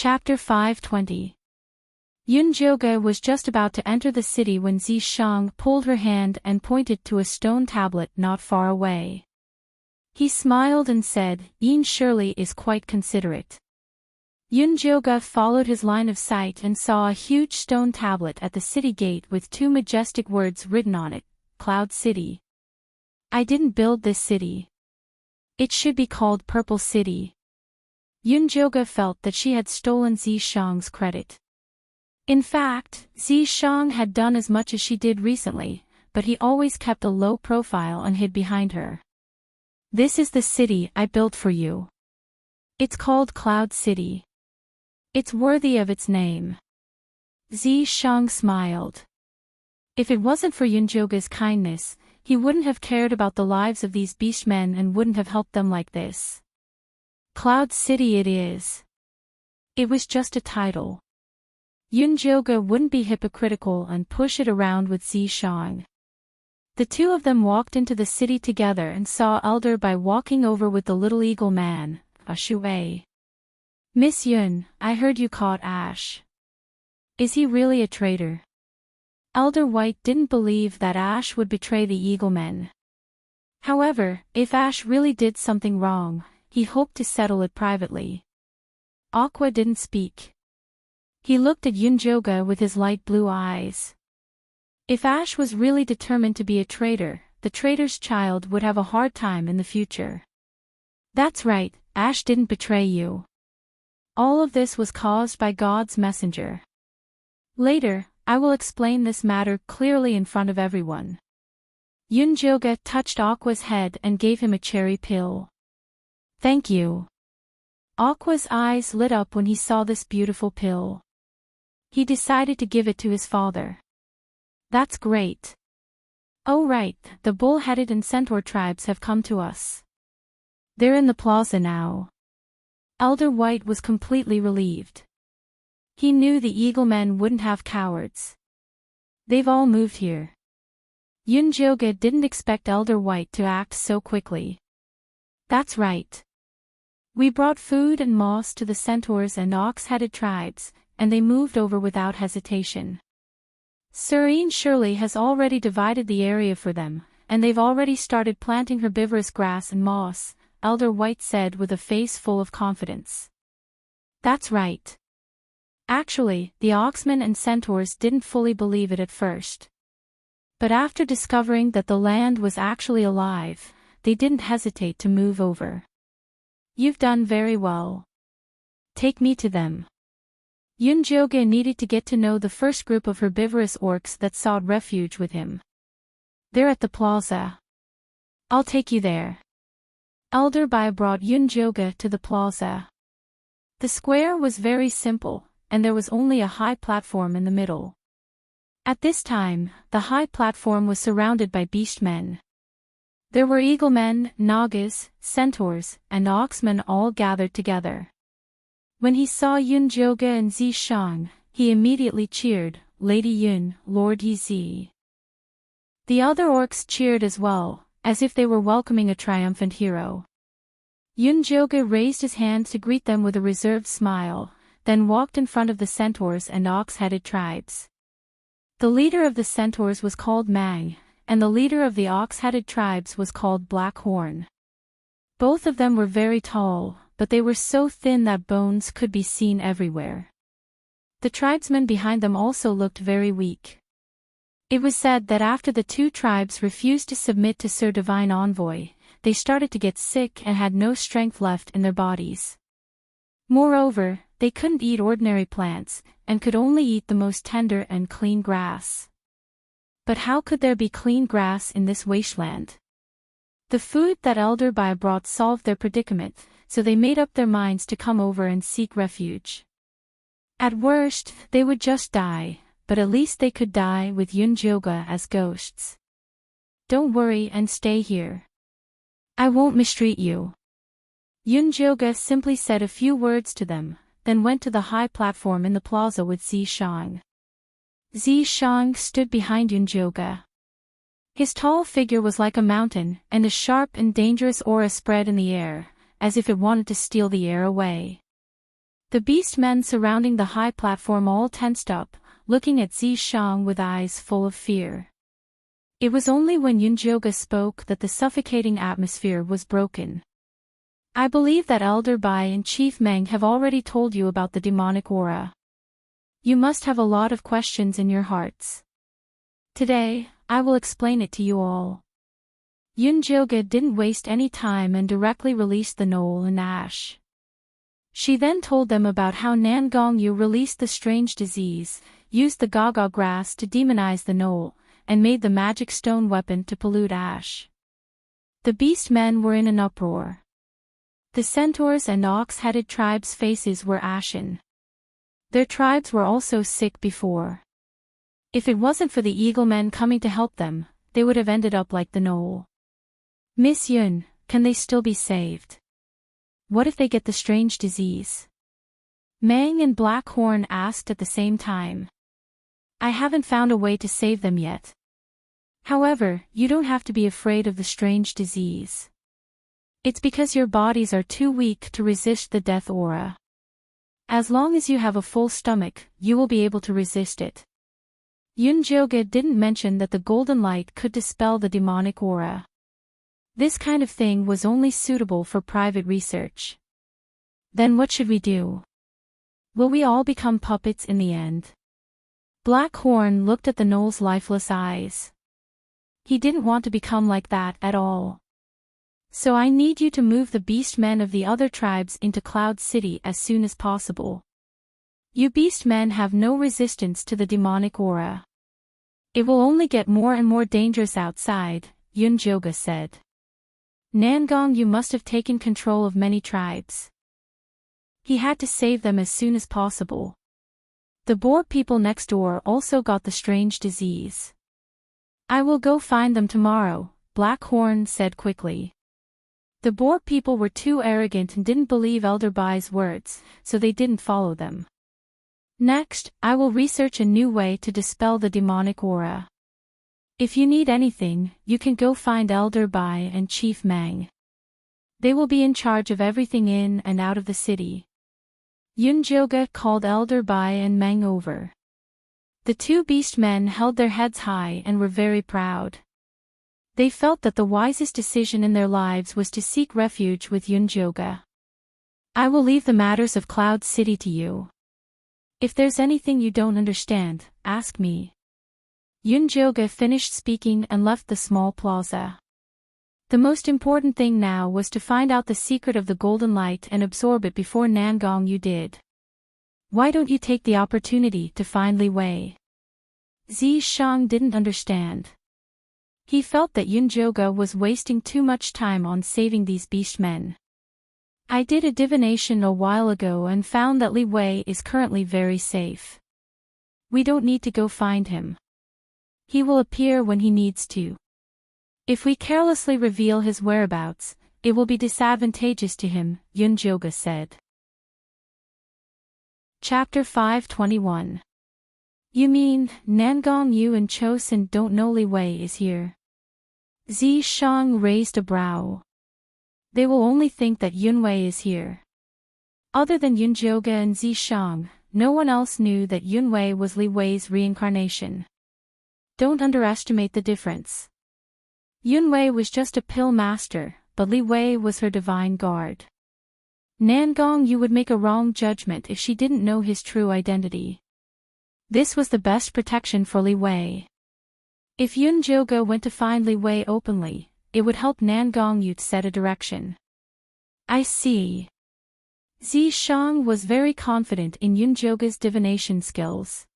Chapter 520. Yunjoga was just about to enter the city when Zishang pulled her hand and pointed to a stone tablet not far away. He smiled and said, "Yin surely is quite considerate." Yunjoga followed his line of sight and saw a huge stone tablet at the city gate with two majestic words written on it, Cloud City. "I didn't build this city. It should be called Purple City." Yunjoga felt that she had stolen Zishang's credit. In fact, Zishang had done as much as she did recently, but he always kept a low profile and hid behind her. "This is the city I built for you. It's called Cloud City. It's worthy of its name." Zishang smiled. If it wasn't for Yunjoga's kindness, he wouldn't have cared about the lives of these beastmen and wouldn't have helped them like this. Cloud City it is. It was just a title. Yunjoga wouldn't be hypocritical and push it around with Zishang. The two of them walked into the city together and saw Elder Bai walking over with the little eagle man, Shui. "Miss Yun, I heard you caught Ash. Is he really a traitor?" Elder White didn't believe that Ash would betray the eaglemen. However, if Ash really did something wrong, he hoped to settle it privately. Aqua didn't speak. He looked at Yunjoga with his light blue eyes. If Ash was really determined to be a traitor, the traitor's child would have a hard time in the future. "That's right, Ash didn't betray you. All of this was caused by God's messenger. Later, I will explain this matter clearly in front of everyone." Yunjoga touched Aqua's head and gave him a cherry pill. "Thank you." Aqua's eyes lit up when he saw this beautiful pill. He decided to give it to his father. "That's great. Oh right, the bull-headed and centaur tribes have come to us. They're in the plaza now." Elder White was completely relieved. He knew the eaglemen wouldn't have cowards. They've all moved here. Yunjoga didn't expect Elder White to act so quickly. "That's right. We brought food and moss to the centaurs and ox-headed tribes, and they moved over without hesitation. Serene Shirley has already divided the area for them, and they've already started planting herbivorous grass and moss," Elder White said with a face full of confidence. "That's right." Actually, the oxmen and centaurs didn't fully believe it at first. But after discovering that the land was actually alive, they didn't hesitate to move over. "You've done very well. Take me to them." Yunjoga needed to get to know the first group of herbivorous orcs that sought refuge with him. "They're at the plaza. I'll take you there." Elder Bai brought Yunjoga to the plaza. The square was very simple, and there was only a high platform in the middle. At this time, the high platform was surrounded by beastmen. There were eaglemen, nagas, centaurs, and oxmen all gathered together. When he saw Yunjoga and Zishang, he immediately cheered, "Lady Yun, Lord Yi." The other orcs cheered as well, as if they were welcoming a triumphant hero. Yunjoga raised his hand to greet them with a reserved smile, then walked in front of the centaurs and ox-headed tribes. The leader of the centaurs was called Mang, and the leader of the ox-headed tribes was called Blackhorn. Both of them were very tall, but they were so thin that bones could be seen everywhere. The tribesmen behind them also looked very weak. It was said that after the two tribes refused to submit to Sir Divine Envoy, they started to get sick and had no strength left in their bodies. Moreover, they couldn't eat ordinary plants, and could only eat the most tender and clean grass. But how could there be clean grass in this wasteland? The food that Elder Bai brought solved their predicament, so they made up their minds to come over and seek refuge. At worst, they would just die, but at least they could die with Yunjoga as ghosts. "Don't worry and stay here. I won't mistreat you." Yunjoga simply said a few words to them, then went to the high platform in the plaza with Zishang. Zishang stood behind Yunjoga. His tall figure was like a mountain, and a sharp and dangerous aura spread in the air, as if it wanted to steal the air away. The beast men surrounding the high platform all tensed up, looking at Zishang with eyes full of fear. It was only when Yunjoga spoke that the suffocating atmosphere was broken. I believe that Elder Bai and Chief Meng have already told you about the demonic aura. You must have a lot of questions in your hearts. Today, I will explain it to you all. Yunjoga didn't waste any time and directly released the Knoll and Ash. She then told them about how Nangongyu released the strange disease, used the Gaga grass to demonize the Knoll, and made the magic stone weapon to pollute Ash. The beast men were in an uproar. The centaurs and ox-headed tribes' faces were ashen. Their tribes were also sick before. If it wasn't for the eagle men coming to help them, they would have ended up like the Knoll. Miss Yun, can they still be saved? What if they get the strange disease? Mang and Blackhorn asked at the same time. I haven't found a way to save them yet. However, you don't have to be afraid of the strange disease. It's because your bodies are too weak to resist the death aura. As long as you have a full stomach, you will be able to resist it. Yunjoga didn't mention that the golden light could dispel the demonic aura. This kind of thing was only suitable for private research. Then what should we do? Will we all become puppets in the end? Blackhorn looked at the Knoll's lifeless eyes. He didn't want to become like that at all. So I need you to move the beast men of the other tribes into Cloud City as soon as possible. You beast men have no resistance to the demonic aura. It will only get more and more dangerous outside, Yunjoga said. Nangong, you must have taken control of many tribes. He had to save them as soon as possible. The Boer people next door also got the strange disease. I will go find them tomorrow, Blackhorn said quickly. The Boer people were too arrogant and didn't believe Elder Bai's words, so they didn't follow them. Next, I will research a new way to dispel the demonic aura. If you need anything, you can go find Elder Bai and Chief Meng. They will be in charge of everything in and out of the city. Yunjoga called Elder Bai and Meng over. The two beast men held their heads high and were very proud. They felt that the wisest decision in their lives was to seek refuge with Yunjoga. I will leave the matters of Cloud City to you. If there's anything you don't understand, ask me. Yunjoga finished speaking and left the small plaza. The most important thing now was to find out the secret of the golden light and absorb it before Nangongyu did. Why don't you take the opportunity to find Li Wei? Zishang didn't understand. He felt that Yunjoga was wasting too much time on saving these beast men. I did a divination a while ago and found that Li Wei is currently very safe. We don't need to go find him. He will appear when he needs to. If we carelessly reveal his whereabouts, it will be disadvantageous to him, Yunjoga said. Chapter 521. You mean, Nangongyu and Chosun don't know Li Wei is here? Zishang raised a brow. They will only think that Yunwei is here. Other than Yunjoga and Zishang, no one else knew that Yunwei was Li Wei's reincarnation. Don't underestimate the difference. Yunwei was just a pill master, but Li Wei was her divine guard. Nangongyu would make a wrong judgment if she didn't know his true identity. This was the best protection for Li Wei. If Yunjoga went to find Li Wei openly, it would help Nangongyu to set a direction. I see. Zishang was very confident in Yunjoga's divination skills.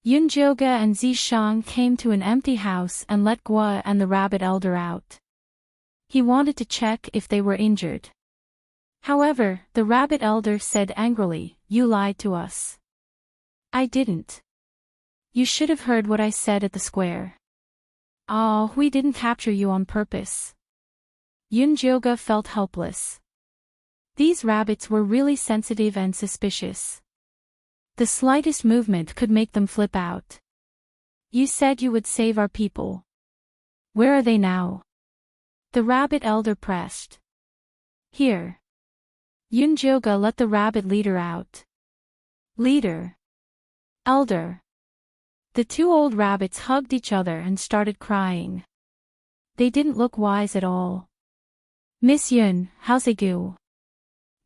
Yunjoga and Zishang came to an empty house and let Gua and the rabbit elder out. He wanted to check if they were injured. However, the rabbit elder said angrily, "You lied to us." I didn't. You should have heard what I said at the square. Oh, we didn't capture you on purpose. Yunjoga felt helpless. These rabbits were really sensitive and suspicious. The slightest movement could make them flip out. You said you would save our people. Where are they now? The rabbit elder pressed. Here. Yunjoga let the rabbit leader out. Leader. Elder. The two old rabbits hugged each other and started crying. They didn't look wise at all. Miss Yun, how's it go?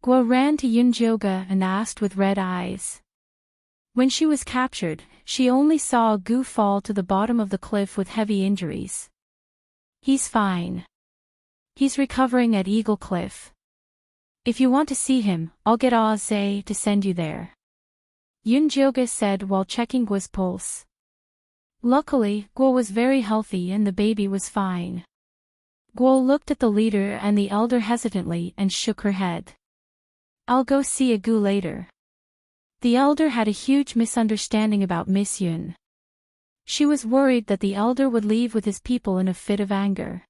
Guo ran to Yunjoga and asked with red eyes. When she was captured, she only saw Gu fall to the bottom of the cliff with heavy injuries. He's fine. He's recovering at Eagle Cliff. If you want to see him, I'll get Aze to send you there. Yunjoga said while checking Guo's pulse. Luckily, Guo was very healthy and the baby was fine. Guo looked at the leader and the elder hesitantly and shook her head. I'll go see Gu later. The elder had a huge misunderstanding about Miss Yun. She was worried that the elder would leave with his people in a fit of anger.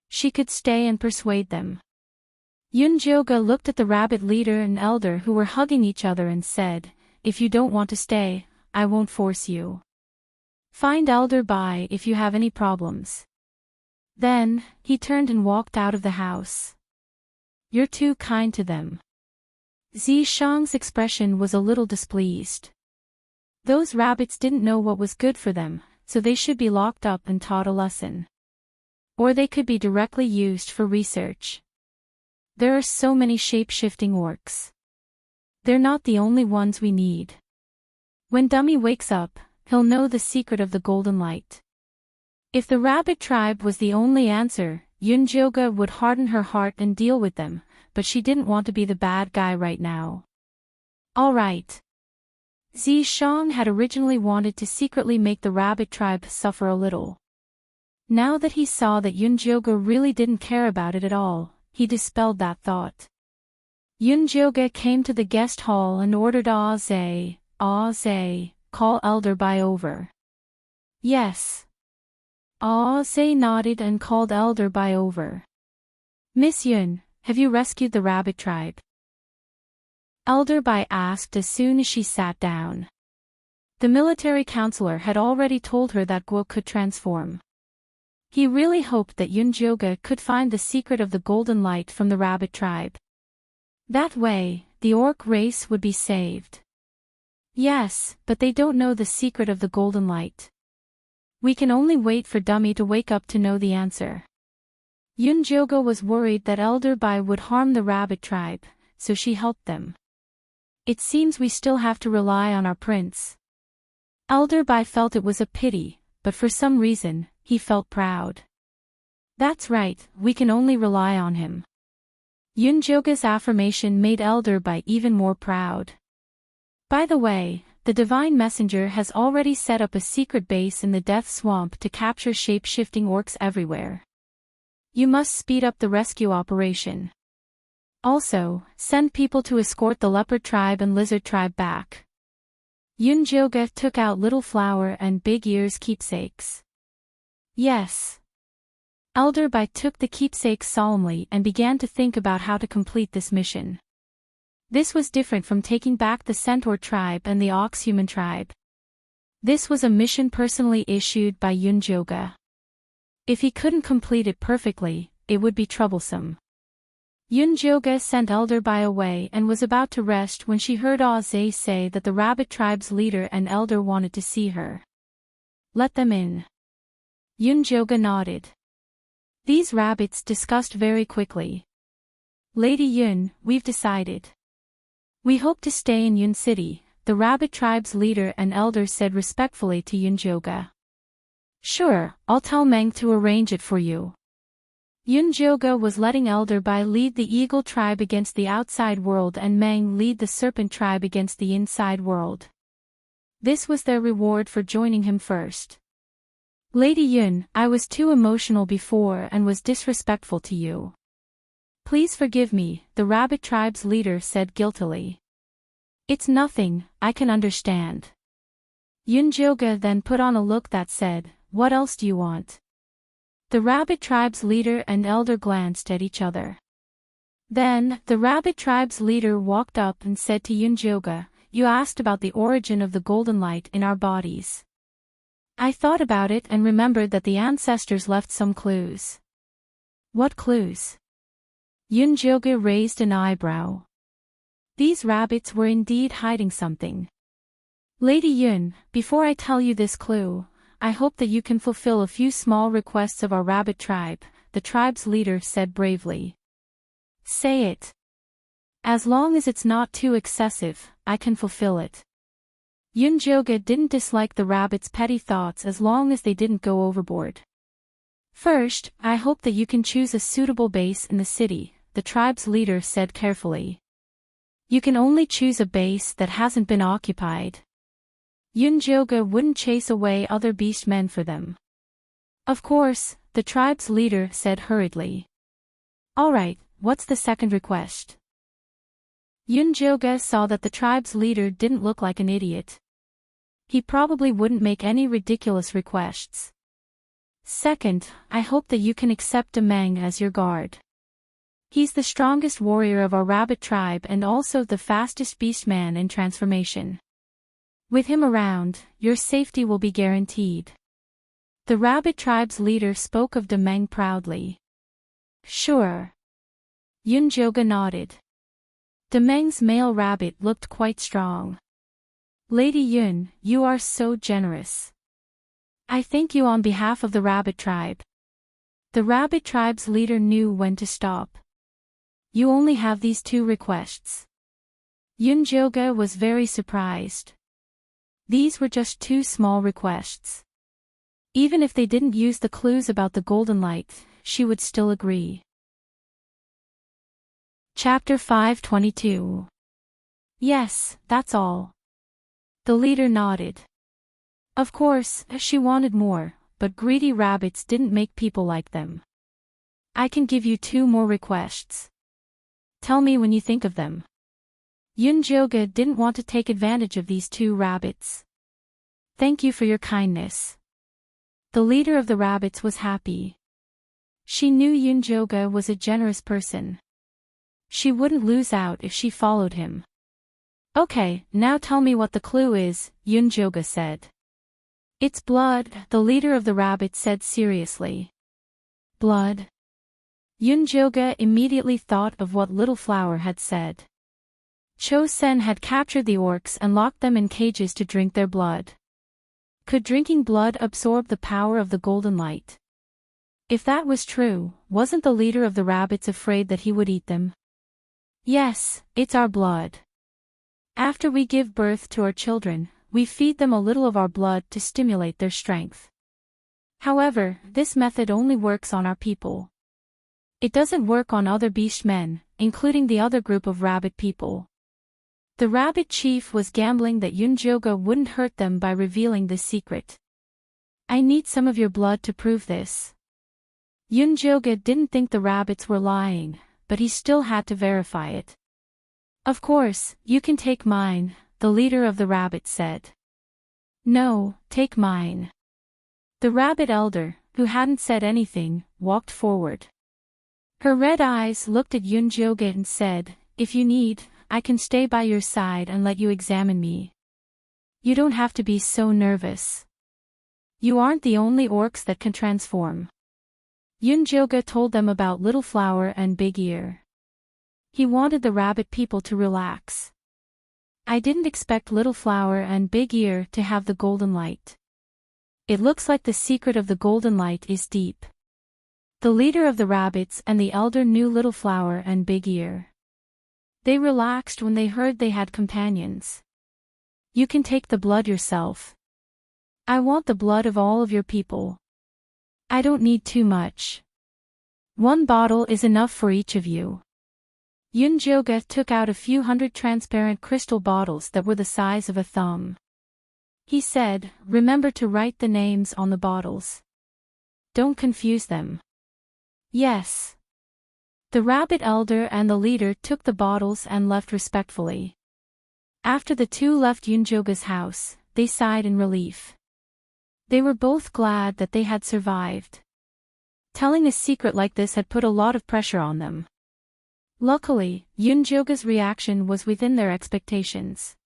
She could stay and persuade them. Yunjoga looked at the rabbit leader and elder who were hugging each other and said, if you don't want to stay, I won't force you. Find Elder Bai if you have any problems. Then, he turned and walked out of the house. You're too kind to them. Zishang's expression was a little displeased. Those rabbits didn't know what was good for them, so they should be locked up and taught a lesson. Or they could be directly used for research. There are so many shape-shifting orcs. They're not the only ones we need. When Dummy wakes up, he'll know the secret of the golden light. If the rabbit tribe was the only answer, Yunjoga would harden her heart and deal with them, but she didn't want to be the bad guy right now. Alright. Zishang had originally wanted to secretly make the rabbit tribe suffer a little. Now that he saw that Yunjoga really didn't care about it at all, he dispelled that thought. Yunjoga came to the guest hall and ordered Aze, call Elder Bai over. Yes. Aze nodded and called Elder Bai over. Miss Yun, have you rescued the rabbit tribe? Elder Bai asked as soon as she sat down. The military counselor had already told her that Guo could transform. He really hoped that Yunjoga could find the secret of the golden light from the rabbit tribe. That way, the orc race would be saved. Yes, but they don't know the secret of the golden light. We can only wait for Dummy to wake up to know the answer. Yunjoga was worried that Elder Bai would harm the rabbit tribe, so she helped them. It seems we still have to rely on our prince. Elder Bai felt it was a pity, but for some reason, he felt proud. That's right, we can only rely on him. Yunjoga's affirmation made Elder Bai even more proud. By the way, the Divine Messenger has already set up a secret base in the Death Swamp to capture shape-shifting orcs everywhere. You must speed up the rescue operation. Also, send people to escort the Leopard Tribe and Lizard Tribe back. Yunjoga took out Little Flower and Big Ear's keepsakes. Yes. Elder Bai took the keepsakes solemnly and began to think about how to complete this mission. This was different from taking back the Centaur tribe and the Ox-Human tribe. This was a mission personally issued by Yunjoga. If he couldn't complete it perfectly, it would be troublesome. Yunjoga sent Elder Bai away and was about to rest when she heard Aze say that the rabbit tribe's leader and elder wanted to see her. Let them in. Yunjoga nodded. These rabbits discussed very quickly. Lady Yun, we've decided. We hope to stay in Yun City, the rabbit tribe's leader and elder said respectfully to Yunjoga. Sure, I'll tell Meng to arrange it for you. Yunjoga was letting Elder Bai lead the Eagle tribe against the outside world and Meng lead the Serpent tribe against the inside world. This was their reward for joining him first. Lady Yun, I was too emotional before and was disrespectful to you. Please forgive me, the rabbit tribe's leader said guiltily. It's nothing, I can understand. Yunjoga then put on a look that said, what else do you want? The rabbit tribe's leader and elder glanced at each other. Then, the rabbit tribe's leader walked up and said to Yunjoga, you asked about the origin of the golden light in our bodies. I thought about it and remembered that the ancestors left some clues. What clues? Yunjoga raised an eyebrow. These rabbits were indeed hiding something. Lady Yun, before I tell you this clue, I hope that you can fulfill a few small requests of our rabbit tribe, the tribe's leader said bravely. Say it. As long as it's not too excessive, I can fulfill it. Yunjoga didn't dislike the rabbit's petty thoughts as long as they didn't go overboard. First, I hope that you can choose a suitable base in the city, the tribe's leader said carefully. You can only choose a base that hasn't been occupied. Yunjoga wouldn't chase away other beastmen for them. Of course, the tribe's leader said hurriedly. Alright, what's the second request? Yunjoga saw that the tribe's leader didn't look like an idiot. He probably wouldn't make any ridiculous requests. Second, I hope that you can accept Demeng as your guard. He's the strongest warrior of our rabbit tribe and also the fastest beastman in transformation. With him around, your safety will be guaranteed. The rabbit tribe's leader spoke of Demeng proudly. Sure. Yunjoga nodded. Demeng's male rabbit looked quite strong. Lady Yun, you are so generous. I thank you on behalf of the rabbit tribe. The rabbit tribe's leader knew when to stop. You only have these two requests. Yunjoga was very surprised. These were just two small requests. Even if they didn't use the clues about the golden light, she would still agree. Chapter 522. Yes, that's all. The leader nodded. Of course, she wanted more, but greedy rabbits didn't make people like them. I can give you two more requests. Tell me when you think of them. Yunjoga didn't want to take advantage of these two rabbits. Thank you for your kindness. The leader of the rabbits was happy. She knew Yunjoga was a generous person. She wouldn't lose out if she followed him. Okay, now tell me what the clue is, Yunjoga said. It's blood, the leader of the rabbits said seriously. Blood? Yunjoga immediately thought of what Little Flower had said. Cho Sen had captured the orcs and locked them in cages to drink their blood. Could drinking blood absorb the power of the golden light? If that was true, wasn't the leader of the rabbits afraid that he would eat them? Yes, it's our blood. After we give birth to our children, we feed them a little of our blood to stimulate their strength. However, this method only works on our people. It doesn't work on other beastmen, including the other group of rabbit people. The rabbit chief was gambling that Yunjoga wouldn't hurt them by revealing this secret. I need some of your blood to prove this. Yunjoga didn't think the rabbits were lying, but he still had to verify it. Of course, you can take mine, the leader of the rabbits said. No, take mine. The rabbit elder, who hadn't said anything, walked forward. Her red eyes looked at Yunjoga and said, if you need, I can stay by your side and let you examine me. You don't have to be so nervous. You aren't the only orcs that can transform. Yunjoga told them about Little Flower and Big Ear. He wanted the rabbit people to relax. I didn't expect Little Flower and Big Ear to have the golden light. It looks like the secret of the golden light is deep. The leader of the rabbits and the elder knew Little Flower and Big Ear. They relaxed when they heard they had companions. You can take the blood yourself. I want the blood of all of your people. I don't need too much. 1 bottle is enough for each of you. Yunjoga took out a few hundred transparent crystal bottles that were the size of a thumb. He said, remember to write the names on the bottles. Don't confuse them. Yes. The rabbit elder and the leader took the bottles and left respectfully. After the two left Yunjoga's house, they sighed in relief. They were both glad that they had survived. Telling a secret like this had put a lot of pressure on them. Luckily, Yunjoga's reaction was within their expectations.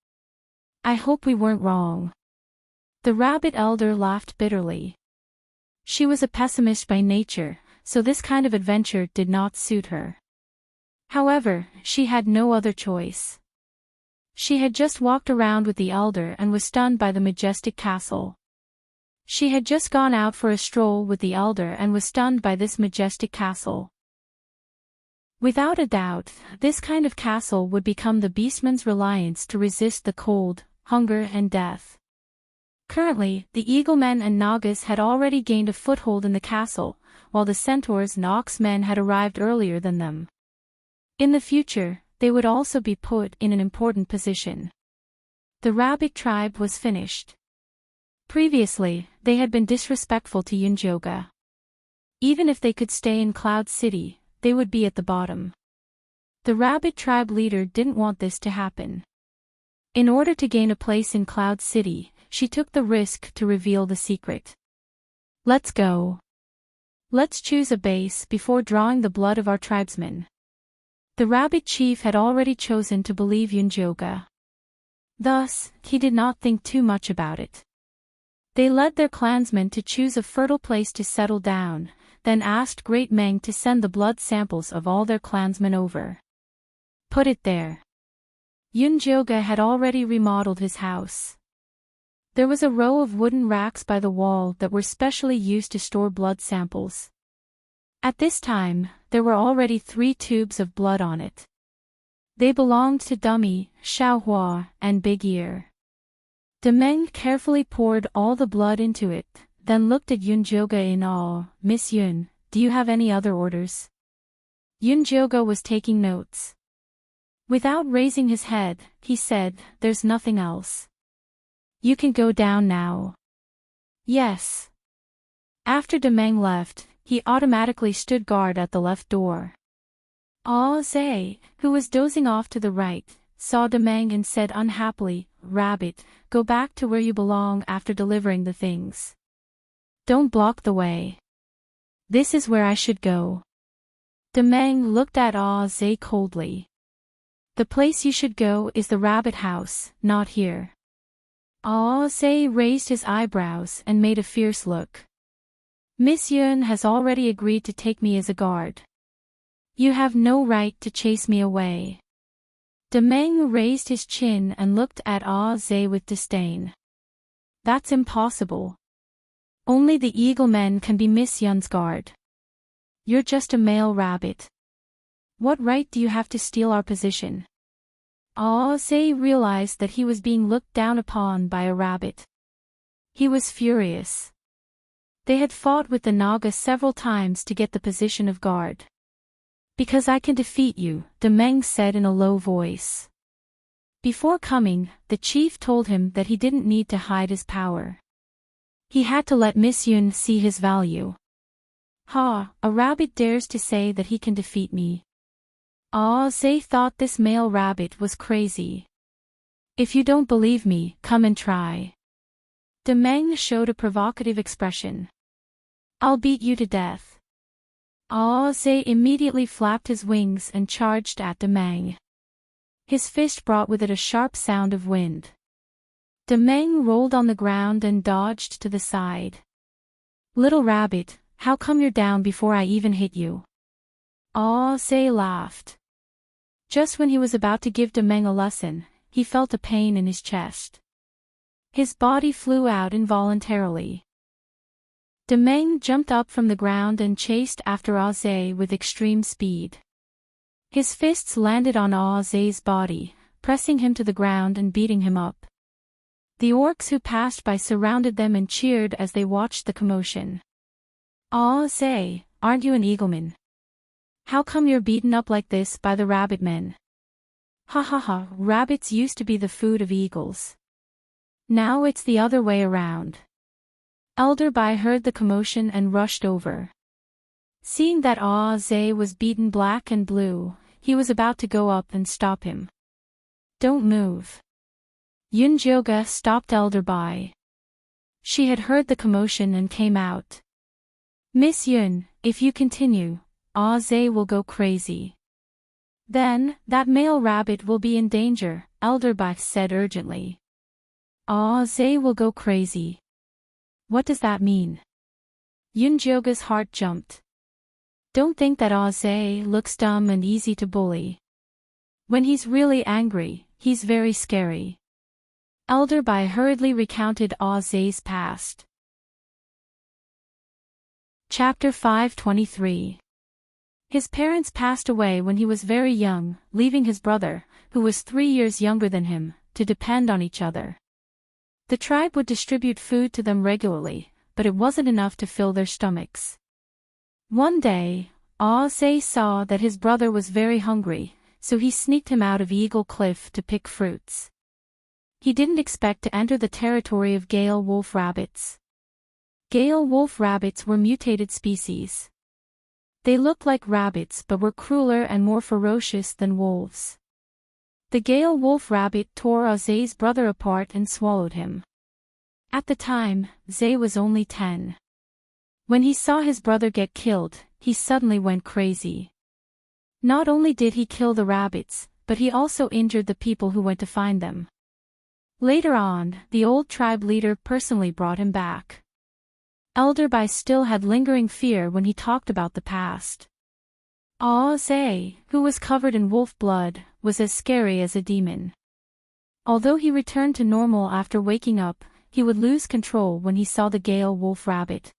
I hope we weren't wrong. The rabbit elder laughed bitterly. She was a pessimist by nature, so this kind of adventure did not suit her. However, she had no other choice. She had just walked around with the elder and was stunned by the majestic castle. She had just gone out for a stroll with the elder and was stunned by this majestic castle. Without a doubt, this kind of castle would become the beastman's reliance to resist the cold, hunger and death. Currently, the eaglemen and nagas had already gained a foothold in the castle, while the centaurs and oxmen had arrived earlier than them. In the future, they would also be put in an important position. The rabbit tribe was finished. Previously, they had been disrespectful to Yunjoga. Even if they could stay in Cloud City, they would be at the bottom. The rabbit tribe leader didn't want this to happen. In order to gain a place in Cloud City, she took the risk to reveal the secret. Let's go. Let's choose a base before drawing the blood of our tribesmen. The rabbit chief had already chosen to believe Yunjoga. Thus, he did not think too much about it. They led their clansmen to choose a fertile place to settle down, then asked Great Meng to send the blood samples of all their clansmen over. Put it there. Yunjoga had already remodeled his house. There was a row of wooden racks by the wall that were specially used to store blood samples. At this time, there were already 3 tubes of blood on it. They belonged to Dummy, Xiaohua, and Big Ear. Demeng carefully poured all the blood into it, then looked at Yunjoga in awe. Miss Yun, do you have any other orders? Yunjoga was taking notes. Without raising his head, he said, there's nothing else. You can go down now. Yes. After Demeng left, he automatically stood guard at the left door. Ah Zhe, who was dozing off to the right, saw Demeng and said unhappily, Rabbit, go back to where you belong after delivering the things. Don't block the way. This is where I should go. Demeng looked at Ah Zhe coldly. The place you should go is the rabbit house, not here. Ah Zhe raised his eyebrows and made a fierce look. Miss Yun has already agreed to take me as a guard. You have no right to chase me away. Demeng raised his chin and looked at Ah Zhe with disdain. That's impossible. Only the eaglemen can be Miss Yun's guard. You're just a male rabbit. What right do you have to steal our position? Ah Zhe realized that he was being looked down upon by a rabbit. He was furious. They had fought with the Naga several times to get the position of guard. Because I can defeat you, Demeng said in a low voice. Before coming, the chief told him that he didn't need to hide his power. He had to let Miss Yun see his value. Ha, a rabbit dares to say that he can defeat me. Ah Zhe thought this male rabbit was crazy. If you don't believe me, come and try. Demeng showed a provocative expression. I'll beat you to death. Ah Zhe immediately flapped his wings and charged at Demeng. His fist brought with it a sharp sound of wind. Demeng rolled on the ground and dodged to the side. Little rabbit, how come you're down before I even hit you? Ah Zhe laughed. Just when he was about to give Demeng a lesson, he felt a pain in his chest. His body flew out involuntarily. Demeng jumped up from the ground and chased after Ah Zhe with extreme speed. His fists landed on Ah Zhe's body, pressing him to the ground and beating him up. The orcs who passed by surrounded them and cheered as they watched the commotion. Ah Zhe, aren't you an eagleman? How come you're beaten up like this by the rabbit men? Ha ha ha, rabbits used to be the food of eagles. Now it's the other way around. Elder Bai heard the commotion and rushed over. Seeing that Ah Zhe was beaten black and blue, he was about to go up and stop him. Don't move. Yunjoga stopped Elder Bai. She had heard the commotion and came out. Miss Yun, if you continue, Ah Zhe will go crazy. Then, that male rabbit will be in danger, Elder Bai said urgently. Ah Zhe will go crazy. What does that mean? Yunjoga's heart jumped. Don't think that Ah Zhe looks dumb and easy to bully. When he's really angry, he's very scary. Elderby hurriedly recounted Zay's past. Chapter 523. His parents passed away when he was very young, leaving his brother, who was 3 years younger than him, to depend on each other. The tribe would distribute food to them regularly, but it wasn't enough to fill their stomachs. One day, Zay saw that his brother was very hungry, so he sneaked him out of Eagle Cliff to pick fruits. He didn't expect to enter the territory of Gale wolf rabbits. Gale wolf rabbits were mutated species. They looked like rabbits but were crueler and more ferocious than wolves. The Gale wolf rabbit tore Zay's brother apart and swallowed him. At the time, Zay was only 10. When he saw his brother get killed, he suddenly went crazy. Not only did he kill the rabbits, but he also injured the people who went to find them. Later on, the old tribe leader personally brought him back. Elderby still had lingering fear when he talked about the past. Zay, who was covered in wolf blood, was as scary as a demon. Although he returned to normal after waking up, he would lose control when he saw the Gale wolf rabbit.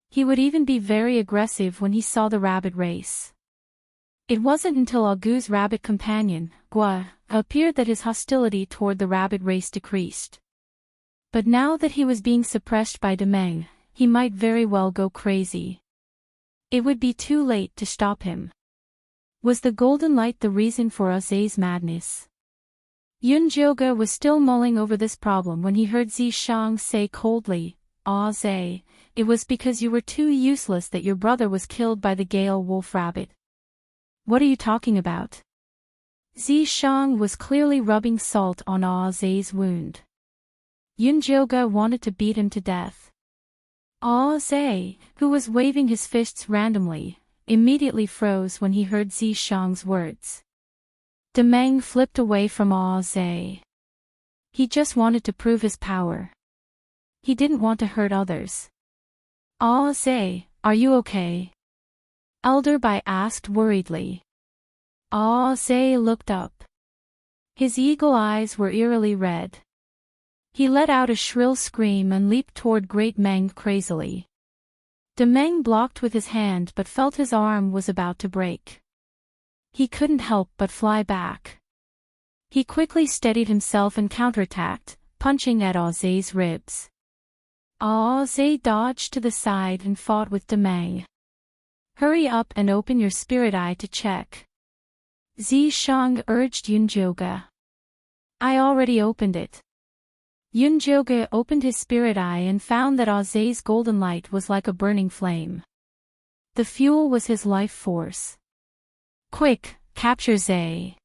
He would even be very aggressive when he saw the rabbit race. It wasn't until Agu's rabbit companion, Gua, appeared that his hostility toward the rabbit race decreased. But now that he was being suppressed by Demeng, he might very well go crazy. It would be too late to stop him. Was the golden light the reason for Zay's madness? Yunjioge was still mulling over this problem when he heard Zishang say coldly, Zay, it was because you were too useless that your brother was killed by the Gale wolf rabbit. What are you talking about? Zishang was clearly rubbing salt on Zay's wound. Yunjioge wanted to beat him to death. Zay, who was waving his fists randomly, immediately froze when he heard Zishang's words. Demeng flipped away from Zay. He just wanted to prove his power. He didn't want to hurt others. Zay, are you okay? Elderby asked worriedly. Zay looked up. His eagle eyes were eerily red. He let out a shrill scream and leaped toward Great Meng crazily. Demeng blocked with his hand but felt his arm was about to break. He couldn't help but fly back. He quickly steadied himself and counterattacked, punching at Zay's ribs. Zay dodged to the side and fought with Demeng. Hurry up and open your spirit eye to check. Zishang urged Yunjioge. I already opened it. Yunjioge opened his spirit eye and found that Zay's golden light was like a burning flame. The fuel was his life force. Quick, capture Zay.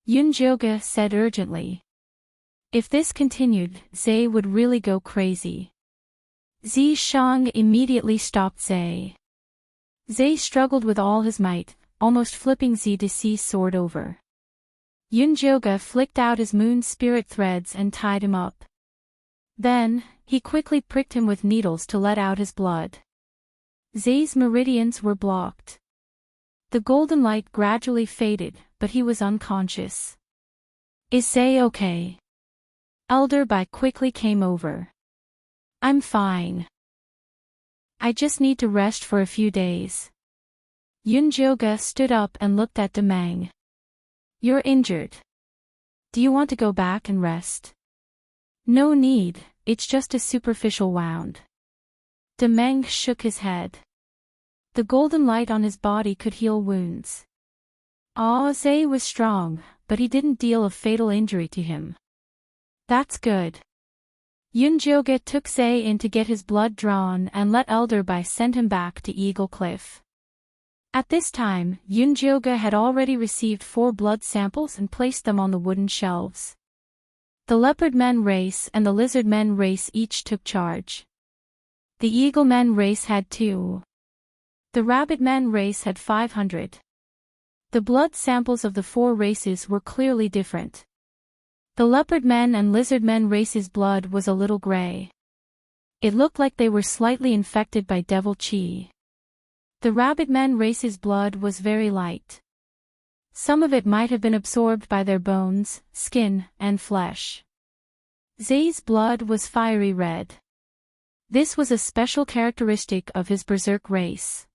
Yunjioge said urgently. If this continued, Zay would really go crazy. Zishang immediately stopped Zay. Zay struggled with all his might, almost flipping Z's sword over. Yunjioge flicked out his moon spirit threads and tied him up. Then, he quickly pricked him with needles to let out his blood. Zay's meridians were blocked. The golden light gradually faded, but he was unconscious. Is Zay okay? Elderby quickly came over. I'm fine. I just need to rest for a few days. Yunjioge stood up and looked at Demeng. You're injured. Do you want to go back and rest? No need, it's just a superficial wound. Demeng shook his head. The golden light on his body could heal wounds. Zay was strong, but he didn't deal a fatal injury to him. That's good. Yunjioge took Zay in to get his blood drawn and let Elderby send him back to Eagle Cliff. At this time, Yunjioge had already received 4 blood samples and placed them on the wooden shelves. The leopard men race and the lizard men race each took charge. The eagle men race had 2. The rabbit men race had 500. The blood samples of the 4 races were clearly different. The leopard men and lizard men race's blood was a little gray. It looked like they were slightly infected by devil chi. The rabbit men race's blood was very light. Some of it might have been absorbed by their bones, skin, and flesh. Zay's blood was fiery red. This was a special characteristic of his berserk race.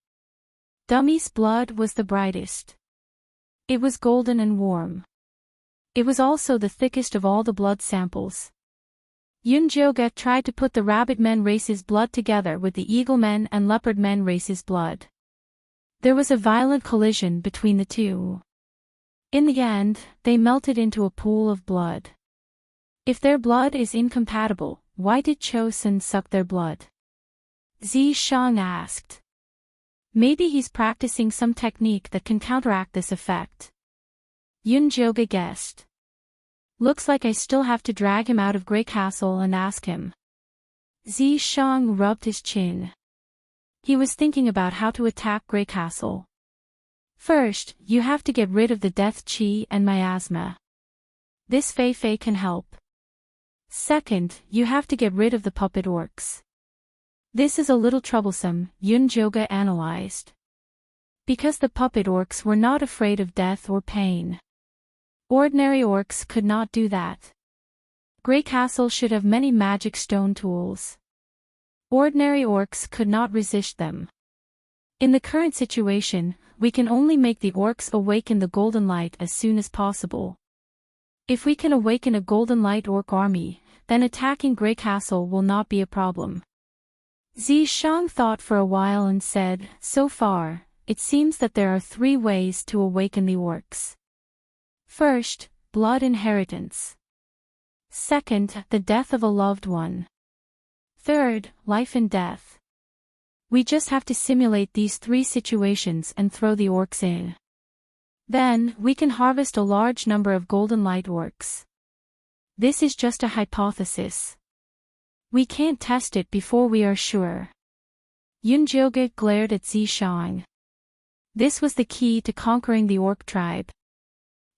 Dummy's blood was the brightest. It was golden and warm. It was also the thickest of all the blood samples. Yunjoga tried to put the rabbit men race's blood together with the eagle men and leopard men race's blood. There was a violent collision between the two. In the end, they melted into a pool of blood. If their blood is incompatible, why did Chosun suck their blood? Zishang asked. Maybe he's practicing some technique that can counteract this effect. Yunjoga guessed. Looks like I still have to drag him out of Grey Castle and ask him. Zishang rubbed his chin. He was thinking about how to attack Grey Castle. First, you have to get rid of the death chi and miasma. This Fei can help. Second, you have to get rid of the puppet orcs. This is a little troublesome, Yunjoga analyzed. Because the puppet orcs were not afraid of death or pain. Ordinary orcs could not do that. Grey Castle should have many magic stone tools. Ordinary orcs could not resist them. In the current situation, we can only make the orcs awaken the golden light as soon as possible. If we can awaken a golden light orc army, then attacking Grey Castle will not be a problem. Zishang thought for a while and said, so far, it seems that there are 3 ways to awaken the orcs. First, blood inheritance. Second, the death of a loved one. Third, life and death. We just have to simulate these 3 situations and throw the orcs in. Then, we can harvest a large number of golden light orcs. This is just a hypothesis. We can't test it before we are sure. Yunjoga glared at Zishang. This was the key to conquering the orc tribe.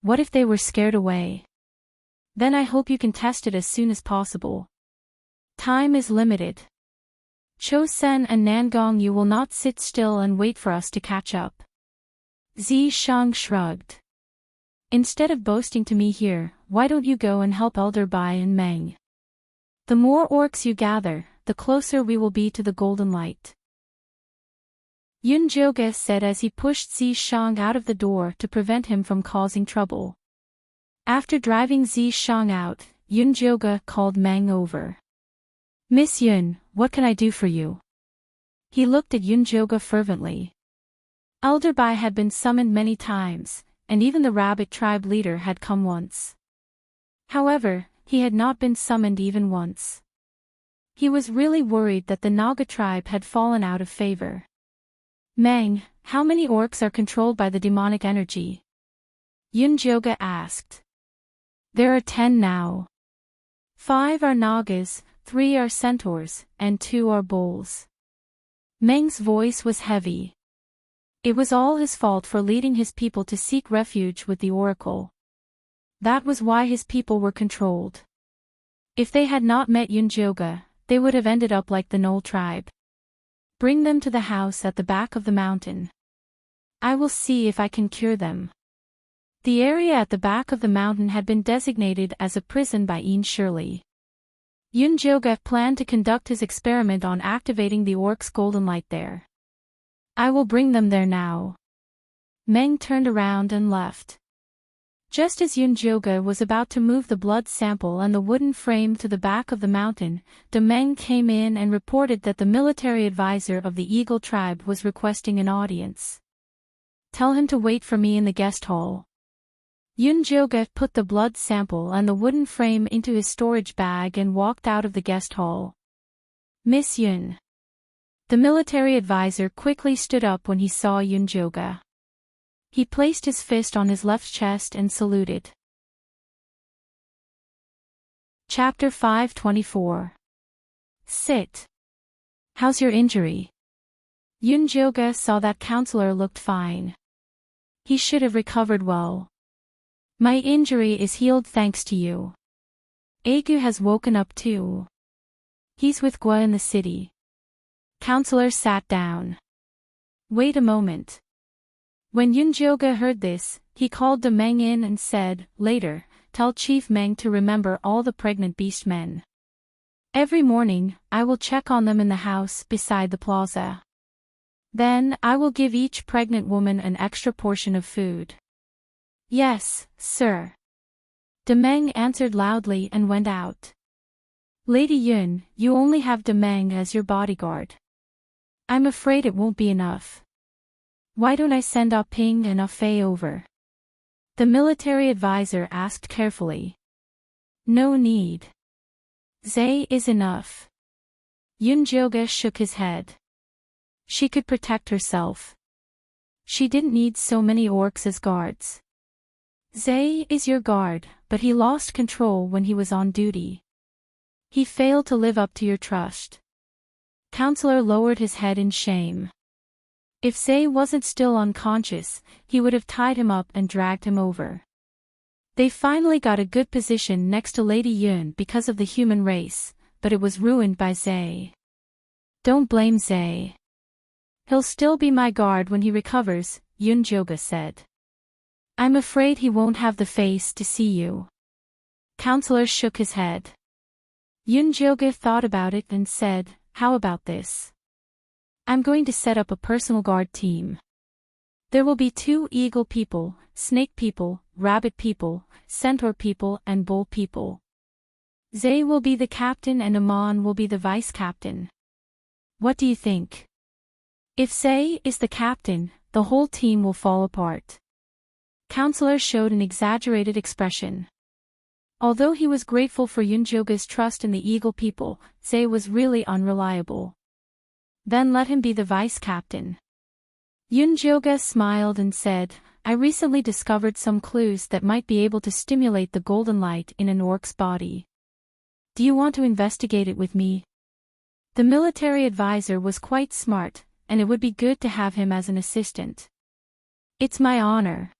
What if they were scared away? Then I hope you can test it as soon as possible. Time is limited. Chosun and Nangong, you will not sit still and wait for us to catch up. Zishang shrugged. Instead of boasting to me here, why don't you go and help Elder Bai and Meng? The more orcs you gather, the closer we will be to the golden light. Yunjoga said as he pushed Zishang out of the door to prevent him from causing trouble. After driving Zishang out, Yunjoga called Meng over. Miss Yun, what can I do for you? He looked at Yunjoga fervently. Elder Bai had been summoned many times, and even the rabbit tribe leader had come once. However, he had not been summoned even once. He was really worried that the Naga tribe had fallen out of favor. Meng, how many orcs are controlled by the demonic energy? Yunjoga asked. There are 10 now. 5 are Nagas, 3 are centaurs, and 2 are bulls. Meng's voice was heavy. It was all his fault for leading his people to seek refuge with the oracle. That was why his people were controlled. If they had not met Yunjoga, they would have ended up like the Knoll tribe. Bring them to the house at the back of the mountain. I will see if I can cure them. The area at the back of the mountain had been designated as a prison by Ian Shirley. Yunjoga planned to conduct his experiment on activating the orc's golden light there. I will bring them there now. Meng turned around and left. Just as Yunjoga was about to move the blood sample and the wooden frame to the back of the mountain, Meng came in and reported that the military advisor of the Eagle tribe was requesting an audience. Tell him to wait for me in the guest hall. Yunjoga put the blood sample and the wooden frame into his storage bag and walked out of the guest hall. Miss Yun. The military advisor quickly stood up when he saw Yunjoga. He placed his fist on his left chest and saluted. Chapter 524. Sit. How's your injury? Yunjoga saw that counselor looked fine. He should have recovered well. My injury is healed thanks to you. Agu has woken up too. He's with Gua in the city. Counselor sat down. Wait a moment. When Yunjoga heard this, he called the Meng in and said, "Later, tell Chief Meng to remember all the pregnant beast men. Every morning, I will check on them in the house beside the plaza. Then, I will give each pregnant woman an extra portion of food." "Yes, sir." De Meng answered loudly and went out. "Lady Yun, you only have De Meng as your bodyguard. I'm afraid it won't be enough. Why don't I send Ah Ping and Ah Fei over?" The military advisor asked carefully. "No need. Zay is enough." Yunjoga shook his head. She could protect herself. She didn't need so many orcs as guards. "Zay is your guard, but he lost control when he was on duty. He failed to live up to your trust." Counselor lowered his head in shame. If Zay wasn't still unconscious, he would have tied him up and dragged him over. They finally got a good position next to Lady Yun because of the human race, but it was ruined by Zay. "Don't blame Zay. He'll still be my guard when he recovers," Yunjoga said. "I'm afraid he won't have the face to see you." Counselor shook his head. Yunjoga thought about it and said, "How about this? I'm going to set up a personal guard team. There will be 2 eagle people, snake people, rabbit people, centaur people and bull people. Zay will be the captain and Amon will be the vice captain. What do you think? If Zay is the captain, the whole team will fall apart." Counselor showed an exaggerated expression. Although he was grateful for Yunjoga's trust in the eagle people, Zay was really unreliable. "Then let him be the vice captain." Yunjoga smiled and said, "I recently discovered some clues that might be able to stimulate the golden light in an orc's body. Do you want to investigate it with me?" The military advisor was quite smart, and it would be good to have him as an assistant. "It's my honor."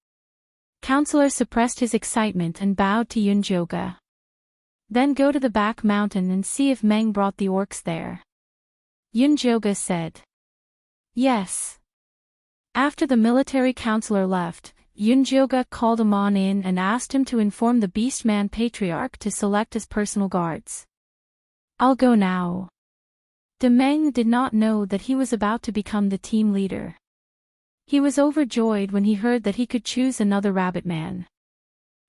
Counselor suppressed his excitement and bowed to Yunjoga. "Then go to the back mountain and see if Meng brought the orcs there." Yunjoga said. "Yes." After the military counselor left, Yunjoga called Amon in and asked him to inform the Beastman Patriarch to select his personal guards. "I'll go now." De Meng did not know that he was about to become the team leader. He was overjoyed when he heard that he could choose another rabbit man.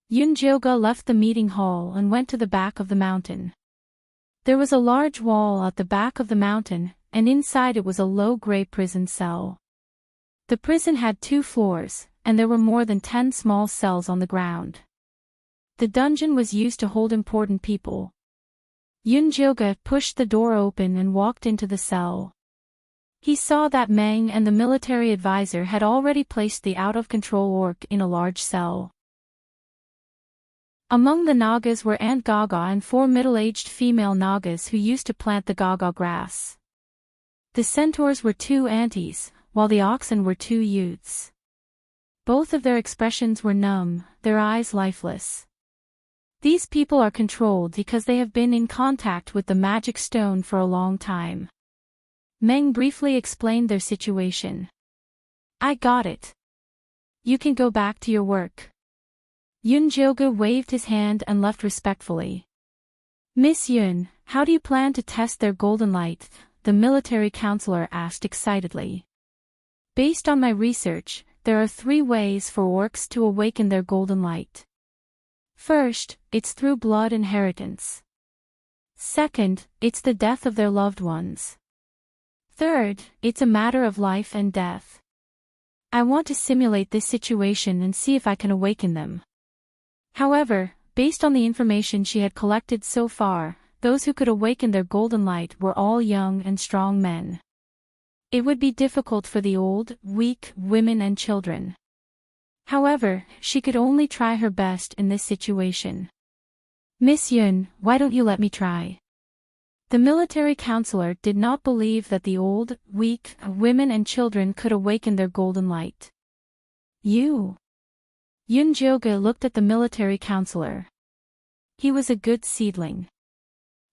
Yunjoga left the meeting hall and went to the back of the mountain. There was a large wall at the back of the mountain, and inside it was a low-grey prison cell. The prison had 2 floors, and there were more than 10 small cells on the ground. The dungeon was used to hold important people. Yunjoga pushed the door open and walked into the cell. He saw that Meng and the military advisor had already placed the out-of-control orc in a large cell. Among the Nagas were Aunt Gaga and 4 middle-aged female Nagas who used to plant the Gaga grass. The centaurs were 2 aunties, while the oxen were 2 youths. Both of their expressions were numb, their eyes lifeless. These people are controlled because they have been in contact with the magic stone for a long time. Meng briefly explained their situation. "I got it. You can go back to your work." Yunjoga waved his hand and left respectfully. "Miss Yun, how do you plan to test their golden light?" the military counselor asked excitedly. "Based on my research, there are 3 ways for orcs to awaken their golden light. First, it's through blood inheritance. Second, it's the death of their loved ones. Third, it's a matter of life and death. I want to simulate this situation and see if I can awaken them." However, based on the information she had collected so far, those who could awaken their golden light were all young and strong men. It would be difficult for the old, weak, women and children. However, she could only try her best in this situation. "Miss Yun, why don't you let me try?" The military counselor did not believe that the old, weak, women and children could awaken their golden light. "You?" Yunjoga looked at the military counselor. He was a good seedling.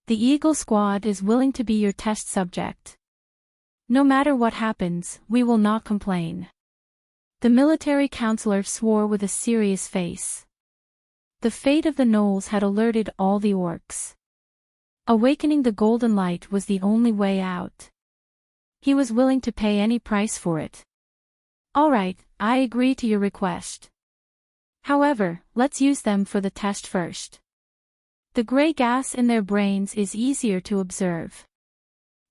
"The Eagle Squad is willing to be your test subject. No matter what happens, we will not complain." The military counselor swore with a serious face. The fate of the gnolls had alerted all the orcs. Awakening the golden light was the only way out. He was willing to pay any price for it. All right, I agree to your request. However, let's use them for the test first. The gray gas in their brains is easier to observe.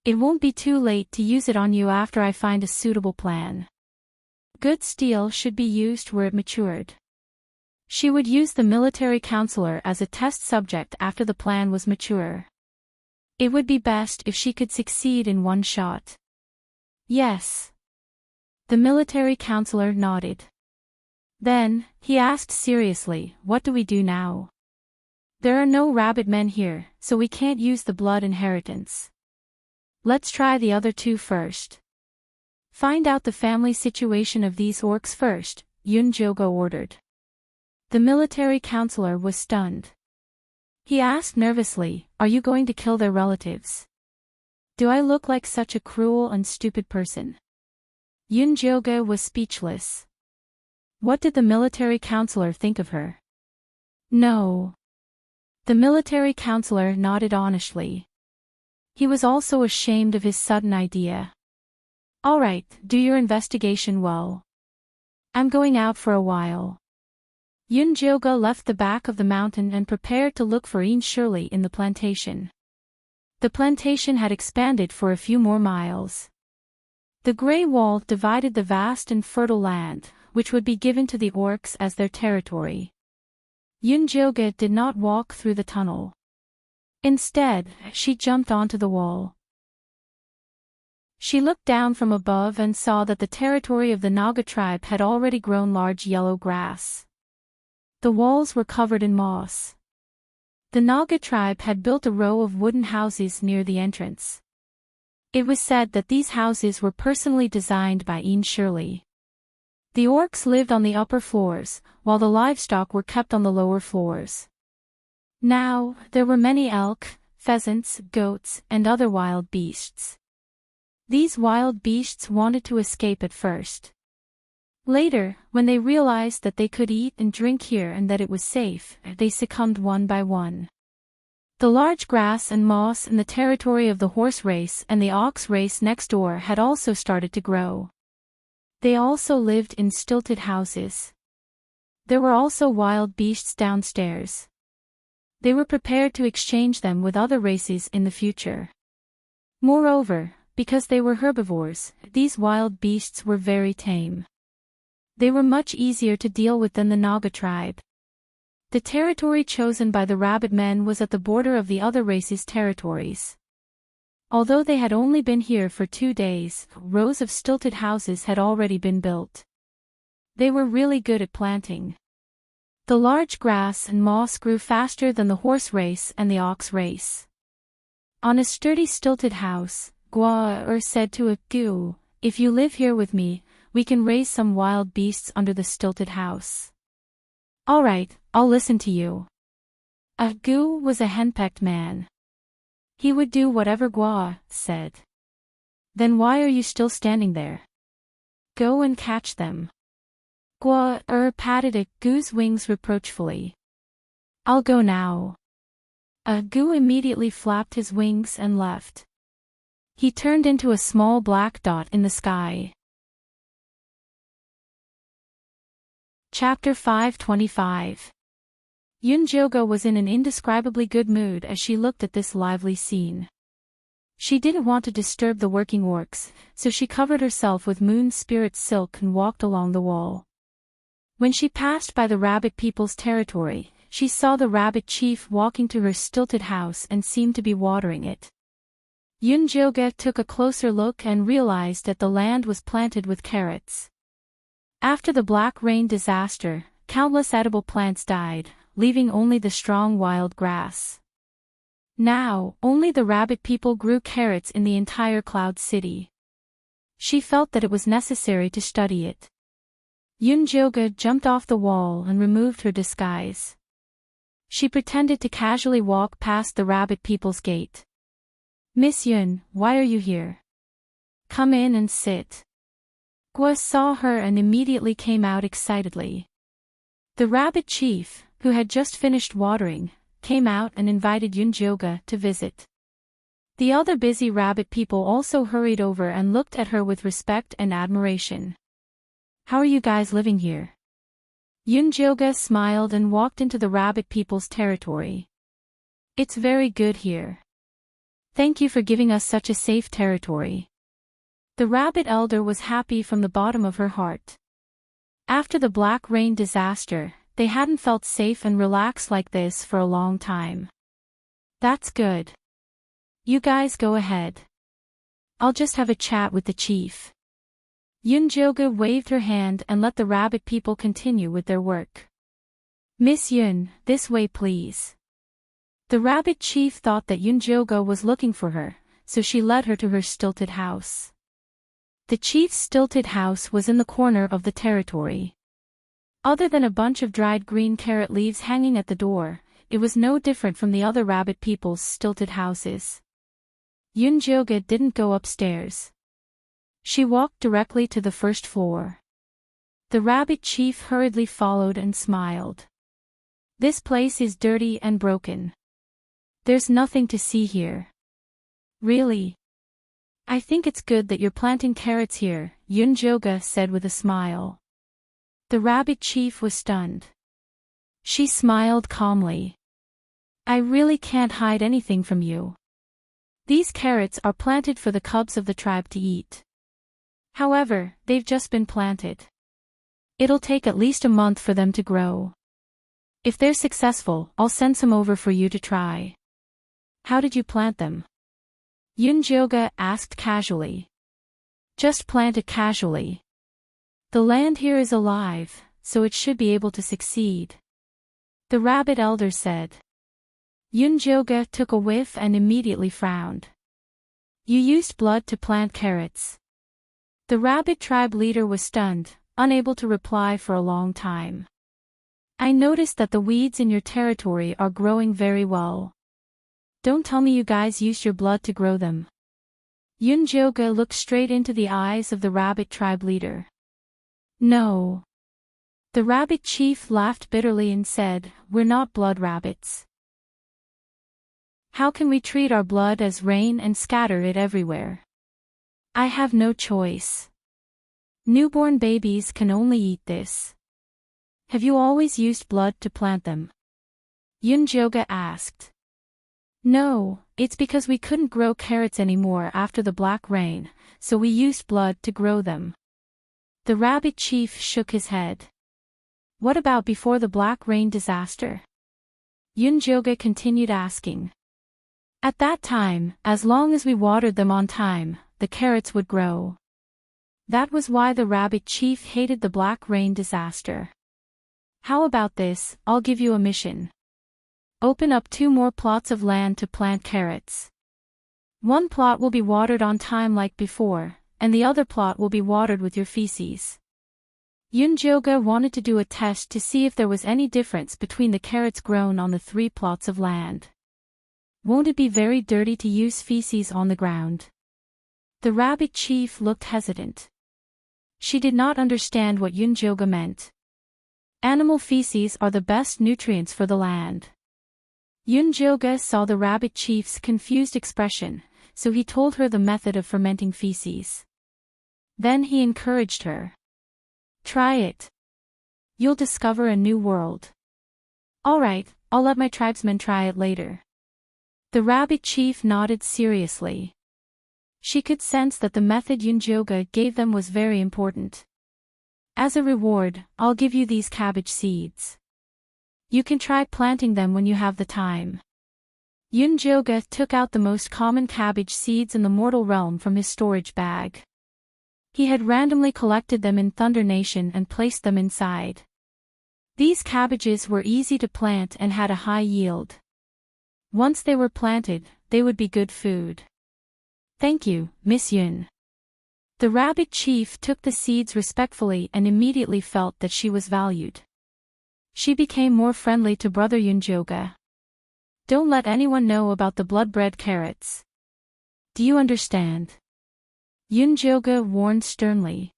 It won't be too late to use it on you after I find a suitable plan. Good steel should be used where it matured. She would use the military counselor as a test subject after the plan was mature. It would be best if she could succeed in one shot. Yes. The military counselor nodded. Then, he asked seriously, what do we do now? There are no rabbit men here, so we can't use the blood inheritance. Let's try the other two first. Find out the family situation of these orcs first, Yunjogo ordered. The military counselor was stunned. He asked nervously, are you going to kill their relatives? Do I look like such a cruel and stupid person? Yunjogo was speechless. What did the military counselor think of her? No. The military counselor nodded honestly. He was also ashamed of his sudden idea. All right, do your investigation well. I'm going out for a while. Yunjoga left the back of the mountain and prepared to look for Ian Shirley in the plantation. The plantation had expanded for a few more miles. The gray wall divided the vast and fertile land, which would be given to the orcs as their territory. Yunjoga did not walk through the tunnel. Instead, she jumped onto the wall. She looked down from above and saw that the territory of the Naga tribe had already grown large yellow grass. The walls were covered in moss. The Naga tribe had built a row of wooden houses near the entrance. It was said that these houses were personally designed by Ian Shirley. The orcs lived on the upper floors, while the livestock were kept on the lower floors. Now, there were many elk, pheasants, goats, and other wild beasts. These wild beasts wanted to escape at first. Later, when they realized that they could eat and drink here and that it was safe, they succumbed one by one. The large grass and moss in the territory of the horse race and the ox race next door had also started to grow. They also lived in stilted houses. There were also wild beasts downstairs. They were prepared to exchange them with other races in the future. Moreover, because they were herbivores, these wild beasts were very tame. They were much easier to deal with than the Naga tribe. The territory chosen by the rabbit men was at the border of the other races' territories. Although they had only been here for 2 days, rows of stilted houses had already been built. They were really good at planting. The large grass and moss grew faster than the horse race and the ox race. On a sturdy stilted house, Gua said to a Gu, if you live here with me, we can raise some wild beasts under the stilted house. All right, I'll listen to you. A Gu was a henpecked man. He would do whatever Gua said. Then why are you still standing there? Go and catch them. Gua patted a Gu's wings reproachfully. I'll go now. A Gu immediately flapped his wings and left. He turned into a small black dot in the sky. Chapter 525. Yunjogo was in an indescribably good mood as she looked at this lively scene. She didn't want to disturb the working orcs, so she covered herself with moon spirit silk and walked along the wall. When she passed by the rabbit people's territory, she saw the rabbit chief walking to her stilted house and seemed to be watering it. Yunjoga took a closer look and realized that the land was planted with carrots. After the black rain disaster, countless edible plants died, leaving only the strong wild grass. Now, only the rabbit people grew carrots in the entire Cloud City. She felt that it was necessary to study it. Yunjoga jumped off the wall and removed her disguise. She pretended to casually walk past the rabbit people's gate. Miss Yun, why are you here? Come in and sit. Gua saw her and immediately came out excitedly. The rabbit chief, who had just finished watering, came out and invited Yunjoga to visit. The other busy rabbit people also hurried over and looked at her with respect and admiration. How are you guys living here? Yunjoga smiled and walked into the rabbit people's territory. It's very good here. Thank you for giving us such a safe territory. The rabbit elder was happy from the bottom of her heart. After the black rain disaster, they hadn't felt safe and relaxed like this for a long time. That's good. You guys go ahead. I'll just have a chat with the chief. Yunjoga waved her hand and let the rabbit people continue with their work. Miss Yun, this way please. The rabbit chief thought that Yunjoga was looking for her, so she led her to her stilted house. The chief's stilted house was in the corner of the territory. Other than a bunch of dried green carrot leaves hanging at the door, it was no different from the other rabbit people's stilted houses. Yunjoga didn't go upstairs. She walked directly to the first floor. The rabbit chief hurriedly followed and smiled. This place is dirty and broken. There's nothing to see here. Really? I think it's good that you're planting carrots here, Yunjoga said with a smile. The rabbit chief was stunned. She smiled calmly. I really can't hide anything from you. These carrots are planted for the cubs of the tribe to eat. However, they've just been planted. It'll take at least a month for them to grow. If they're successful, I'll send some over for you to try. How did you plant them? Yunjoga asked casually. Just plant it casually. The land here is alive, so it should be able to succeed. The rabbit elder said. Yunjoga took a whiff and immediately frowned. You used blood to plant carrots. The rabbit tribe leader was stunned, unable to reply for a long time. I noticed that the weeds in your territory are growing very well. Don't tell me you guys used your blood to grow them. Yunjoga looked straight into the eyes of the rabbit tribe leader. No. The rabbit chief laughed bitterly and said, We're not blood rabbits. How can we treat our blood as rain and scatter it everywhere? I have no choice. Newborn babies can only eat this. Have you always used blood to plant them? Yunjoga asked. No, it's because we couldn't grow carrots anymore after the black rain, so we used blood to grow them. The rabbit chief shook his head. What about before the black rain disaster? Yunjoga continued asking. At that time, as long as we watered them on time, the carrots would grow. That was why the rabbit chief hated the black rain disaster. How about this, I'll give you a mission. Open up 2 more plots of land to plant carrots. One plot will be watered on time like before, and the other plot will be watered with your feces. Yunjoga wanted to do a test to see if there was any difference between the carrots grown on the 3 plots of land. Won't it be very dirty to use feces on the ground? The rabbit chief looked hesitant. She did not understand what Yunjoga meant. Animal feces are the best nutrients for the land. Yunjoga saw the rabbit chief's confused expression, so he told her the method of fermenting feces. Then he encouraged her. Try it. You'll discover a new world. All right, I'll let my tribesmen try it later. The rabbit chief nodded seriously. She could sense that the method Yunjoga gave them was very important. As a reward, I'll give you these cabbage seeds. You can try planting them when you have the time. Yunjoga took out the most common cabbage seeds in the mortal realm from his storage bag. He had randomly collected them in Thunder Nation and placed them inside. These cabbages were easy to plant and had a high yield. Once they were planted, they would be good food. Thank you, Miss Yun. The rabbit chief took the seeds respectfully and immediately felt that she was valued. She became more friendly to Brother Yunjoga. Don't let anyone know about the blood-bred carrots. Do you understand? Yunjoga warned sternly.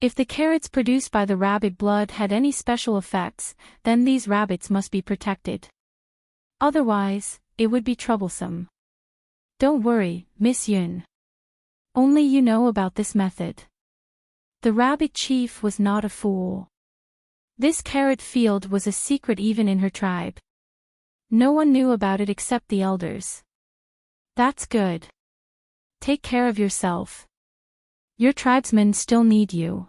If the carrots produced by the rabbit blood had any special effects, then these rabbits must be protected. Otherwise, it would be troublesome. Don't worry, Miss Yun. Only you know about this method. The rabbit chief was not a fool. This carrot field was a secret even in her tribe. No one knew about it except the elders. That's good. Take care of yourself. Your tribesmen still need you.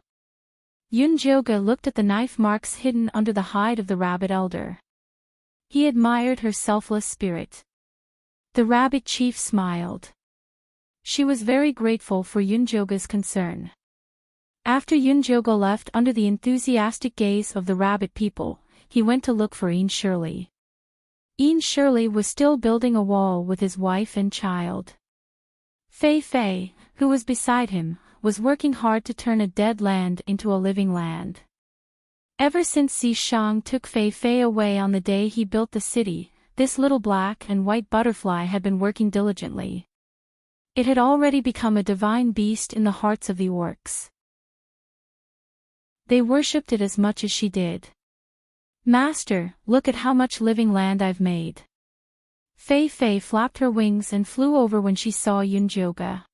Yun Joga looked at the knife marks hidden under the hide of the rabbit elder. He admired her selfless spirit. The rabbit chief smiled. She was very grateful for Yun Joga's concern. After Yun Joga left under the enthusiastic gaze of the rabbit people, he went to look for Ian Shirley. Ian Shirley was still building a wall with his wife and child. Fei Fei, who was beside him, was working hard to turn a dead land into a living land. Ever since Xi Shang took Fei Fei away on the day he built the city, this little black and white butterfly had been working diligently. It had already become a divine beast in the hearts of the orcs. They worshipped it as much as she did. Master, look at how much living land I've made. Fei Fei flapped her wings and flew over when she saw Yun Joga.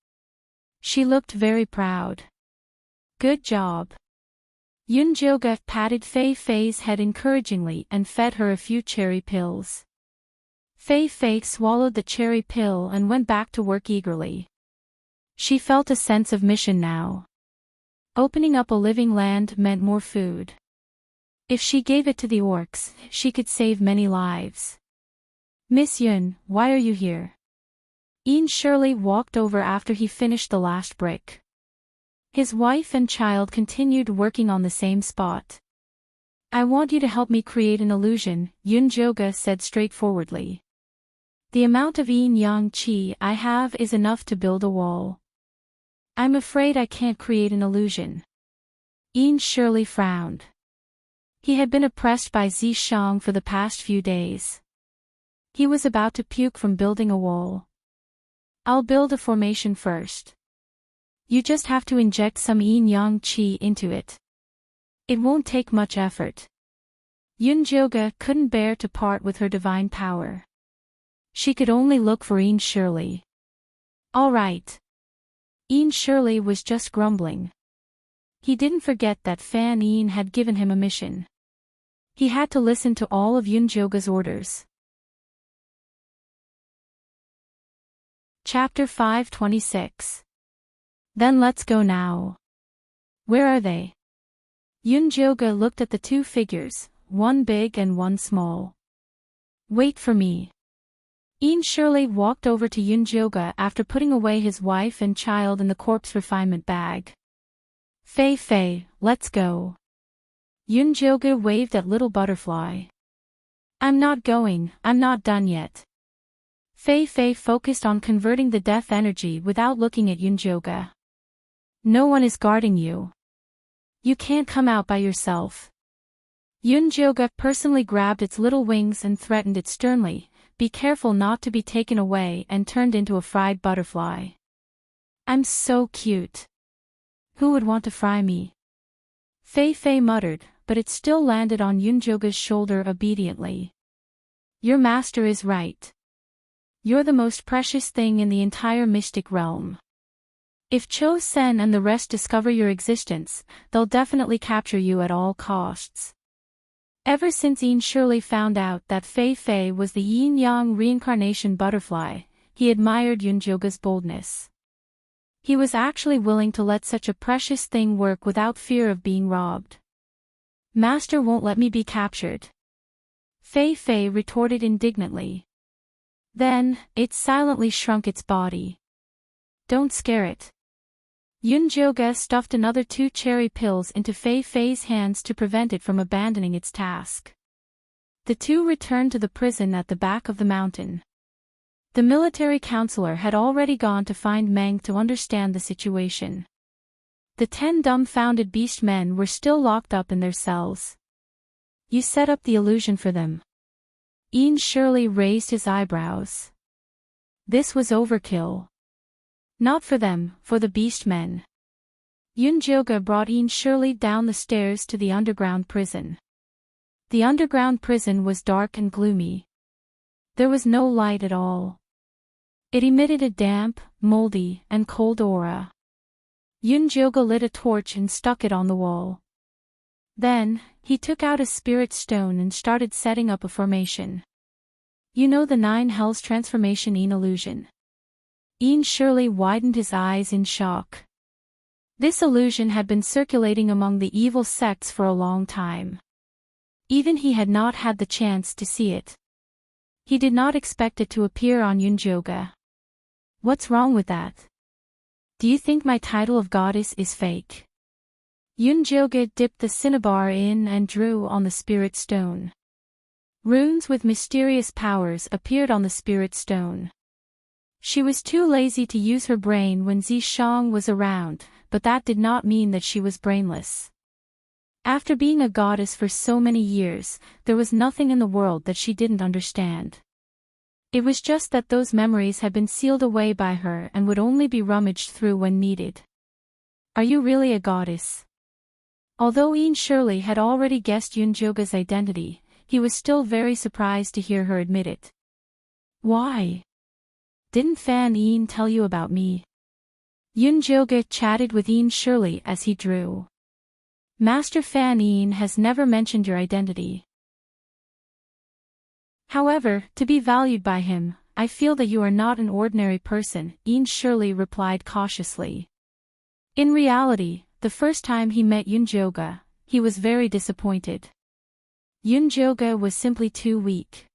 She looked very proud. Good job. Yun Joga patted Fei Fei's head encouragingly and fed her a few cherry pills. Fei Fei swallowed the cherry pill and went back to work eagerly. She felt a sense of mission now. Opening up a living land meant more food. If she gave it to the orcs, she could save many lives. Miss Yun, why are you here? Ian Shirley walked over after he finished the last brick. His wife and child continued working on the same spot. I want you to help me create an illusion, Yun Joga said straightforwardly. The amount of yin yang qi I have is enough to build a wall. I'm afraid I can't create an illusion. Ian Shirley frowned. He had been oppressed by Xi Shang for the past few days. He was about to puke from building a wall. I'll build a formation first. You just have to inject some yin yang qi into it. It won't take much effort. Yun Joga couldn't bear to part with her divine power. She could only look for Ian Shirley. All right. Ian Shirley was just grumbling. He didn't forget that Fan Ian had given him a mission. He had to listen to all of Yun Joga's orders. Chapter 526. Then let's go now. Where are they? Yun Joga looked at the two figures, one big and one small. Wait for me. Ian Shirley walked over to Yun Joga after putting away his wife and child in the corpse refinement bag. Fei Fei, let's go. Yun Joga waved at Little Butterfly. I'm not going, I'm not done yet. Fei Fei focused on converting the death energy without looking at Yun Joga. No one is guarding you. You can't come out by yourself. Yun Joga personally grabbed its little wings and threatened it sternly, be careful not to be taken away, and turned into a fried butterfly. I'm so cute. Who would want to fry me? Fei Fei muttered, but it still landed on Yun Joga's shoulder obediently. Your master is right. You're the most precious thing in the entire mystic realm. If Cho Sen and the rest discover your existence, they'll definitely capture you at all costs. Ever since Ian Shirley found out that Fei Fei was the yin-yang reincarnation butterfly, he admired Yun Joga's boldness. He was actually willing to let such a precious thing work without fear of being robbed. Master won't let me be captured. Fei Fei retorted indignantly. Then, it silently shrunk its body. Don't scare it. Yun Joga stuffed another 2 cherry pills into Fei Fei's hands to prevent it from abandoning its task. The two returned to the prison at the back of the mountain. The military counselor had already gone to find Meng to understand the situation. The 10 dumbfounded beast men were still locked up in their cells. You set up the illusion for them. Ian Shirley raised his eyebrows. This was overkill. Not for them, for the beast men. Yunjoga brought Ian Shirley down the stairs to the underground prison. The underground prison was dark and gloomy. There was no light at all. It emitted a damp, moldy, and cold aura. Yunjoga lit a torch and stuck it on the wall. Then, he took out a spirit stone and started setting up a formation. You know the 9 Hells transformation in illusion. Ian Shirley widened his eyes in shock. This illusion had been circulating among the evil sects for a long time. Even he had not had the chance to see it. He did not expect it to appear on Yunjoga. What's wrong with that? Do you think my title of goddess is fake? Yunjoga dipped the cinnabar in and drew on the spirit stone. Runes with mysterious powers appeared on the spirit stone. She was too lazy to use her brain when Zishang was around, but that did not mean that she was brainless. After being a goddess for so many years, there was nothing in the world that she didn't understand. It was just that those memories had been sealed away by her and would only be rummaged through when needed. Are you really a goddess? Although Ian Shirley had already guessed Yunjoga's identity, he was still very surprised to hear her admit it. Why? Didn't Fan Ian tell you about me? Yunjoga chatted with Ian Shirley as he drew. Master Fan Ian has never mentioned your identity. However, to be valued by him, I feel that you are not an ordinary person, Ian Shirley replied cautiously. In reality, the first time he met Yunjoga, he was very disappointed. Yunjoga was simply too weak.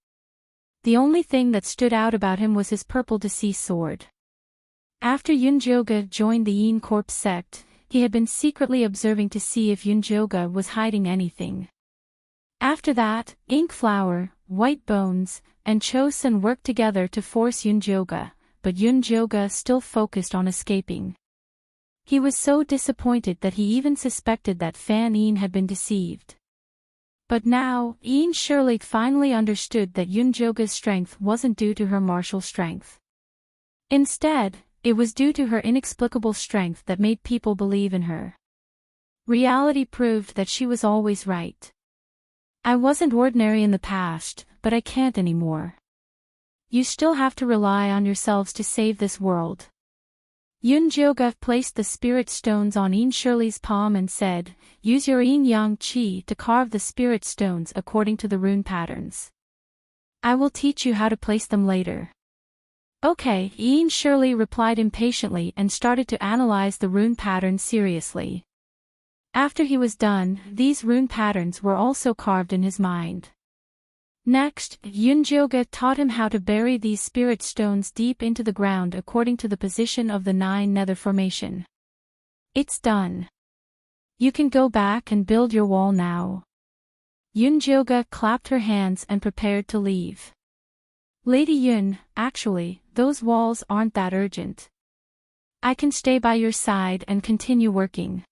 The only thing that stood out about him was his purple deceased sword. After Yunjoga joined the Ian Corp sect, he had been secretly observing to see if Yunjoga was hiding anything. After that, Ink Flower, White Bones, and Chosun worked together to force Yunjoga, but Yunjoga still focused on escaping. He was so disappointed that he even suspected that Fan Ian had been deceived. But now, Ian Shirley finally understood that Yunjoga's strength wasn't due to her martial strength. Instead, it was due to her inexplicable strength that made people believe in her. Reality proved that she was always right. I wasn't ordinary in the past, but I can't anymore. You still have to rely on yourselves to save this world. Yunjoga placed the spirit stones on Ian Shirley's palm and said, use your yin yang qi to carve the spirit stones according to the rune patterns. I will teach you how to place them later. Okay, Ian Shirley replied impatiently and started to analyze the rune patterns seriously. After he was done, these rune patterns were also carved in his mind. Next, Yunjoga taught him how to bury these spirit stones deep into the ground according to the position of the 9 nether formation. It's done. You can go back and build your wall now. Yunjoga clapped her hands and prepared to leave. Lady Yun, actually, those walls aren't that urgent. I can stay by your side and continue working.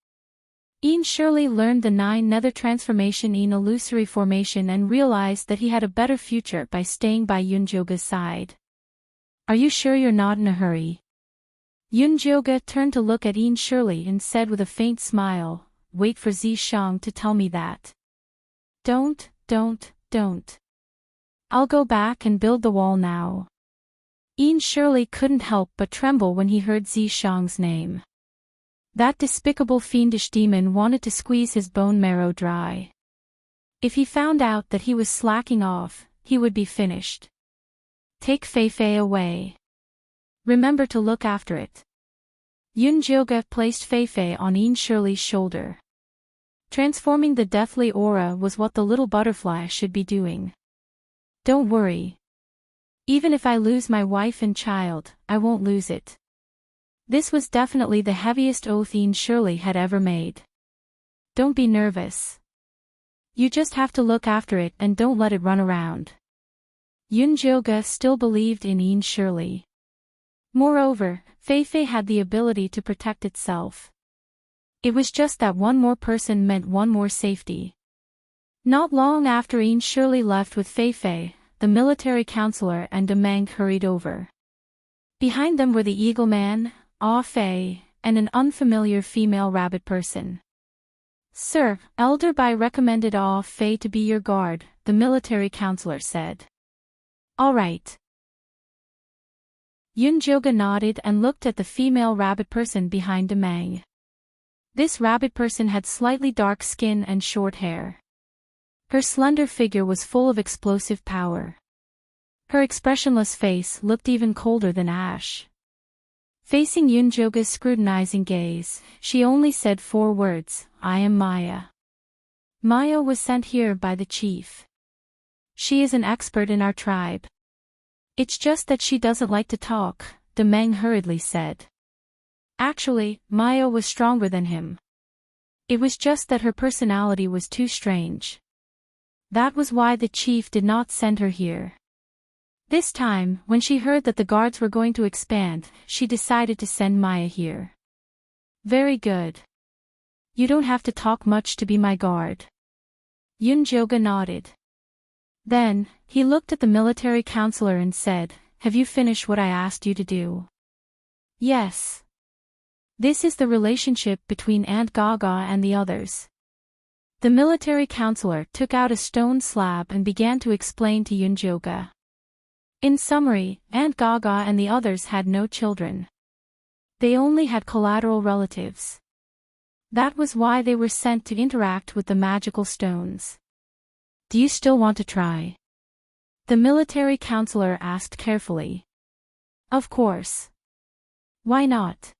Ian Shirley learned the 9 nether transformation in illusory formation and realized that he had a better future by staying by Yunjoga's side. Are you sure you're not in a hurry? Yunjoga turned to look at Ian Shirley and said with a faint smile, wait for Zishang to tell me that. Don't. I'll go back and build the wall now. Ian Shirley couldn't help but tremble when he heard Zishang's name. That despicable fiendish demon wanted to squeeze his bone marrow dry. If he found out that he was slacking off, he would be finished. Take Feifei away. Remember to look after it. Yunjoga placed Feifei on Ian Shirley's shoulder. Transforming the deathly aura was what the little butterfly should be doing. Don't worry. Even if I lose my wife and child, I won't lose it. This was definitely the heaviest oath Ian Shirley had ever made. Don't be nervous. You just have to look after it and don't let it run around. Yunjoga still believed in Ian Shirley. Moreover, Feifei had the ability to protect itself. It was just that one more person meant one more safety. Not long after Ian Shirley left with Feifei, the military counselor and Demang hurried over. Behind them were the Eagle Man, Ah Fei, and an unfamiliar female rabbit person. "Sir, Elder Bai recommended Ah Fei to be your guard," the military counselor said. "All right." Yunjoga nodded and looked at the female rabbit person behind Demang. This rabbit person had slightly dark skin and short hair. Her slender figure was full of explosive power. Her expressionless face looked even colder than ash. Facing Yunjoga's scrutinizing gaze, she only said 4 words, "I am Maya." Maya was sent here by the chief. She is an expert in our tribe. It's just that she doesn't like to talk, Demang hurriedly said. Actually, Maya was stronger than him. It was just that her personality was too strange. That was why the chief did not send her here. This time, when she heard that the guards were going to expand, she decided to send Maya here. Very good. You don't have to talk much to be my guard. Yunjoga nodded. Then, he looked at the military counselor and said, "Have you finished what I asked you to do?" "Yes." "This is the relationship between Aunt Gaga and the others." The military counselor took out a stone slab and began to explain to Yunjoga. In summary, Aunt Gaga and the others had no children. They only had collateral relatives. That was why they were sent to interact with the magical stones. "Do you still want to try?" the military counselor asked carefully. "Of course. Why not?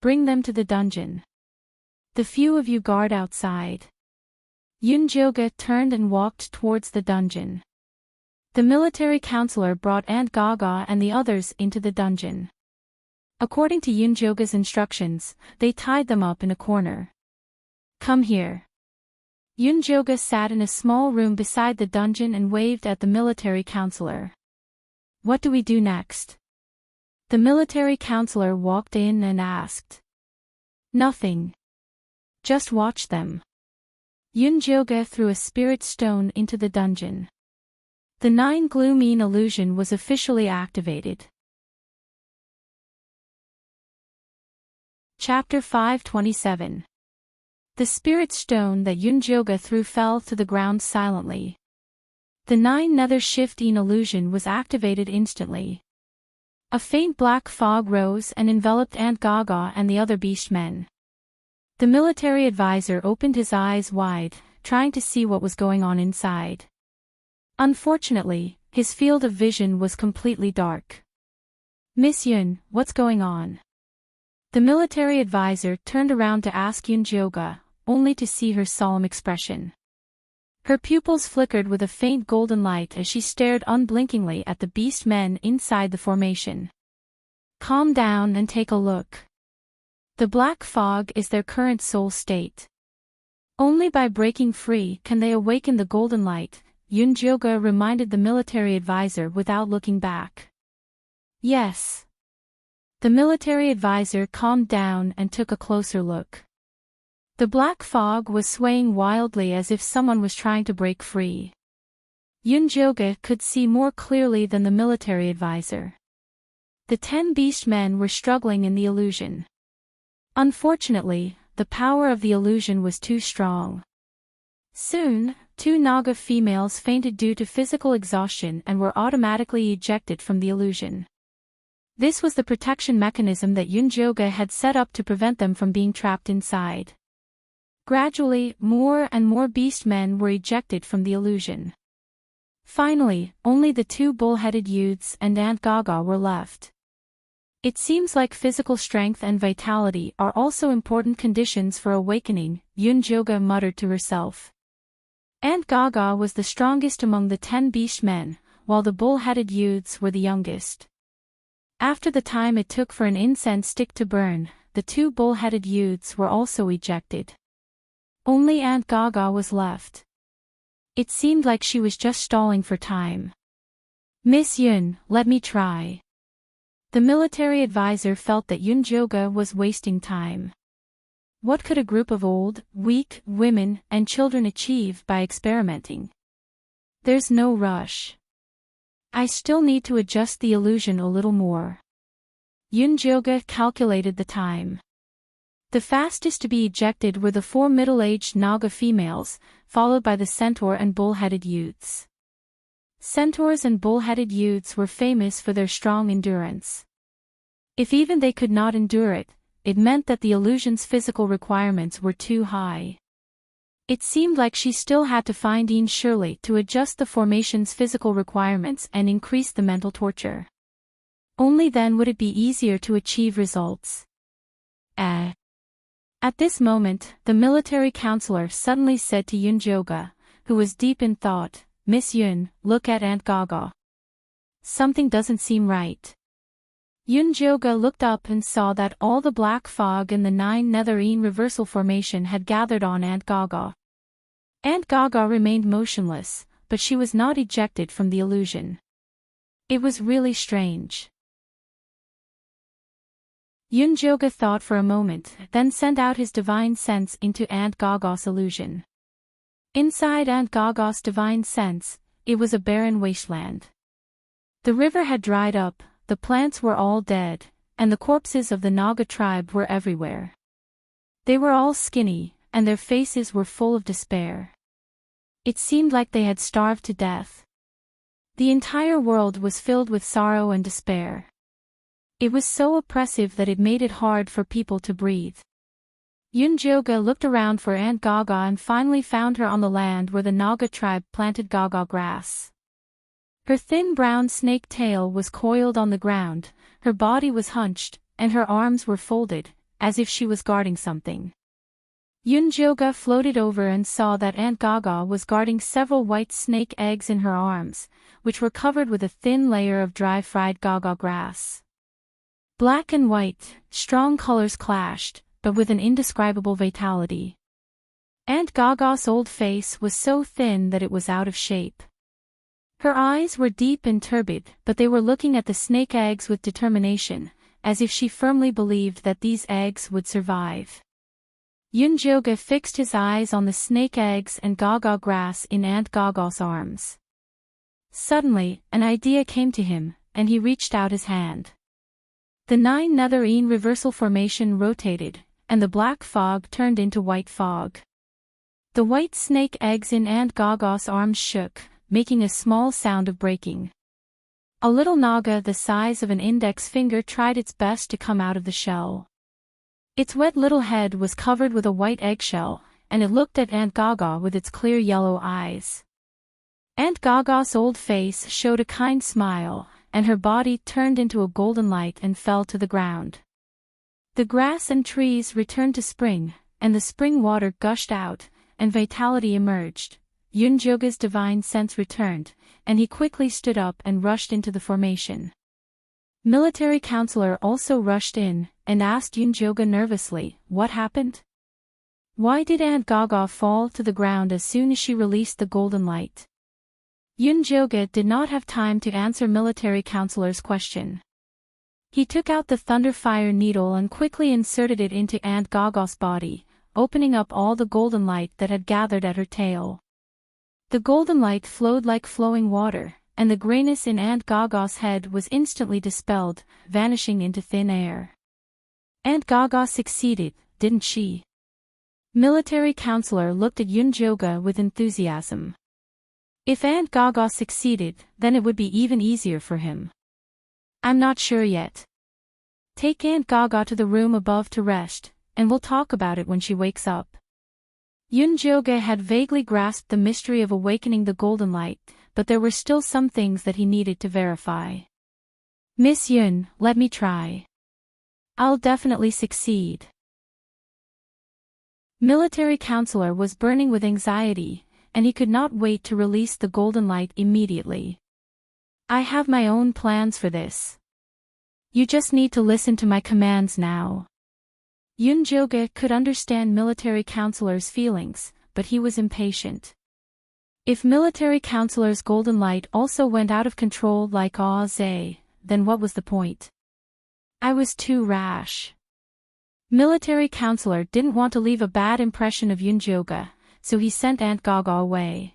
Bring them to the dungeon. The few of you guard outside." Yunjoga turned and walked towards the dungeon. The military counselor brought Aunt Gaga and the others into the dungeon. According to Yunjoga's instructions, they tied them up in a corner. "Come here." Yunjoga sat in a small room beside the dungeon and waved at the military counselor. "What do we do next?" The military counselor walked in and asked. "Nothing. Just watch them." Yunjoga threw a spirit stone into the dungeon. The 9 Gloomine illusion was officially activated. Chapter 527. The spirit stone that Yunjoga threw fell to the ground silently. The 9 Nether Shift-in illusion was activated instantly. A faint black fog rose and enveloped Aunt Gaga and the other beastmen. The military advisor opened his eyes wide, trying to see what was going on inside. Unfortunately, his field of vision was completely dark. "Miss Yun, what's going on?" The military advisor turned around to ask Yunjoga, only to see her solemn expression. Her pupils flickered with a faint golden light as she stared unblinkingly at the beast men inside the formation. "Calm down and take a look. The black fog is their current soul state. Only by breaking free can they awaken the golden light," Yunjoga reminded the military advisor without looking back. "Yes." The military advisor calmed down and took a closer look. The black fog was swaying wildly as if someone was trying to break free. Yunjoga could see more clearly than the military advisor. The 10 beast men were struggling in the illusion. Unfortunately, the power of the illusion was too strong. Soon, 2 Naga females fainted due to physical exhaustion and were automatically ejected from the illusion. This was the protection mechanism that Yunjoga had set up to prevent them from being trapped inside. Gradually, more and more beast men were ejected from the illusion. Finally, only the 2 bull-headed youths and Aunt Gaga were left. "It seems like physical strength and vitality are also important conditions for awakening," Yunjoga muttered to herself. Aunt Gaga was the strongest among the 10 beast men, while the bull-headed youths were the youngest. After the time it took for an incense stick to burn, the 2 bull-headed youths were also ejected. Only Aunt Gaga was left. It seemed like she was just stalling for time. "Miss Yun, let me try." The military advisor felt that Yunjoga was wasting time. What could a group of old, weak, women, and children achieve by experimenting? There's no rush. I still need to adjust the illusion a little more. Yunjoga calculated the time. The fastest to be ejected were the 4 middle-aged Naga females, followed by the centaur and bull-headed youths. Centaurs and bull-headed youths were famous for their strong endurance. If even they could not endure it, it meant that the illusion's physical requirements were too high. It seemed like she still had to find Ian Shirley to adjust the formation's physical requirements and increase the mental torture. Only then would it be easier to achieve results. At this moment, the military counselor suddenly said to Yun Joga, who was deep in thought, "Miss Yun, look at Aunt Gaga. Something doesn't seem right." Yun Joga looked up and saw that all the black fog in the 9 Netherine reversal formation had gathered on Aunt Gaga. Aunt Gaga remained motionless, but she was not ejected from the illusion. It was really strange. Yun Joga thought for a moment, then sent out his divine sense into Aunt Gaga's illusion. Inside Aunt Gaga's divine sense, it was a barren wasteland. The river had dried up, the plants were all dead, and the corpses of the Naga tribe were everywhere. They were all skinny, and their faces were full of despair. It seemed like they had starved to death. The entire world was filled with sorrow and despair. It was so oppressive that it made it hard for people to breathe. Yun Joga looked around for Aunt Gaga and finally found her on the land where the Naga tribe planted Gaga grass. Her thin brown snake tail was coiled on the ground, her body was hunched, and her arms were folded, as if she was guarding something. Yun Joga floated over and saw that Aunt Gaga was guarding several white snake eggs in her arms, which were covered with a thin layer of dry fried Gaga grass. Black and white, strong colors clashed, but with an indescribable vitality. Aunt Gaga's old face was so thin that it was out of shape. Her eyes were deep and turbid, but they were looking at the snake eggs with determination, as if she firmly believed that these eggs would survive. Yun Joga fixed his eyes on the snake eggs and Gaga grass in Aunt Gaga's arms. Suddenly, an idea came to him, and he reached out his hand. The 9 Netherine reversal formation rotated, and the black fog turned into white fog. The white snake eggs in Aunt Gaga's arms shook, making a small sound of breaking. A little Naga the size of an index finger tried its best to come out of the shell. Its wet little head was covered with a white eggshell, and it looked at Aunt Gaga with its clear yellow eyes. Aunt Gaga's old face showed a kind smile, and her body turned into a golden light and fell to the ground. The grass and trees returned to spring, and the spring water gushed out, and vitality emerged. Yun Joga's divine sense returned, and he quickly stood up and rushed into the formation. Military counselor also rushed in, and asked Yun Joga nervously, "What happened? Why did Aunt Gaga fall to the ground as soon as she released the golden light?" Yun Joga did not have time to answer military counselor's question. He took out the thunderfire needle and quickly inserted it into Aunt Gaga's body, opening up all the golden light that had gathered at her tail. The golden light flowed like flowing water, and the grayness in Aunt Gaga's head was instantly dispelled, vanishing into thin air. Aunt Gaga succeeded, didn't she? Military counselor looked at Yun Joga with enthusiasm. If Aunt Gaga succeeded, then it would be even easier for him. "I'm not sure yet. Take Aunt Gaga to the room above to rest, and we'll talk about it when she wakes up." Yun Joga had vaguely grasped the mystery of awakening the golden light, but there were still some things that he needed to verify. "Miss Yun, let me try. I'll definitely succeed." Military counselor was burning with anxiety, and he could not wait to release the golden light immediately. "I have my own plans for this. You just need to listen to my commands now." Yun Joga could understand military counselor's feelings, but he was impatient. If military counselor's golden light also went out of control like Zay, then what was the point? I was too rash. Military counselor didn't want to leave a bad impression of Yun Joga, so he sent Aunt Gaga away.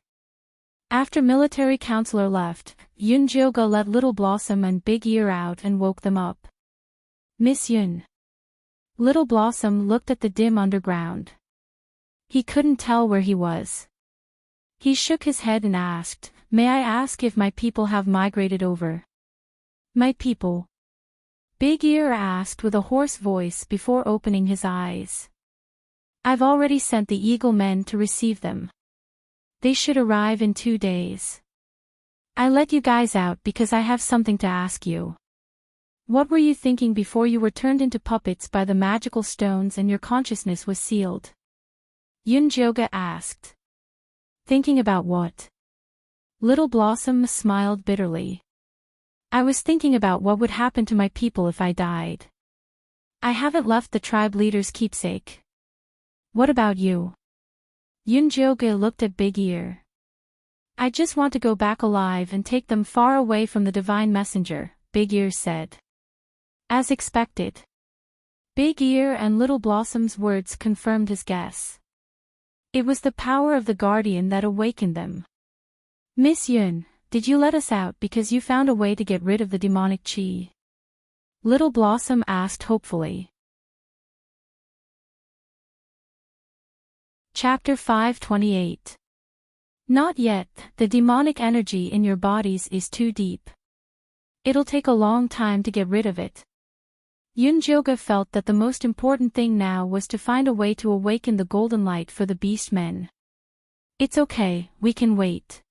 After military counselor left, Yun Joga let Little Blossom and Big Ear out and woke them up. "Miss Yun. Little Blossom looked at the dim underground. He couldn't tell where he was. He shook his head and asked, "May I ask if my people have migrated over?" "My people?" Big Ear asked with a hoarse voice before opening his eyes. "I've already sent the Eagle Men to receive them. They should arrive in 2 days. I let you guys out because I have something to ask you. What were you thinking before you were turned into puppets by the magical stones and your consciousness was sealed?" Yunjoga asked. "Thinking about what?" Little Blossom smiled bitterly. "I was thinking about what would happen to my people if I died. I haven't left the tribe leader's keepsake. What about you?" Yunjoga looked at Big Ear. "I just want to go back alive and take them far away from the divine messenger," Big Ear said. As expected. Big Ear and Little Blossom's words confirmed his guess. It was the power of the guardian that awakened them. "Miss Yun, did you let us out because you found a way to get rid of the demonic chi?" Little Blossom asked hopefully. Chapter 528. Not yet, the demonic energy in your bodies is too deep. It'll take a long time to get rid of it. Yunjoga felt that the most important thing now was to find a way to awaken the golden light for the beast men. "It's okay, we can wait."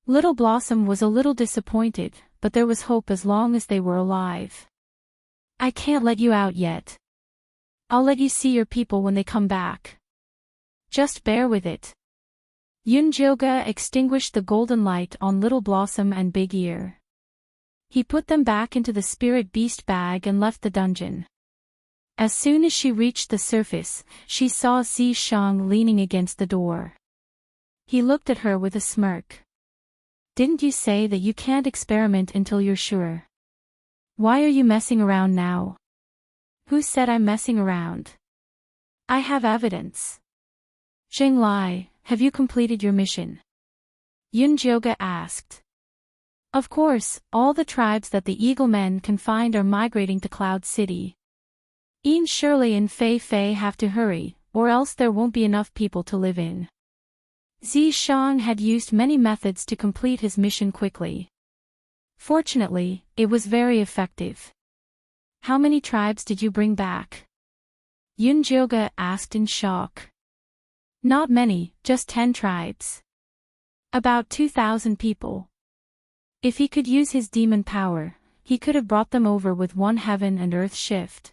Little Blossom was a little disappointed, but there was hope as long as they were alive. "I can't let you out yet. I'll let you see your people when they come back. Just bear with it." Yunjoga extinguished the golden light on Little Blossom and Big Ear. He put them back into the spirit beast bag and left the dungeon. As soon as she reached the surface, she saw Zishang leaning against the door. He looked at her with a smirk. "Didn't you say that you can't experiment until you're sure? Why are you messing around now?" "Who said I'm messing around? I have evidence." "Zhenglai, have you completed your mission?" Yunjoga asked. "Of course, all the tribes that the Eagle Men can find are migrating to Cloud City. Ian Shirley and Fei Fei have to hurry, or else there won't be enough people to live in." Zishang had used many methods to complete his mission quickly. Fortunately, it was very effective. "How many tribes did you bring back?" Yunjoga asked in shock. "Not many, just 10 tribes. About 2,000 people." If he could use his demon power, he could have brought them over with one heaven and earth shift.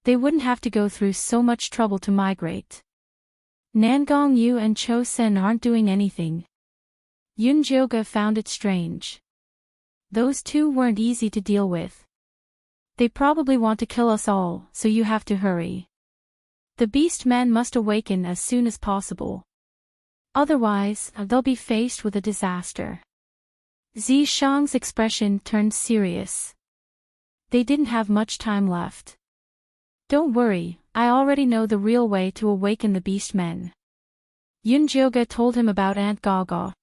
They wouldn't have to go through so much trouble to migrate. Nangong Yu and Cho Sen aren't doing anything. Yunjoga found it strange. Those two weren't easy to deal with. "They probably want to kill us all, so you have to hurry. The beast men must awaken as soon as possible. Otherwise, they'll be faced with a disaster." Zishang's expression turned serious. They didn't have much time left. "Don't worry, I already know the real way to awaken the beast men." Yunjoga told him about Aunt Gaga.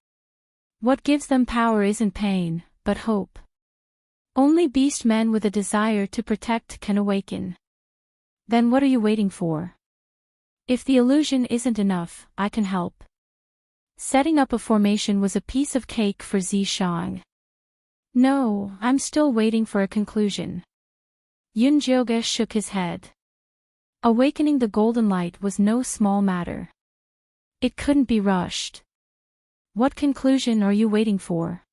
"What gives them power isn't pain, but hope. Only beast men with a desire to protect can awaken." "Then what are you waiting for? If the illusion isn't enough, I can help." Setting up a formation was a piece of cake for Zishang. "No, I'm still waiting for a conclusion." Yunjoga shook his head. Awakening the golden light was no small matter. It couldn't be rushed. "What conclusion are you waiting for?"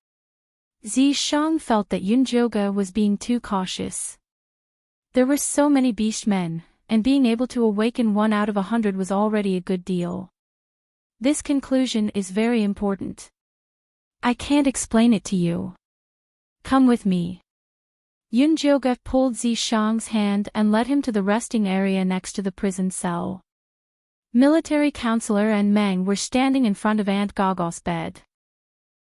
Zishang felt that Yunjoga was being too cautious. There were so many beast men, and being able to awaken 1 out of 100 was already a good deal. "This conclusion is very important. I can't explain it to you. Come with me." Yunjoga pulled Zishang's hand and led him to the resting area next to the prison cell. Military counselor and Meng were standing in front of Aunt Gaga's bed.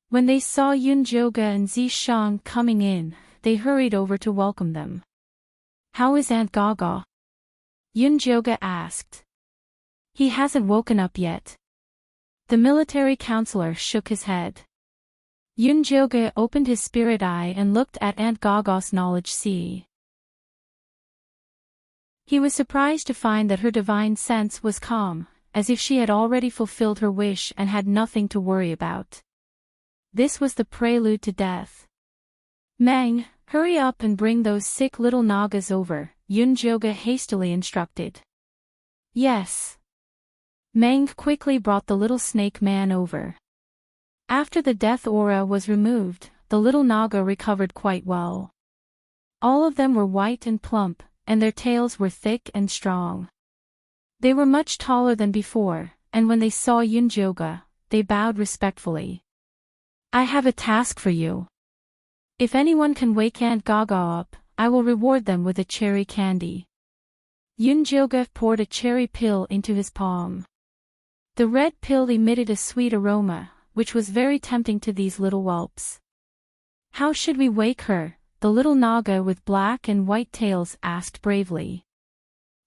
When they saw Yunjoga and Zishang coming in, they hurried over to welcome them. "How is Aunt Gaga?" Yunjoga asked. "He hasn't woken up yet." The military counselor shook his head. Yunjoga opened his spirit eye and looked at Aunt Gaga's knowledge sea. He was surprised to find that her divine sense was calm, as if she had already fulfilled her wish and had nothing to worry about. This was the prelude to death. Mang, hurry up and bring those sick little Nagas over, Yunjoga hastily instructed. Yes. Mang quickly brought the little snake man over. After the death aura was removed, the little Naga recovered quite well. All of them were white and plump, and their tails were thick and strong. They were much taller than before, and when they saw Yunjoga, they bowed respectfully. I have a task for you. If anyone can wake Aunt Gaga up, I will reward them with a cherry candy. Yunjoga poured a cherry pill into his palm. The red pill emitted a sweet aroma, which was very tempting to these little whelps. How should we wake her? The little Naga with black and white tails asked bravely.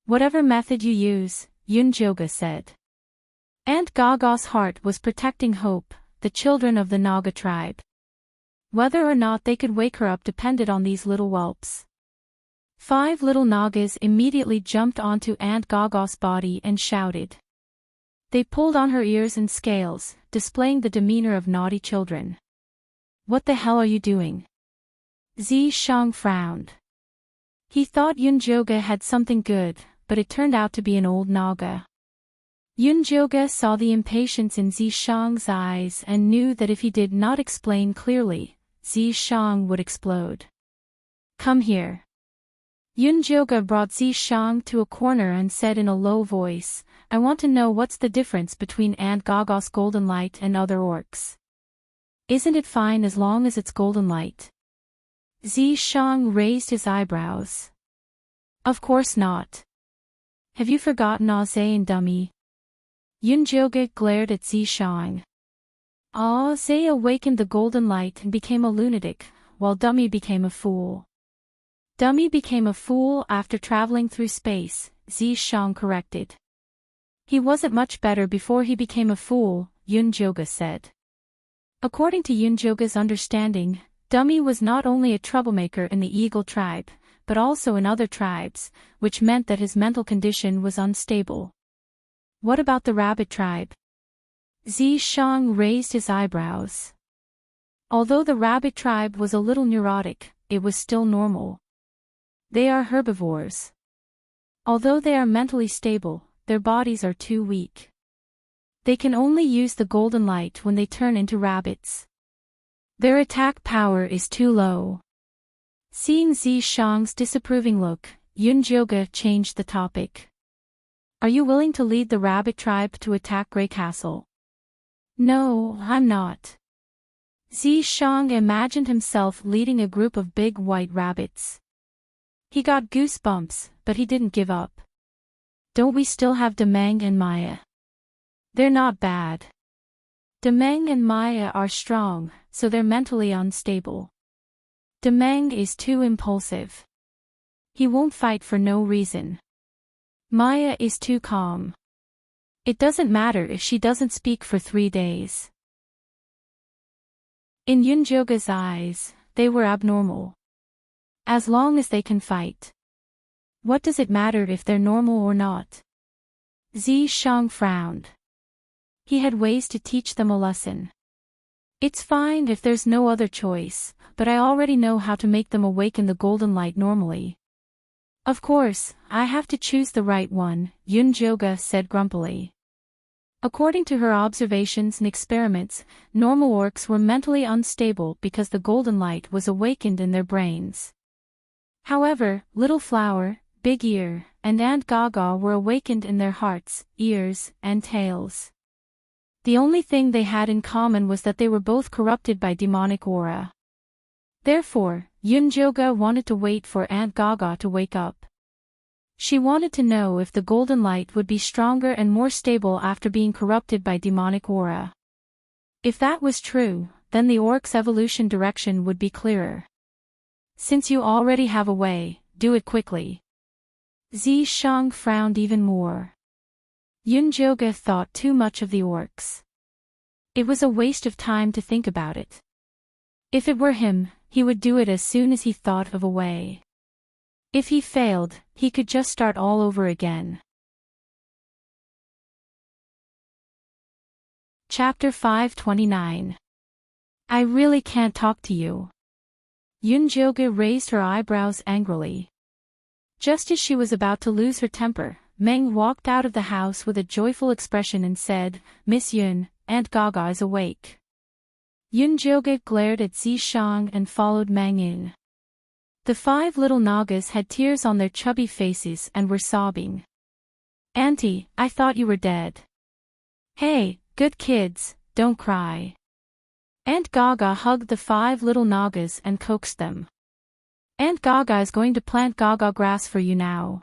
Whatever method you use, Yunjoga said. Aunt Gaga's heart was protecting Hope, the children of the Naga tribe. Whether or not they could wake her up depended on these little whelps. 5 little Nagas immediately jumped onto Aunt Gaga's body and shouted. They pulled on her ears and scales, displaying the demeanor of naughty children. What the hell are you doing? Zishang frowned. He thought Yunjoga had something good, but it turned out to be an old Naga. Yunjoga saw the impatience in Zishang's eyes and knew that if he did not explain clearly, Zishang would explode. Come here. Yunjoga brought Zishang to a corner and said in a low voice, I want to know what's the difference between Aunt Gaga's golden light and other orcs. Isn't it fine as long as it's golden light? Zishang raised his eyebrows. Of course not. Have you forgotten Aze and Dummy? Yunjoga glared at Zishang. Aze awakened the golden light and became a lunatic, while Dummy became a fool. Dummy became a fool after traveling through space, Zishang corrected. He wasn't much better before he became a fool, Yunjoga said. According to Yunjoga's understanding, Dummy was not only a troublemaker in the Eagle tribe, but also in other tribes, which meant that his mental condition was unstable. What about the Rabbit tribe? Zishang raised his eyebrows. Although the Rabbit tribe was a little neurotic, it was still normal. They are herbivores. Although they are mentally stable, their bodies are too weak. They can only use the golden light when they turn into rabbits. Their attack power is too low. Seeing Zishang's disapproving look, Yunjoga changed the topic. Are you willing to lead the Rabbit tribe to attack Grey Castle? No, I'm not. Zishang imagined himself leading a group of big white rabbits. He got goosebumps, but he didn't give up. Don't we still have Demeng and Maya? They're not bad. Demeng and Maya are strong, so they're mentally unstable. Demeng is too impulsive. He won't fight for no reason. Maya is too calm. It doesn't matter if she doesn't speak for 3 days. In Yunjoga's eyes, they were abnormal. As long as they can fight. What does it matter if they're normal or not? Zishang frowned. He had ways to teach them a lesson. It's fine if there's no other choice, but I already know how to make them awaken the golden light normally. Of course, I have to choose the right one, Yunjoga said grumpily. According to her observations and experiments, normal orcs were mentally unstable because the golden light was awakened in their brains. However, Little Flower, Big Ear, and Aunt Gaga were awakened in their hearts, ears, and tails. The only thing they had in common was that they were both corrupted by demonic aura. Therefore, Yunjoga wanted to wait for Aunt Gaga to wake up. She wanted to know if the golden light would be stronger and more stable after being corrupted by demonic aura. If that was true, then the orc's evolution direction would be clearer. Since you already have a way, do it quickly. Zishang frowned even more. Yunjoga thought too much of the orcs. It was a waste of time to think about it. If it were him, he would do it as soon as he thought of a way. If he failed, he could just start all over again. Chapter 529. I really can't talk to you. Yoonjoga raised her eyebrows angrily. Just as she was about to lose her temper, Meng walked out of the house with a joyful expression and said, "Miss Yun, Aunt Gaga is awake." Yoonjoga glared at Zishang and followed Meng in. The 5 little Nagas had tears on their chubby faces and were sobbing. "Auntie, I thought you were dead." "Hey, good kids, don't cry." Aunt Gaga hugged the 5 little Nagas and coaxed them. "Aunt Gaga is going to plant Gaga grass for you now.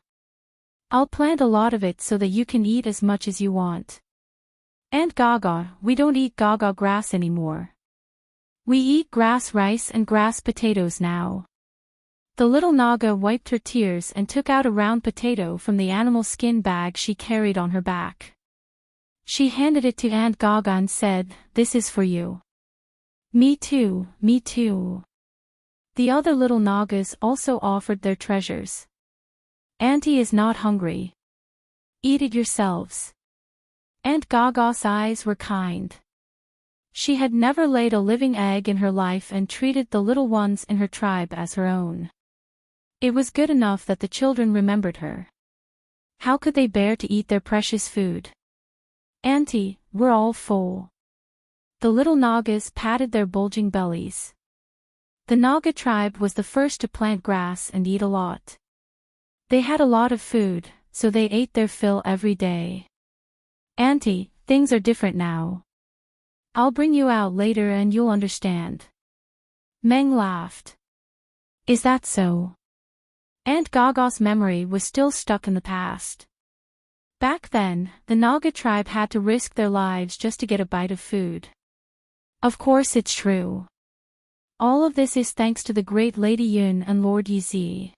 I'll plant a lot of it so that you can eat as much as you want." "Aunt Gaga, we don't eat Gaga grass anymore. We eat grass rice and grass potatoes now." The little Naga wiped her tears and took out a round potato from the animal skin bag she carried on her back. She handed it to Aunt Gaga and said, "This is for you." "Me too, me too." The other little Nagas also offered their treasures. "Auntie is not hungry. Eat it yourselves." Aunt Gaga's eyes were kind. She had never laid a living egg in her life and treated the little ones in her tribe as her own. It was good enough that the children remembered her. How could they bear to eat their precious food? "Auntie, we're all full." The little Nagas patted their bulging bellies. The Naga tribe was the first to plant grass and eat a lot. They had a lot of food, so they ate their fill every day. "Auntie, things are different now. I'll bring you out later and you'll understand." Meng laughed. "Is that so?" Aunt Gaga's memory was still stuck in the past. Back then, the Naga tribe had to risk their lives just to get a bite of food. Of course it's true. All of this is thanks to the great Lady Yun and Lord Yizi.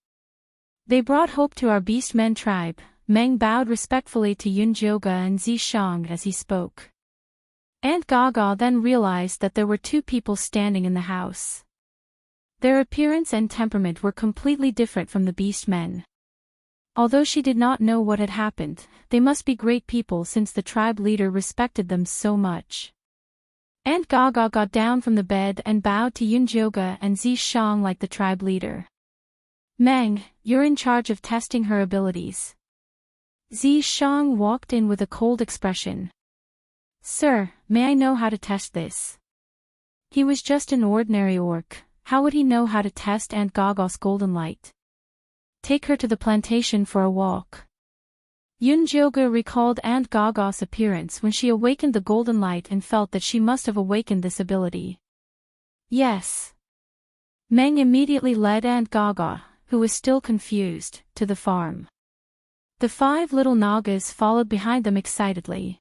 They brought hope to our Beastmen tribe. Meng bowed respectfully to Yoonjoga and Zishang as he spoke. Aunt Gaga then realized that there were 2 people standing in the house. Their appearance and temperament were completely different from the Beastmen. Although she did not know what had happened, they must be great people since the tribe leader respected them so much. Aunt Gaga got down from the bed and bowed to Yoonjoga and Zishang like the tribe leader. "Meng, you're in charge of testing her abilities." Zishang walked in with a cold expression. "Sir, may I know how to test this?" He was just an ordinary orc. How would he know how to test Aunt Gaga's golden light? "Take her to the plantation for a walk." Yoonjoga recalled Aunt Gaga's appearance when she awakened the golden light and felt that she must have awakened this ability. "Yes." Meng immediately led Aunt Gaga, who was still confused, to the farm. The 5 little Nagas followed behind them excitedly.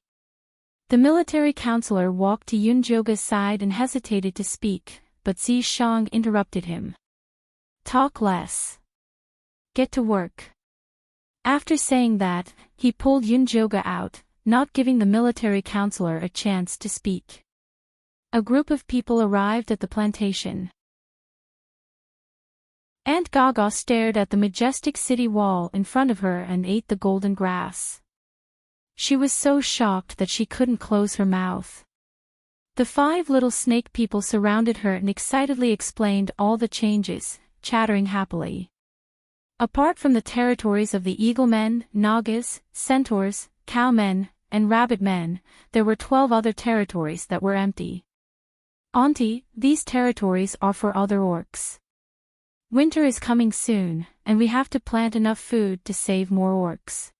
The military counselor walked to Yoonjoga's side and hesitated to speak, but Zishang interrupted him. "Talk less. Get to work." After saying that, he pulled Yoonjoga out, not giving the military counselor a chance to speak. A group of people arrived at the plantation. Aunt Gaga stared at the majestic city wall in front of her and ate the golden grass. She was so shocked that she couldn't close her mouth. The 5 little snake people surrounded her and excitedly explained all the changes, chattering happily. Apart from the territories of the Eaglemen, Nagas, Centaurs, Cowmen, and Rabbitmen, there were 12 other territories that were empty. "Auntie, these territories are for other orcs. Winter is coming soon, and we have to plant enough food to save more orcs.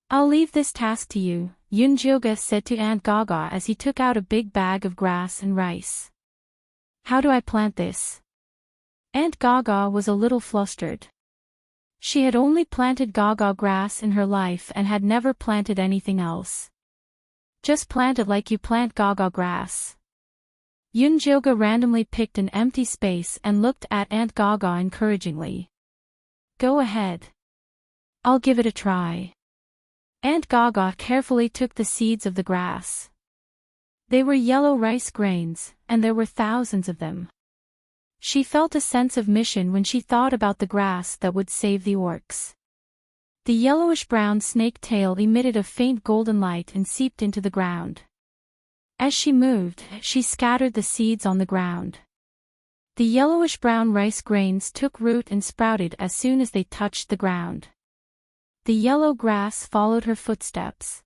I'll leave this task to you," Yoonjoga said to Aunt Gaga as he took out a big bag of grass and rice. "How do I plant this?" Aunt Gaga was a little flustered. She had only planted Gaga grass in her life and had never planted anything else. "Just plant it like you plant Gaga grass." Yoonjoga randomly picked an empty space and looked at Aunt Gaga encouragingly. "Go ahead. I'll give it a try." Aunt Gaga carefully took the seeds of the grass. They were yellow rice grains, and there were thousands of them. She felt a sense of mission when she thought about the grass that would save the orcs. The yellowish-brown snake tail emitted a faint golden light and seeped into the ground. As she moved, she scattered the seeds on the ground. The yellowish-brown rice grains took root and sprouted as soon as they touched the ground. The yellow grass followed her footsteps.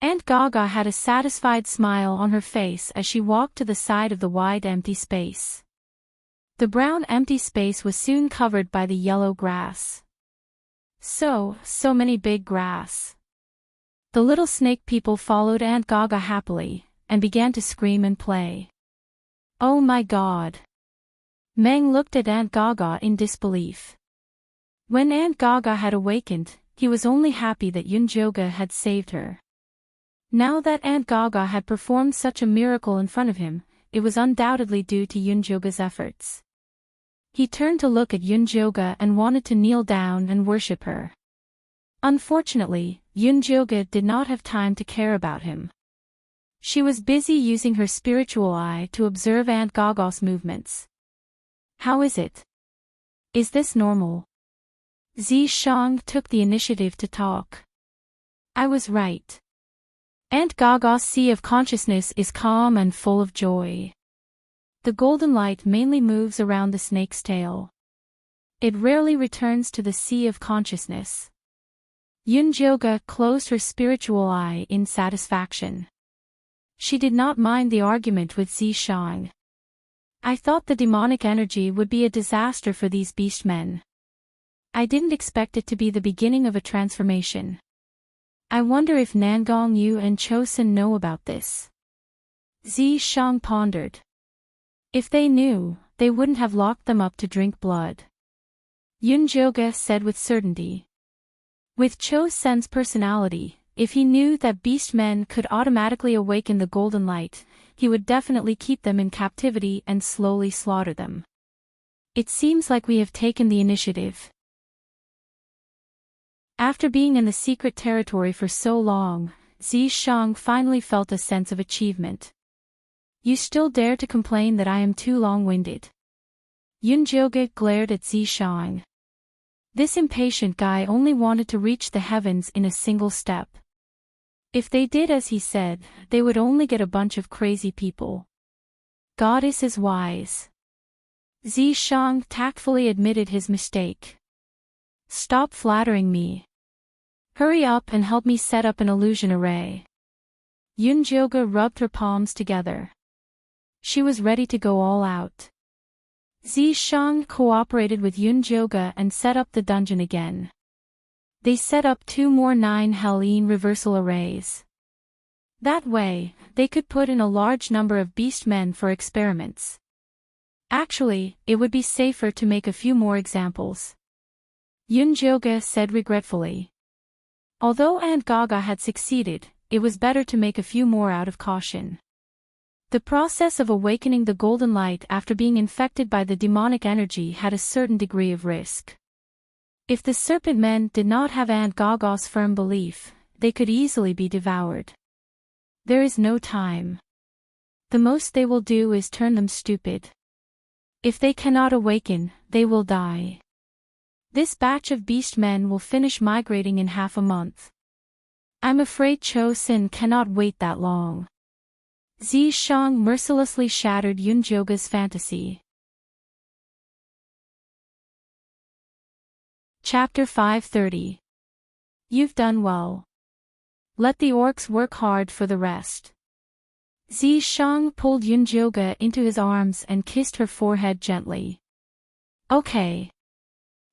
Aunt Gaga had a satisfied smile on her face as she walked to the side of the wide empty space. The brown empty space was soon covered by the yellow grass. So many big grass. The little snake people followed Aunt Gaga happily, and began to scream and play. Oh my God! Meng looked at Aunt Gaga in disbelief. When Aunt Gaga had awakened, he was only happy that Yunjoga had saved her. Now that Aunt Gaga had performed such a miracle in front of him, it was undoubtedly due to Yunjoga's efforts. He turned to look at Yunjoga and wanted to kneel down and worship her. Unfortunately, Yunjoga did not have time to care about him. She was busy using her spiritual eye to observe Aunt Gaga's movements. How is it? Is this normal? Zishang took the initiative to talk. I was right. Aunt Gaga's sea of consciousness is calm and full of joy. The golden light mainly moves around the snake's tail. It rarely returns to the sea of consciousness. Yunjoga closed her spiritual eye in satisfaction. She did not mind the argument with Zishang. I thought the demonic energy would be a disaster for these beast men. I didn't expect it to be the beginning of a transformation. I wonder if Nangong Yu and Chosun know about this. Zishang pondered. If they knew, they wouldn't have locked them up to drink blood. Yunjoga said with certainty. With Chosun's personality, if he knew that beast men could automatically awaken the golden light, he would definitely keep them in captivity and slowly slaughter them. It seems like we have taken the initiative. After being in the secret territory for so long, Zishang finally felt a sense of achievement. You still dare to complain that I am too long-winded? Yunjoga glared at Zishang. This impatient guy only wanted to reach the heavens in a single step. If they did as he said, they would only get a bunch of crazy people. Goddess is wise. Zishang tactfully admitted his mistake. Stop flattering me. Hurry up and help me set up an illusion array. Yunjoga rubbed her palms together. She was ready to go all out. Zishang cooperated with Yunjoga and set up the dungeon again. They set up 2 more 9 Helene reversal arrays. That way, they could put in a large number of beast men for experiments. Actually, it would be safer to make a few more examples. Yunjoga said regretfully. Although Aunt Gaga had succeeded, it was better to make a few more out of caution. The process of awakening the golden light after being infected by the demonic energy had a certain degree of risk. If the serpent men did not have Aunt Gaga's firm belief, they could easily be devoured. There is no time. The most they will do is turn them stupid. If they cannot awaken, they will die. This batch of beast men will finish migrating in half a month. I'm afraid Chosun cannot wait that long. Zishang mercilessly shattered Yunjoga's fantasy. Chapter 530. You've done well. Let the orcs work hard for the rest. Zishang pulled Yunjoga into his arms and kissed her forehead gently. Okay.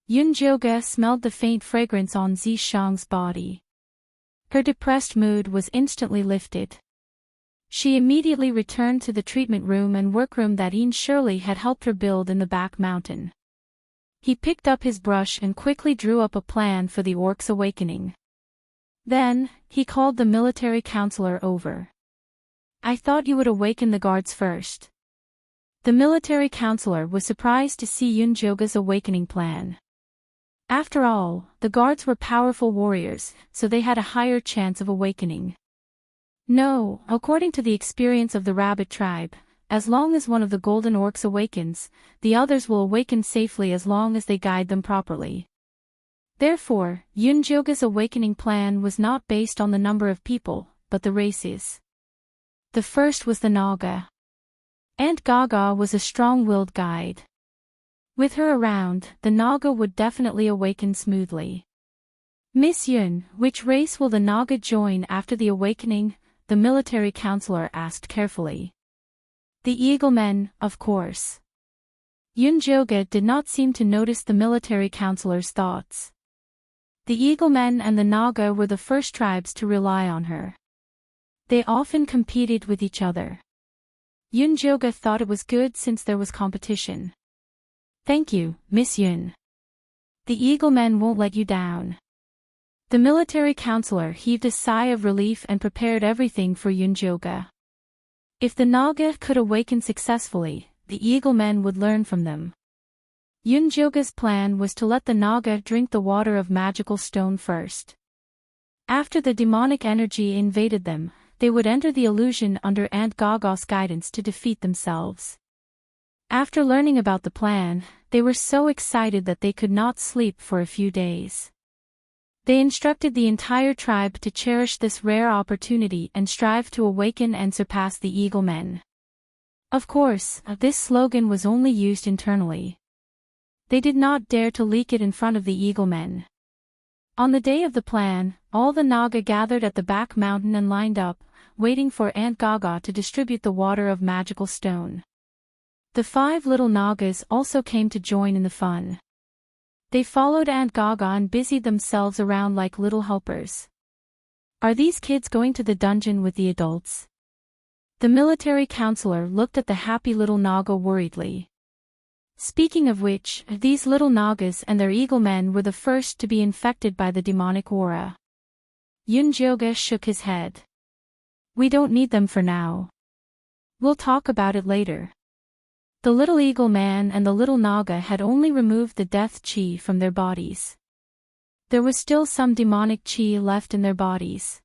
Yunjoga smelled the faint fragrance on Zishang's body. Her depressed mood was instantly lifted. She immediately returned to the treatment room and workroom that Ian Shirley had helped her build in the back mountain. He picked up his brush and quickly drew up a plan for the orcs' awakening. Then, he called the military counselor over. I thought you would awaken the guards first. The military counselor was surprised to see Yunjoga's awakening plan. After all, the guards were powerful warriors, so they had a higher chance of awakening. No, according to the experience of the rabbit tribe, as long as one of the golden orcs awakens, the others will awaken safely as long as they guide them properly. Therefore, Yunjoga's awakening plan was not based on the number of people, but the races. The first was the Naga. Aunt Gaga was a strong-willed guide. With her around, the Naga would definitely awaken smoothly. Miss Yun, which race will the Naga join after the awakening? The military counselor asked carefully. The Eaglemen, of course. Yunjoga did not seem to notice the military counselor's thoughts. The Eaglemen and the Naga were the first tribes to rely on her. They often competed with each other. Yunjoga thought it was good since there was competition. Thank you, Miss Yun. The Eaglemen won't let you down. The military counselor heaved a sigh of relief and prepared everything for Yunjoga. If the Naga could awaken successfully, the Eaglemen would learn from them. Yunjoga's plan was to let the Naga drink the water of magical stone first. After the demonic energy invaded them, they would enter the illusion under Aunt Gaga's guidance to defeat themselves. After learning about the plan, they were so excited that they could not sleep for a few days. They instructed the entire tribe to cherish this rare opportunity and strive to awaken and surpass the Eaglemen. Of course, this slogan was only used internally. They did not dare to leak it in front of the Eaglemen. On the day of the plan, all the Naga gathered at the back mountain and lined up, waiting for Aunt Gaga to distribute the water of magical stone. The 5 little Nagas also came to join in the fun. They followed Aunt Gaga and busied themselves around like little helpers. Are these kids going to the dungeon with the adults? The military counselor looked at the happy little Naga worriedly. Speaking of which, these little Nagas and their Eaglemen were the first to be infected by the demonic aura. Yunjoga shook his head. We don't need them for now. We'll talk about it later. The little Eagleman and the little Naga had only removed the death chi from their bodies. There was still some demonic chi left in their bodies.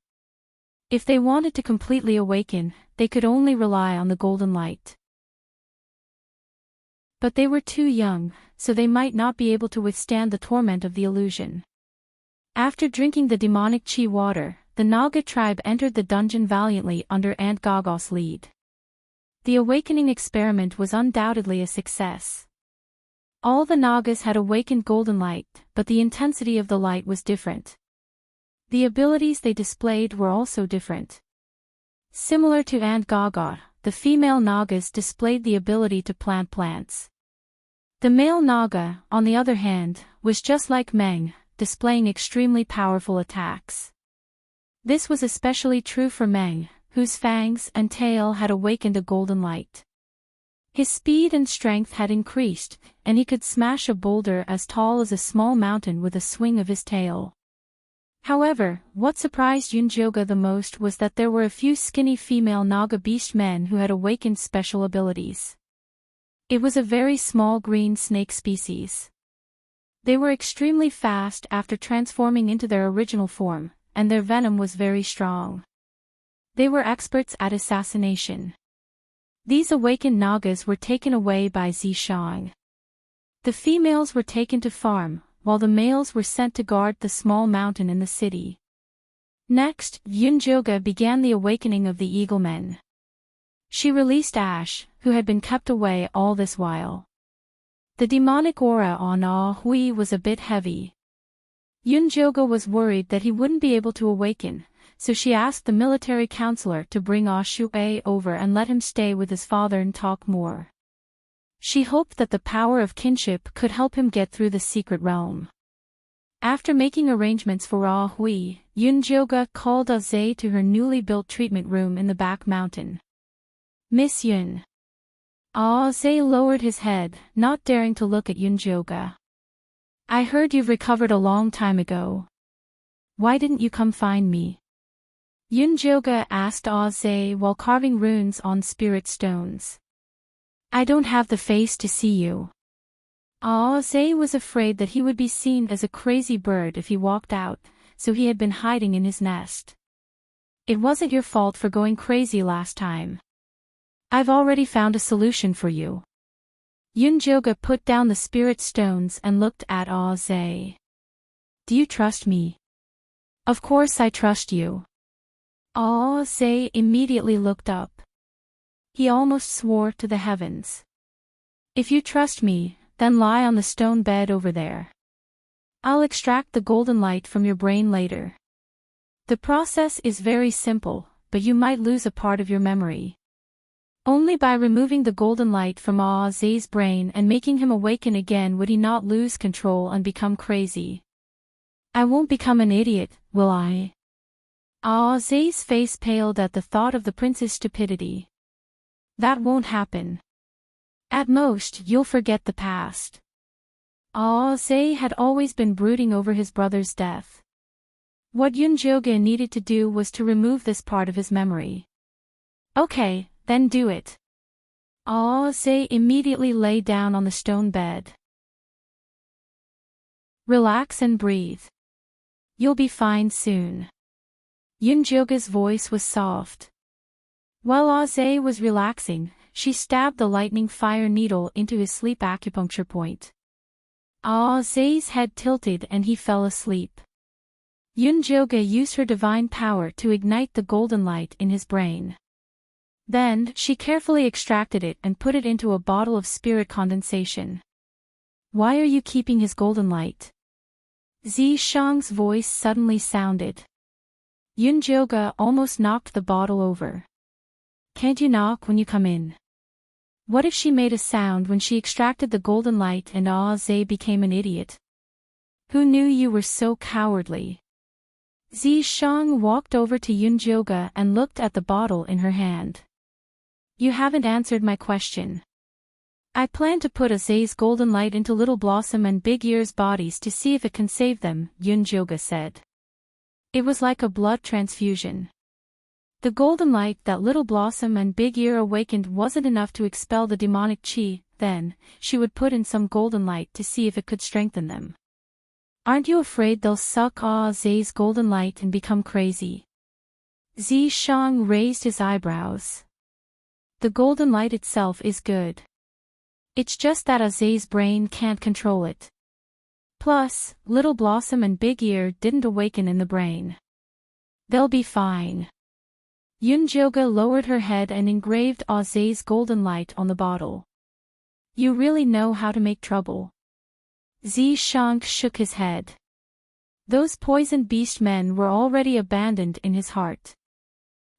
If they wanted to completely awaken, they could only rely on the golden light. But they were too young, so they might not be able to withstand the torment of the illusion. After drinking the demonic chi water, the Naga tribe entered the dungeon valiantly under Aunt Gaga's lead. The awakening experiment was undoubtedly a success. All the Nagas had awakened golden light, but the intensity of the light was different. The abilities they displayed were also different. Similar to Aunt Gaga, the female Nagas displayed the ability to plant plants. The male Naga, on the other hand, was just like Meng, displaying extremely powerful attacks. This was especially true for Meng, whose fangs and tail had awakened a golden light. His speed and strength had increased, and he could smash a boulder as tall as a small mountain with a swing of his tail. However, what surprised Yunjoga the most was that there were a few skinny female Naga beast men who had awakened special abilities. It was a very small green snake species. They were extremely fast after transforming into their original form, and their venom was very strong. They were experts at assassination. These awakened Nagas were taken away by Zishang. The females were taken to farm, while the males were sent to guard the small mountain in the city. Next, Yunjoga began the awakening of the Eaglemen. She released Ash, who had been kept away all this while. The demonic aura on Ah Hui was a bit heavy. Yunjoga was worried that he wouldn't be able to awaken, so she asked the military counselor to bring Ah Shui over and let him stay with his father and talk more. She hoped that the power of kinship could help him get through the secret realm. After making arrangements for Ah Hui, Yunjoga called Ah Zhe to her newly built treatment room in the back mountain. Miss Yun. Ah Zhe lowered his head, not daring to look at Yunjoga. I heard you've recovered a long time ago. Why didn't you come find me? Yunjoga asked Ah Zhe while carving runes on spirit stones. I don't have the face to see you. Ah Zhe was afraid that he would be seen as a crazy bird if he walked out, so he had been hiding in his nest. It wasn't your fault for going crazy last time. I've already found a solution for you. Yunjoga put down the spirit stones and looked at Aze. Do you trust me? Of course I trust you. Aze immediately looked up. He almost swore to the heavens. If you trust me, then lie on the stone bed over there. I'll extract the golden light from your brain later. The process is very simple, but you might lose a part of your memory. Only by removing the golden light from Aze's brain and making him awaken again would he not lose control and become crazy. I won't become an idiot, will I? Aze's face paled at the thought of the prince's stupidity. That won't happen. At most, you'll forget the past. Aze had always been brooding over his brother's death. What Yunjoga needed to do was to remove this part of his memory. Okay, then do it. Aze immediately lay down on the stone bed. Relax and breathe. You'll be fine soon. Yunjoga's voice was soft. While Aze was relaxing, she stabbed the lightning fire needle into his sleep acupuncture point. Aze's head tilted and he fell asleep. Yunjoga used her divine power to ignite the golden light in his brain. Then, she carefully extracted it and put it into a bottle of spirit condensation. Why are you keeping his golden light? Zishang's voice suddenly sounded. Yunjoga almost knocked the bottle over. Can't you knock when you come in? What if she made a sound when she extracted the golden light and Aze became an idiot? Who knew you were so cowardly? Zishang walked over to Yunjoga and looked at the bottle in her hand. You haven't answered my question. I plan to put Aze's golden light into Little Blossom and Big Ear's bodies to see if it can save them, Yunjoga said. It was like a blood transfusion. The golden light that Little Blossom and Big Ear awakened wasn't enough to expel the demonic chi, then, she would put in some golden light to see if it could strengthen them. Aren't you afraid they'll suck Aze's golden light and become crazy? Zishang raised his eyebrows. The golden light itself is good. It's just that Aze's brain can't control it. Plus, Little Blossom and Big Ear didn't awaken in the brain. They'll be fine. Yunjoga lowered her head and engraved Aze's golden light on the bottle. You really know how to make trouble. Zishang shook his head. Those poisoned beast men were already abandoned in his heart.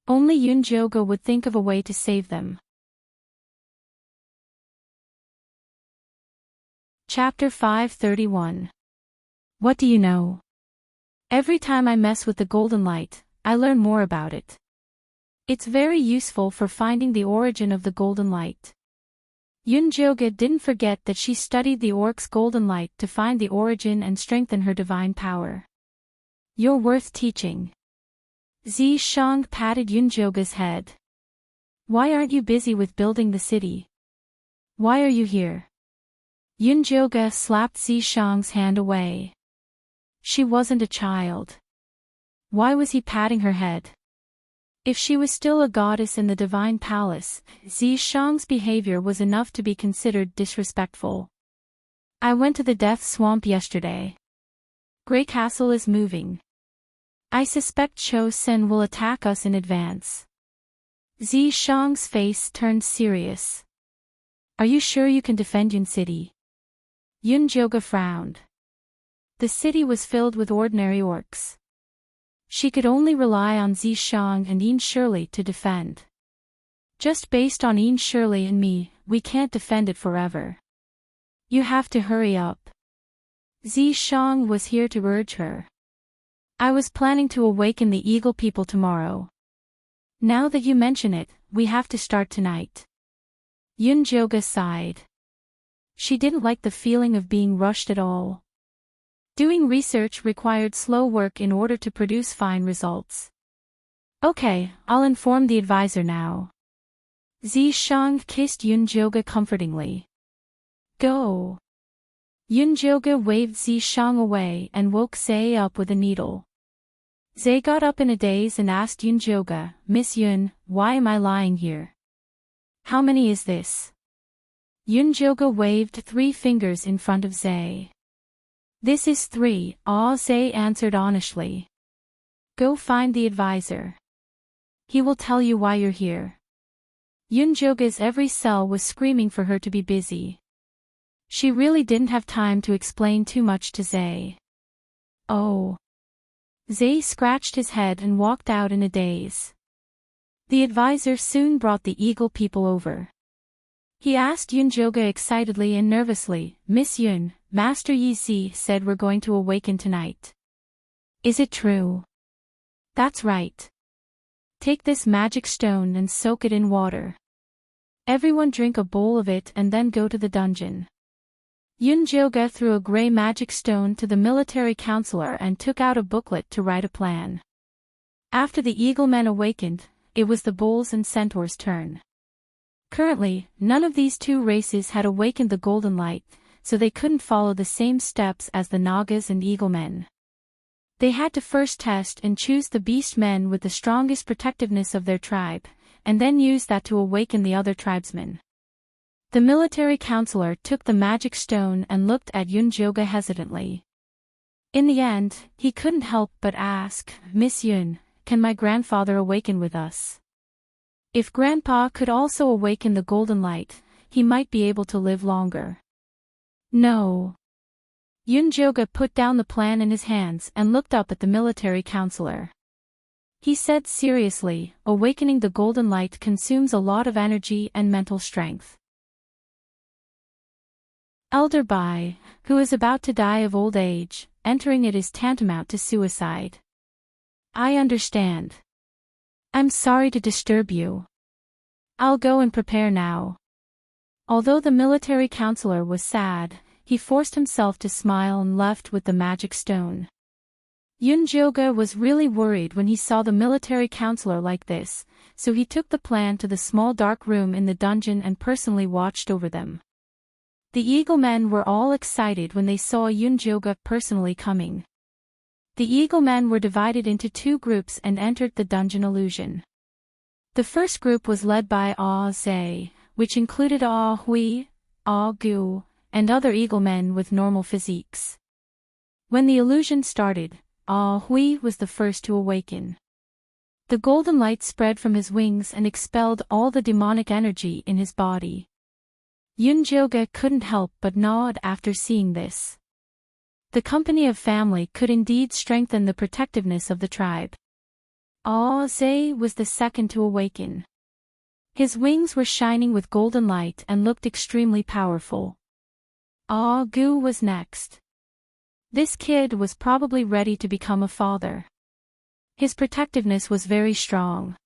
Only Yunjoga would think of a way to save them. Chapter 531. What do you know? Every time I mess with the golden light, I learn more about it. It's very useful for finding the origin of the golden light. Yunjoga didn't forget that she studied the orc's golden light to find the origin and strengthen her divine power. You're worth teaching. Zishang patted Yunjoga's head. Why aren't you busy with building the city? Why are you here? Yunjoga slapped Zishang's hand away. She wasn't a child. Why was he patting her head? If she was still a goddess in the divine palace, Zishang's behavior was enough to be considered disrespectful. I went to the Death Swamp yesterday. Grey Castle is moving. I suspect Cho Sen will attack us in advance. Zishang's face turned serious. Are you sure you can defend Yun City? Yunjoga frowned. The city was filled with ordinary orcs. She could only rely on Zishang and Yin Shirley to defend. Just based on Yin Shirley and me, we can't defend it forever. You have to hurry up. Zishang was here to urge her. I was planning to awaken the Eagle people tomorrow. Now that you mention it, we have to start tonight. Yunjoga sighed. She didn't like the feeling of being rushed at all. Doing research required slow work in order to produce fine results. Okay, I'll inform the advisor now. Zishang kissed Yunjoga comfortingly. Go. Yunjoga waved Zishang away and woke Zhe up with a needle. Zhe got up in a daze and asked Yunjoga, Miss Yun, why am I lying here? How many is this? Yunjoga waved 3 fingers in front of Zay. This is 3, Zay answered honestly. Go find the advisor. He will tell you why you're here. Yunjoga's every cell was screaming for her to be busy. She really didn't have time to explain too much to Zay. Oh. Zay scratched his head and walked out in a daze. The advisor soon brought the eagle people over. He asked Yunjoga excitedly and nervously, Miss Yun, Master Yi Zi said we're going to awaken tonight. Is it true? That's right. Take this magic stone and soak it in water. Everyone drink a bowl of it and then go to the dungeon. Yunjoga threw a grey magic stone to the military counselor and took out a booklet to write a plan. After the eaglemen awakened, it was the bulls and centaurs' turn. Currently, none of these 2 races had awakened the golden light, so they couldn't follow the same steps as the Nagas and eaglemen. They had to first test and choose the beast men with the strongest protectiveness of their tribe, and then use that to awaken the other tribesmen. The military counselor took the magic stone and looked at Yunjoga hesitantly. In the end, he couldn't help but ask, Miss Yun, can my grandfather awaken with us? If Grandpa could also awaken the golden light, he might be able to live longer. No. Yunjoga put down the plan in his hands and looked up at the military counselor. He said seriously, awakening the golden light consumes a lot of energy and mental strength. Elder Bai, who is about to die of old age, entering it is tantamount to suicide. I understand. I'm sorry to disturb you. I'll go and prepare now. Although the military counselor was sad, he forced himself to smile and left with the magic stone. Yunjoga was really worried when he saw the military counselor like this, so he took the plan to the small dark room in the dungeon and personally watched over them. The eaglemen were all excited when they saw Yunjoga personally coming. The eaglemen were divided into 2 groups and entered the dungeon illusion. The first group was led by Zay, which included Hui, Gu, and other eaglemen with normal physiques. When the illusion started, Hui was the first to awaken. The golden light spread from his wings and expelled all the demonic energy in his body. Yunjoga couldn't help but nod after seeing this. The company of family could indeed strengthen the protectiveness of the tribe. Zay was the second to awaken. His wings were shining with golden light and looked extremely powerful. Gu was next. This kid was probably ready to become a father. His protectiveness was very strong.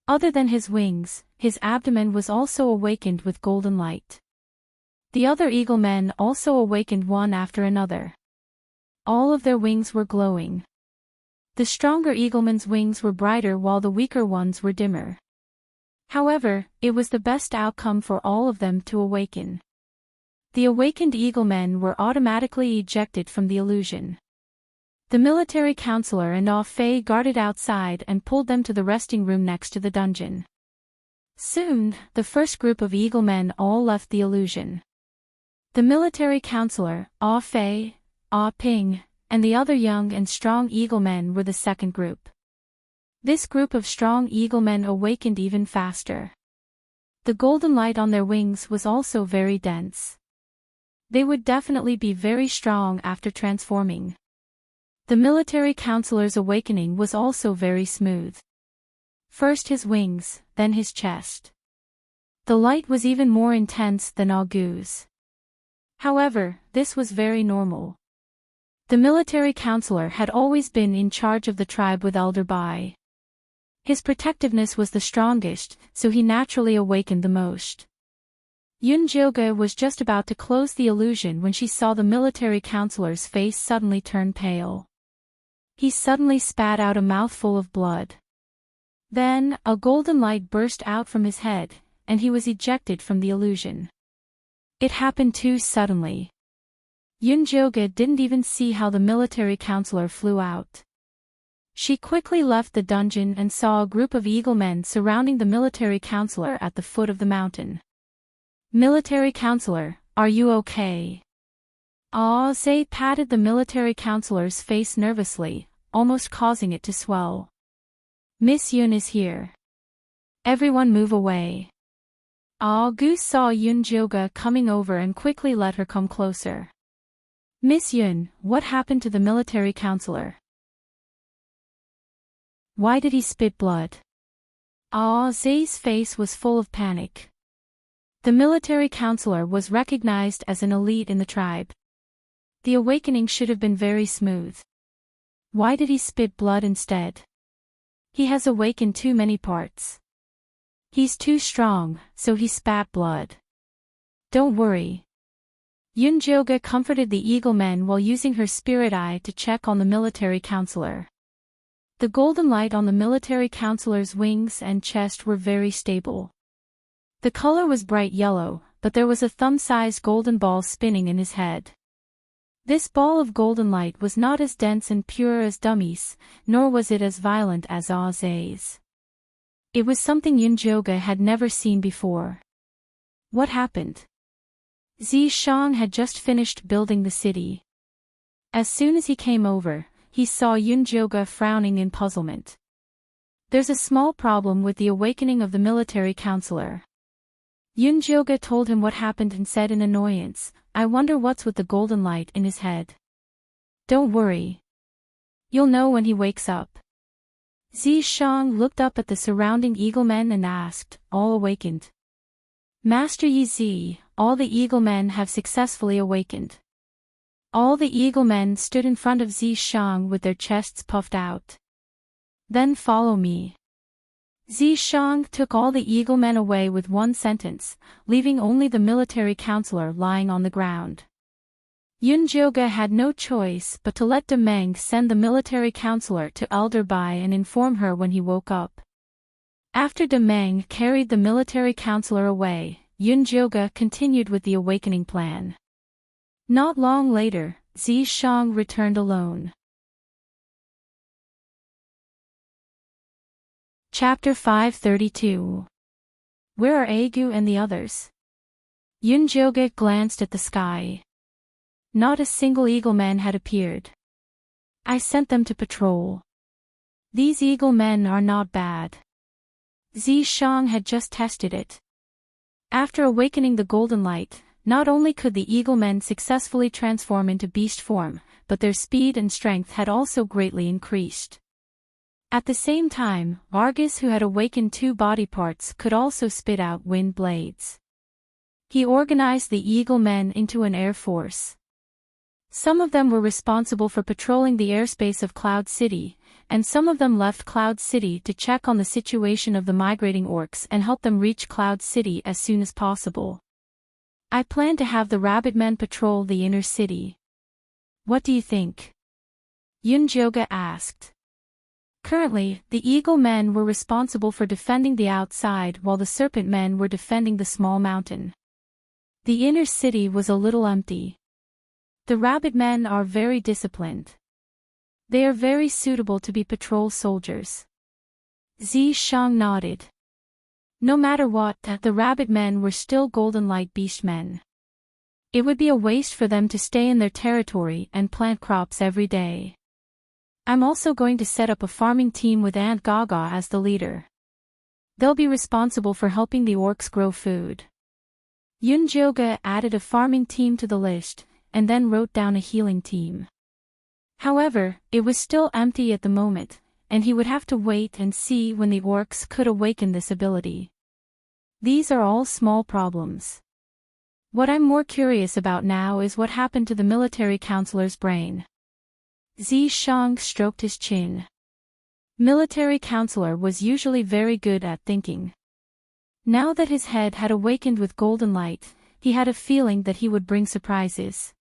Other than his wings, his abdomen was also awakened with golden light. The other eaglemen also awakened one after another. All of their wings were glowing. The stronger eaglemen's wings were brighter while the weaker ones were dimmer. However, it was the best outcome for all of them to awaken. The awakened eaglemen were automatically ejected from the illusion. The military counselor and Fei guarded outside and pulled them to the resting room next to the dungeon. Soon, the first group of eaglemen all left the illusion. The military counselor, Fei, Ping, and the other young and strong eaglemen were the second group. This group of strong eaglemen awakened even faster. The golden light on their wings was also very dense. They would definitely be very strong after transforming. The military counselor's awakening was also very smooth. First his wings, then his chest. The light was even more intense than Gu's. However, this was very normal. The military counselor had always been in charge of the tribe with Elder Bai. His protectiveness was the strongest, so he naturally awakened the most. Yunjoga was just about to close the illusion when she saw the military counselor's face suddenly turn pale. He suddenly spat out a mouthful of blood. Then, a golden light burst out from his head, and he was ejected from the illusion. It happened too suddenly. Yunjoga didn't even see how the military counselor flew out. She quickly left the dungeon and saw a group of eaglemen surrounding the military counselor at the foot of the mountain. "Military counselor, are you okay?" Zay patted the military counselor's face nervously, almost causing it to swell. "Miss Yun is here. Everyone move away." Goose saw Yun Jyoga coming over and quickly let her come closer. "Miss Yun, what happened to the military counselor? Why did he spit blood?" Zay's face was full of panic. The military counselor was recognized as an elite in the tribe. The awakening should have been very smooth. Why did he spit blood instead? He has awakened too many parts. He's too strong, so he spat blood. Don't worry. Yun Jyoga comforted the eagle men while using her spirit eye to check on the military counselor. The golden light on the military counselor's wings and chest were very stable. The color was bright yellow, but there was a thumb-sized golden ball spinning in his head. This ball of golden light was not as dense and pure as Dummy's, nor was it as violent as Zay's. It was something Yun Jyoga had never seen before. What happened? Shang had just finished building the city. As soon as he came over, he saw Yun Jyoga frowning in puzzlement. "There's a small problem with the awakening of the military counselor." Yun Jyoga told him what happened and said in annoyance, "I wonder what's with the golden light in his head." "Don't worry. You'll know when he wakes up." Shang looked up at the surrounding eaglemen and asked, "All awakened?" "Master Yi, all the eaglemen have successfully awakened." All the eaglemen stood in front of Shang with their chests puffed out. "Then follow me." Shang took all the eaglemen away with one sentence, leaving only the military counselor lying on the ground. Yun Jyoga had no choice but to let Demeng send the military counselor to Elder Bai and inform her when he woke up. After Demeng carried the military counselor away, Yun Jyoga continued with the awakening plan. Not long later, Shang returned alone. Chapter 532. Where are Agu and the others? Yun Jyoga glanced at the sky. Not a single eagleman had appeared. "I sent them to patrol. These eaglemen are not bad." Shang had just tested it. After awakening the golden light, not only could the eaglemen successfully transform into beast form, but their speed and strength had also greatly increased. At the same time, Argus, who had awakened 2 body parts, could also spit out wind blades. He organized the eaglemen into an air force. Some of them were responsible for patrolling the airspace of Cloud City, and some of them left Cloud City to check on the situation of the migrating orcs and help them reach Cloud City as soon as possible. I plan to have the rabbit men patrol the inner city. What do you think? Yun Jyoga asked. Currently, the eagle men were responsible for defending the outside while the serpent men were defending the small mountain. The inner city was a little empty. The rabbit men are very disciplined. They are very suitable to be patrol soldiers. Shang nodded. No matter what, the rabbit men were still golden light beast men. It would be a waste for them to stay in their territory and plant crops every day. I'm also going to set up a farming team with Aunt Gaga as the leader. They'll be responsible for helping the orcs grow food. Yun Jyoga added a farming team to the list, and then wrote down a healing team. However, it was still empty at the moment, and he would have to wait and see when the orcs could awaken this ability. These are all small problems. What I'm more curious about now is what happened to the military counselor's brain. Shang stroked his chin. Military counselor was usually very good at thinking. Now that his head had awakened with golden light, he had a feeling that he would bring surprises.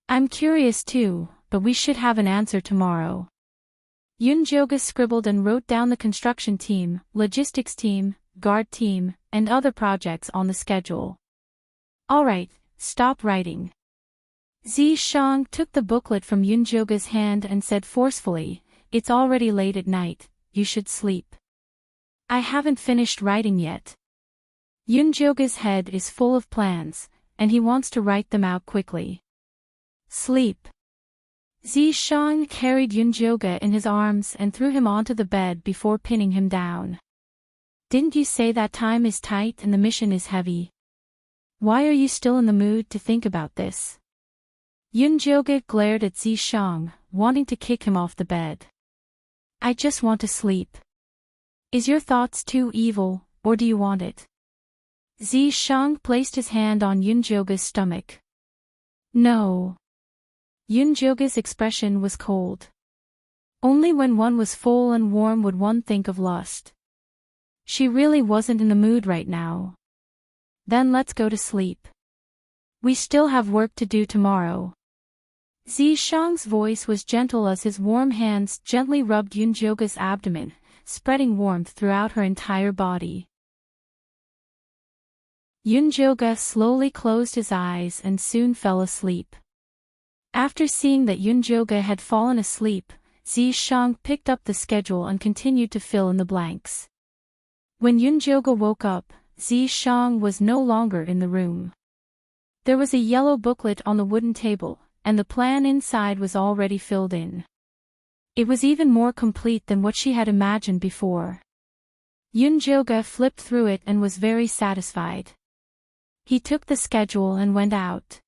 I'm curious too, but we should have an answer tomorrow. Yun Jyoga scribbled and wrote down the construction team, logistics team, guard team, and other projects on the schedule. Alright, stop writing. Shang took the booklet from Yun Jyoga's hand and said forcefully, it's already late at night, you should sleep. I haven't finished writing yet. Yunjoga's head is full of plans, and he wants to write them out quickly. Sleep. Zishang carried Yunjoga in his arms and threw him onto the bed before pinning him down. Didn't you say that time is tight and the mission is heavy? Why are you still in the mood to think about this? Yunjoga glared at Zishang, wanting to kick him off the bed. I just want to sleep. Is your thoughts too evil, or do you want it? Zishang placed his hand on Yunjoga's stomach. No. Yunjoga's expression was cold. Only when one was full and warm would one think of lust. She really wasn't in the mood right now. Then let's go to sleep. We still have work to do tomorrow. Zishang's voice was gentle as his warm hands gently rubbed Yunjoga's abdomen, spreading warmth throughout her entire body. Yunjoga slowly closed his eyes and soon fell asleep. After seeing that Yunjoga had fallen asleep, Zishang picked up the schedule and continued to fill in the blanks. When Yunjoga woke up, Zishang was no longer in the room. There was a yellow booklet on the wooden table, and the plan inside was already filled in. It was even more complete than what she had imagined before. Yunjoga flipped through it and was very satisfied. He took the schedule and went out.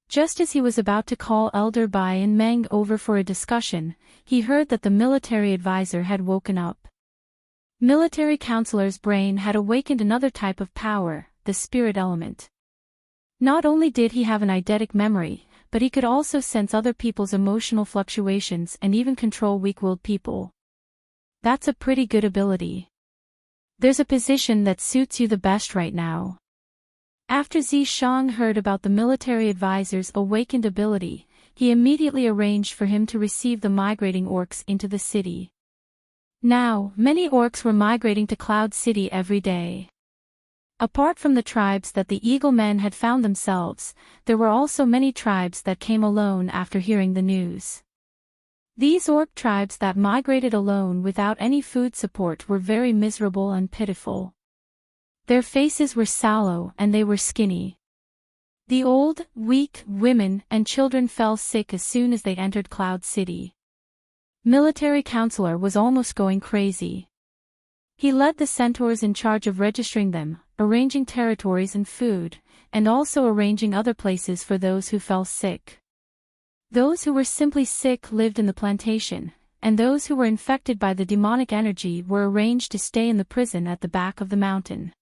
Just as he was about to call Elder Bai and Meng over for a discussion, he heard that the military advisor had woken up. Military counselor's brain had awakened another type of power, the spirit element. Not only did he have an eidetic memory, but he could also sense other people's emotional fluctuations and even control weak-willed people. That's a pretty good ability. There's a position that suits you the best right now. After Zishang heard about the military advisor's awakened ability, he immediately arranged for him to receive the migrating orcs into the city. Now, many orcs were migrating to Cloud City every day. Apart from the tribes that the Eagle Men had found themselves, there were also many tribes that came alone after hearing the news. These orc tribes that migrated alone without any food support were very miserable and pitiful. Their faces were sallow and they were skinny. The old, weak, women and children fell sick as soon as they entered Cloud City. Military counselor was almost going crazy. He led the centaurs in charge of registering them, arranging territories and food, and also arranging other places for those who fell sick. Those who were simply sick lived in the plantation, and those who were infected by the demonic energy were arranged to stay in the prison at the back of the mountain.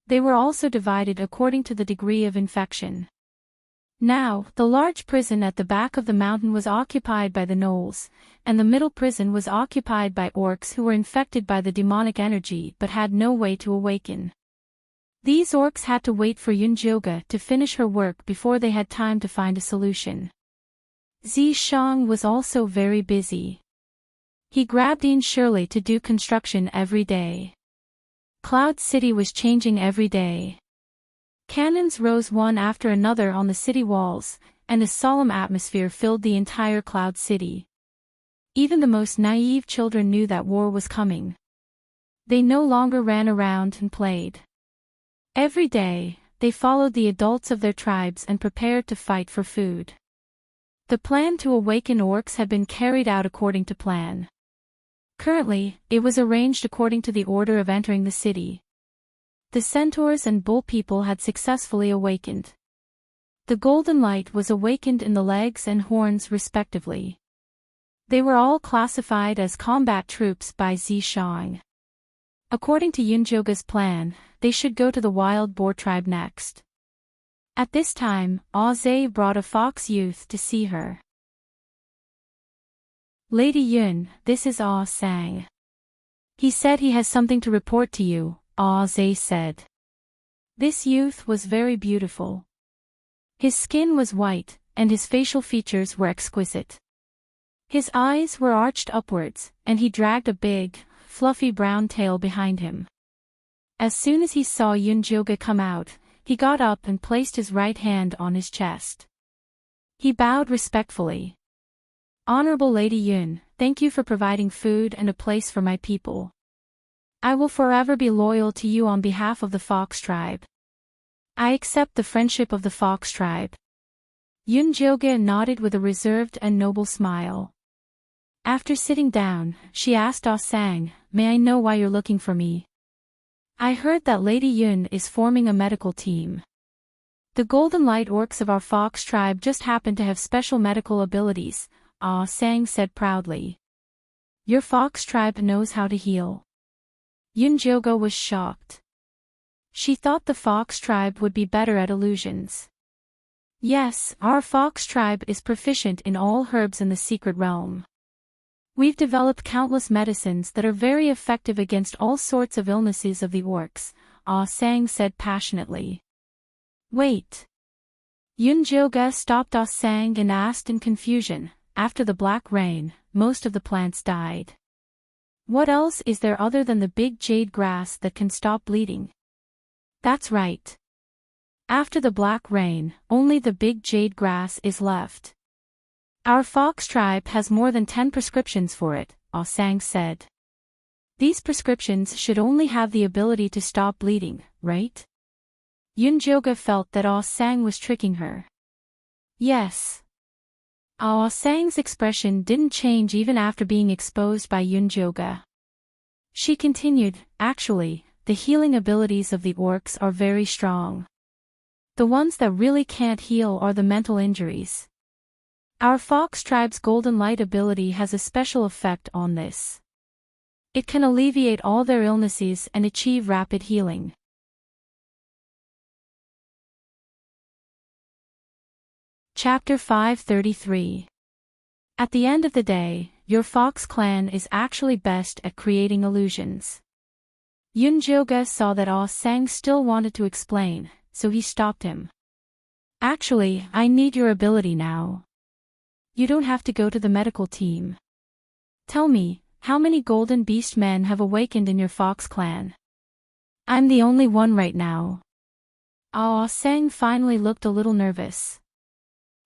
They were also divided according to the degree of infection. Now, the large prison at the back of the mountain was occupied by the gnolls, and the middle prison was occupied by orcs who were infected by the demonic energy but had no way to awaken. These orcs had to wait for Yunjoga to finish her work before they had time to find a solution. Zishang was also very busy. He grabbed Ian Shirley to do construction every day. Cloud City was changing every day. Cannons rose one after another on the city walls, and a solemn atmosphere filled the entire Cloud City. Even the most naive children knew that war was coming. They no longer ran around and played. Every day, they followed the adults of their tribes and prepared to fight for food. The plan to awaken orcs had been carried out according to plan. Currently, it was arranged according to the order of entering the city. The centaurs and bull people had successfully awakened. The golden light was awakened in the legs and horns respectively. They were all classified as combat troops by Zishang. According to Yunjoga's plan, they should go to the wild boar tribe next. At this time, Aze brought a fox youth to see her. Lady Yun, this is Ah Sang. He said he has something to report to you, Aze said. This youth was very beautiful. His skin was white, and his facial features were exquisite. His eyes were arched upwards, and he dragged a big, fluffy brown tail behind him. As soon as he saw Yunjoga come out, he got up and placed his right hand on his chest. He bowed respectfully. Honorable Lady Yun, thank you for providing food and a place for my people. I will forever be loyal to you on behalf of the Fox tribe. I accept the friendship of the Fox tribe. Yun Jioge nodded with a reserved and noble smile. After sitting down, she asked Ah Sang, may I know why you're looking for me? I heard that Lady Yun is forming a medical team. The Golden Light Orcs of our Fox tribe just happen to have special medical abilities, Ah Sang said proudly. Your Fox tribe knows how to heal. Yun Jioge was shocked. She thought the Fox tribe would be better at illusions. Yes, our Fox tribe is proficient in all herbs in the secret realm. We've developed countless medicines that are very effective against all sorts of illnesses of the orcs, Ah Sang said passionately. Wait. Yun Jioge stopped Ah Sang and asked in confusion, after the black rain, most of the plants died. What else is there other than the big jade grass that can stop bleeding? That's right. After the black rain, only the big jade grass is left. Our Fox tribe has more than 10 prescriptions for it, Ah Sang said. These prescriptions should only have the ability to stop bleeding, right? Yun Jioge felt that Ah Sang was tricking her. Yes. Ah Sang's expression didn't change even after being exposed by Yun Jioge. She continued, actually, the healing abilities of the orcs are very strong. The ones that really can't heal are the mental injuries. Our Fox tribe's Golden Light ability has a special effect on this. It can alleviate all their illnesses and achieve rapid healing. Chapter 533. At the end of the day, your Fox clan is actually best at creating illusions. Yun Jioge saw that Ah Sang still wanted to explain, so he stopped him. Actually, I need your ability now. You don't have to go to the medical team. Tell me, how many golden beast men have awakened in your Fox clan? I'm the only one right now. Ah Sang finally looked a little nervous.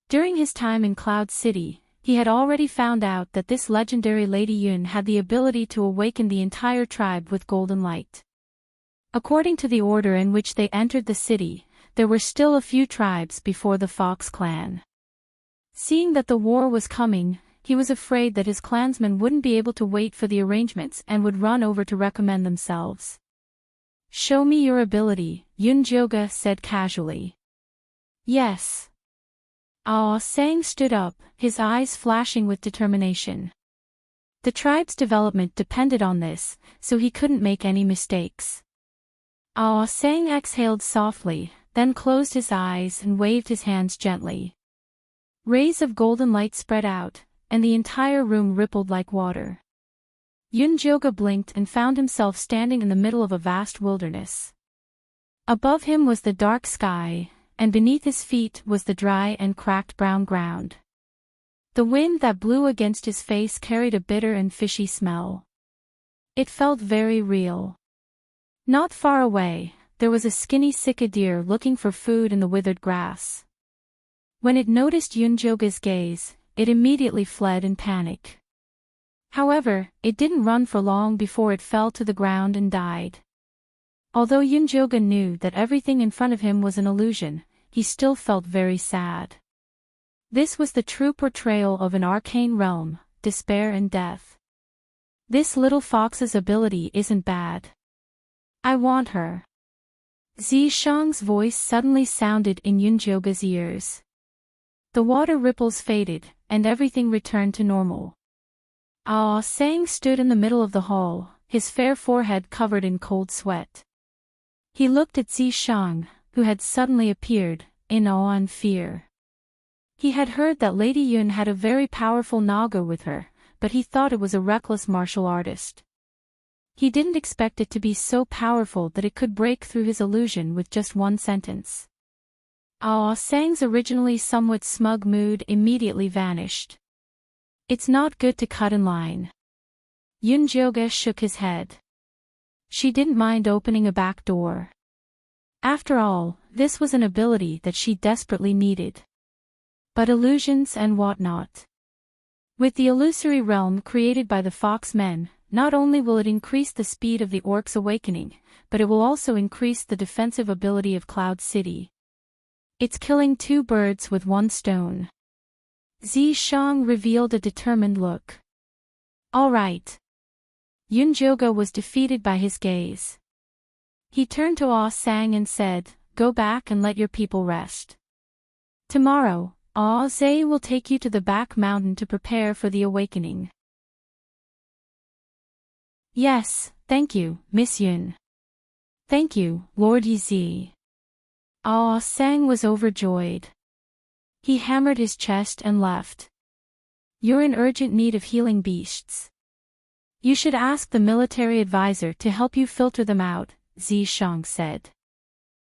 During his time in Cloud City, he had already found out that this legendary Lady Yun had the ability to awaken the entire tribe with golden light. According to the order in which they entered the city, there were still a few tribes before the Fox clan. Seeing that the war was coming, he was afraid that his clansmen wouldn't be able to wait for the arrangements and would run over to recommend themselves. Show me your ability, Yun Jioge said casually. Yes. Ah Sang stood up, his eyes flashing with determination. The tribe's development depended on this, so he couldn't make any mistakes. Ah Sang exhaled softly, then closed his eyes and waved his hands gently. Rays of golden light spread out, and the entire room rippled like water. Yun Jioge blinked and found himself standing in the middle of a vast wilderness. Above him was the dark sky, and beneath his feet was the dry and cracked brown ground. The wind that blew against his face carried a bitter and fishy smell. It felt very real. Not far away, there was a skinny Sika deer looking for food in the withered grass. When it noticed Yun Jioge's gaze, it immediately fled in panic. However, it didn't run for long before it fell to the ground and died. Although Yun Jioge knew that everything in front of him was an illusion, he still felt very sad. This was the true portrayal of an arcane realm, despair and death. This little fox's ability isn't bad. I want her. Zishang's voice suddenly sounded in Yun Jioge's ears. The water ripples faded, and everything returned to normal. Ah Sang stood in the middle of the hall, his fair forehead covered in cold sweat. He looked at Zishang, who had suddenly appeared, in awe and fear. He had heard that Lady Yun had a very powerful Naga with her, but he thought it was a reckless martial artist. He didn't expect it to be so powerful that it could break through his illusion with just one sentence. Ah Sang's originally somewhat smug mood immediately vanished. It's not good to cut in line. Yun Jioge shook his head. She didn't mind opening a back door. After all, this was an ability that she desperately needed. But illusions and whatnot. With the illusory realm created by the fox men, not only will it increase the speed of the orcs' awakening, but it will also increase the defensive ability of Cloud City. It's killing two birds with one stone. Zishang revealed a determined look. All right. Yunjoga was defeated by his gaze. He turned to Ah Sang and said, "Go back and let your people rest. Tomorrow, Ah Zhe will take you to the back mountain to prepare for the awakening." "Yes, thank you, Miss Yun." "Thank you, Lord Yi." Ah Sang was overjoyed. He hammered his chest and left. "You're in urgent need of healing beasts. You should ask the military advisor to help you filter them out," Zishang said.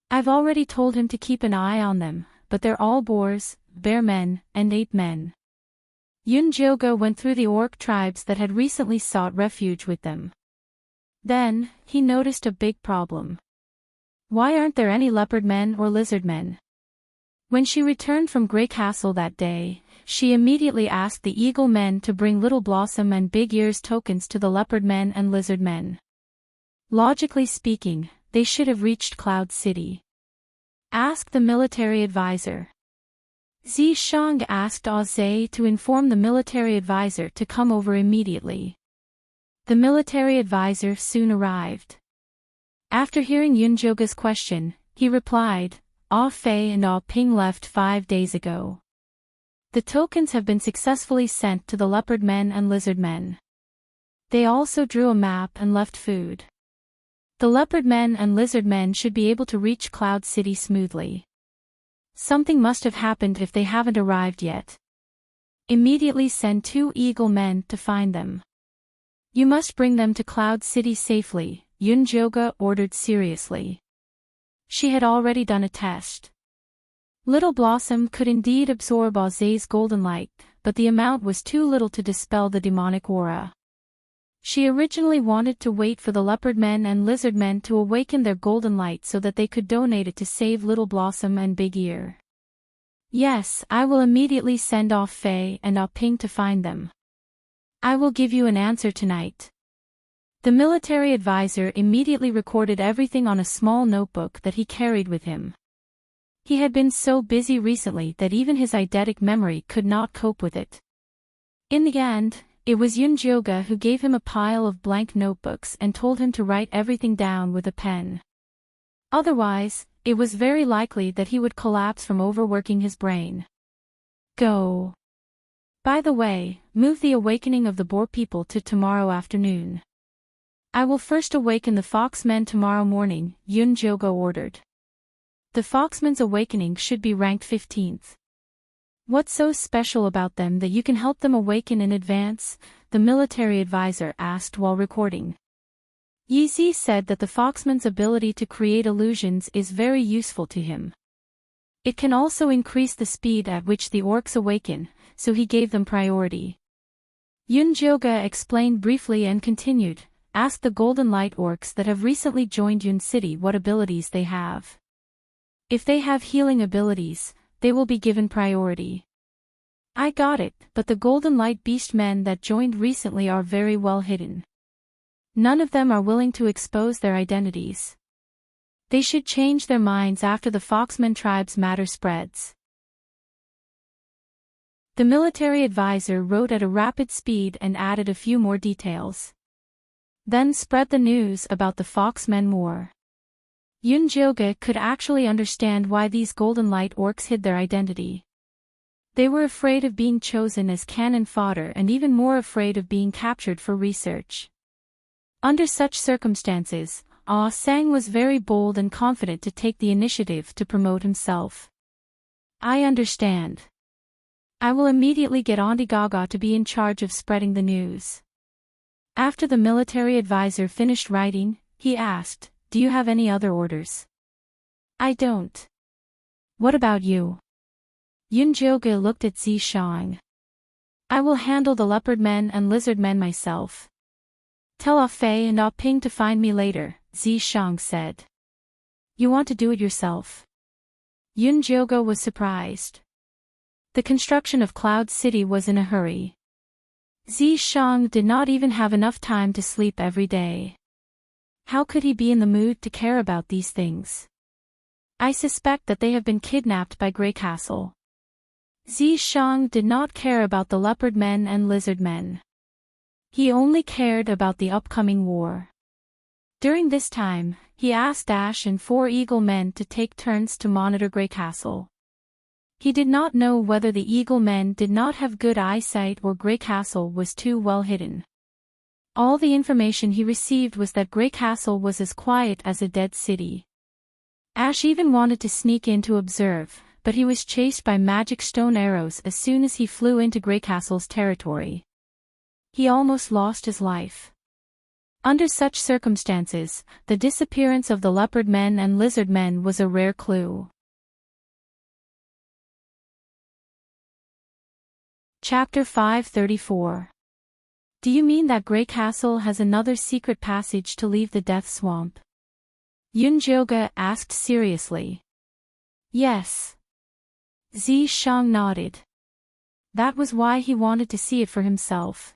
"I've already told him to keep an eye on them, but they're all boars, bear men, and ape men." Yunjoga went through the orc tribes that had recently sought refuge with them. Then, he noticed a big problem. Why aren't there any leopard men or lizard men? When she returned from Grey Castle that day, she immediately asked the eagle men to bring Little Blossom and Big Ear's tokens to the leopard men and lizard men. Logically speaking, they should have reached Cloud City. Ask the military advisor. Zishang asked Aze to inform the military advisor to come over immediately. The military advisor soon arrived. After hearing Yunjoga's question, he replied, "Ah Fei and Ah Ping left 5 days ago. The tokens have been successfully sent to the leopard men and lizard men. They also drew a map and left food. The leopard men and lizard men should be able to reach Cloud City smoothly. Something must have happened if they haven't arrived yet. Immediately send 2 eagle men to find them. You must bring them to Cloud City safely," Yunjoga ordered seriously. She had already done a test. Little Blossom could indeed absorb Aze's golden light, but the amount was too little to dispel the demonic aura. She originally wanted to wait for the leopard men and lizard men to awaken their golden light so that they could donate it to save Little Blossom and Big Ear. "Yes, I will immediately send off Fei and Ah Ping to find them. I will give you an answer tonight." The military advisor immediately recorded everything on a small notebook that he carried with him. He had been so busy recently that even his eidetic memory could not cope with it. In the end, it was Yunjoga who gave him a pile of blank notebooks and told him to write everything down with a pen. Otherwise, it was very likely that he would collapse from overworking his brain. Go. By the way, move the awakening of the boar people to tomorrow afternoon. I will first awaken the foxmen tomorrow morning, Yunjoga ordered. The foxmen's awakening should be ranked 15th. What's so special about them that you can help them awaken in advance? The military advisor asked while recording. Yizi said that the foxman's ability to create illusions is very useful to him. It can also increase the speed at which the orcs awaken, so he gave them priority. Yunjoga explained briefly and continued, "Ask the Golden Light orcs that have recently joined Yun City what abilities they have. If they have healing abilities, they will be given priority." "I got it, but the Golden Light beast men that joined recently are very well hidden. None of them are willing to expose their identities. They should change their minds after the Foxmen tribe's matter spreads." The military advisor wrote at a rapid speed and added a few more details. Then spread the news about the Foxmen more. Yunjoga could actually understand why these Golden Light orcs hid their identity. They were afraid of being chosen as cannon fodder and even more afraid of being captured for research. Under such circumstances, Ah Sang was very bold and confident to take the initiative to promote himself. "I understand. I will immediately get Auntie Gaga to be in charge of spreading the news." After the military advisor finished writing, he asked, "Do you have any other orders?" "I don't." "What about you?" Yunjoga looked at Zishang. "I will handle the leopard men and lizard men myself. Tell Ah Fei and Ah Ping to find me later," Zishang said. "You want to do it yourself?" Yunjoga was surprised. The construction of Cloud City was in a hurry. Zishang did not even have enough time to sleep every day. How could he be in the mood to care about these things? I suspect that they have been kidnapped by Grey Castle. Zishang did not care about the leopard men and lizard men. He only cared about the upcoming war. During this time, he asked Ash and 4 eagle men to take turns to monitor Grey Castle. He did not know whether the eagle men did not have good eyesight or Grey Castle was too well hidden. All the information he received was that Grey Castle was as quiet as a dead city. Ash even wanted to sneak in to observe, but he was chased by magic stone arrows as soon as he flew into Grey Castle's territory. He almost lost his life. Under such circumstances, the disappearance of the leopard men and lizard men was a rare clue. Chapter 534. Do you mean that Grey Castle has another secret passage to leave the Death Swamp? Yunjoga asked seriously. Yes. Zishang nodded. That was why he wanted to see it for himself.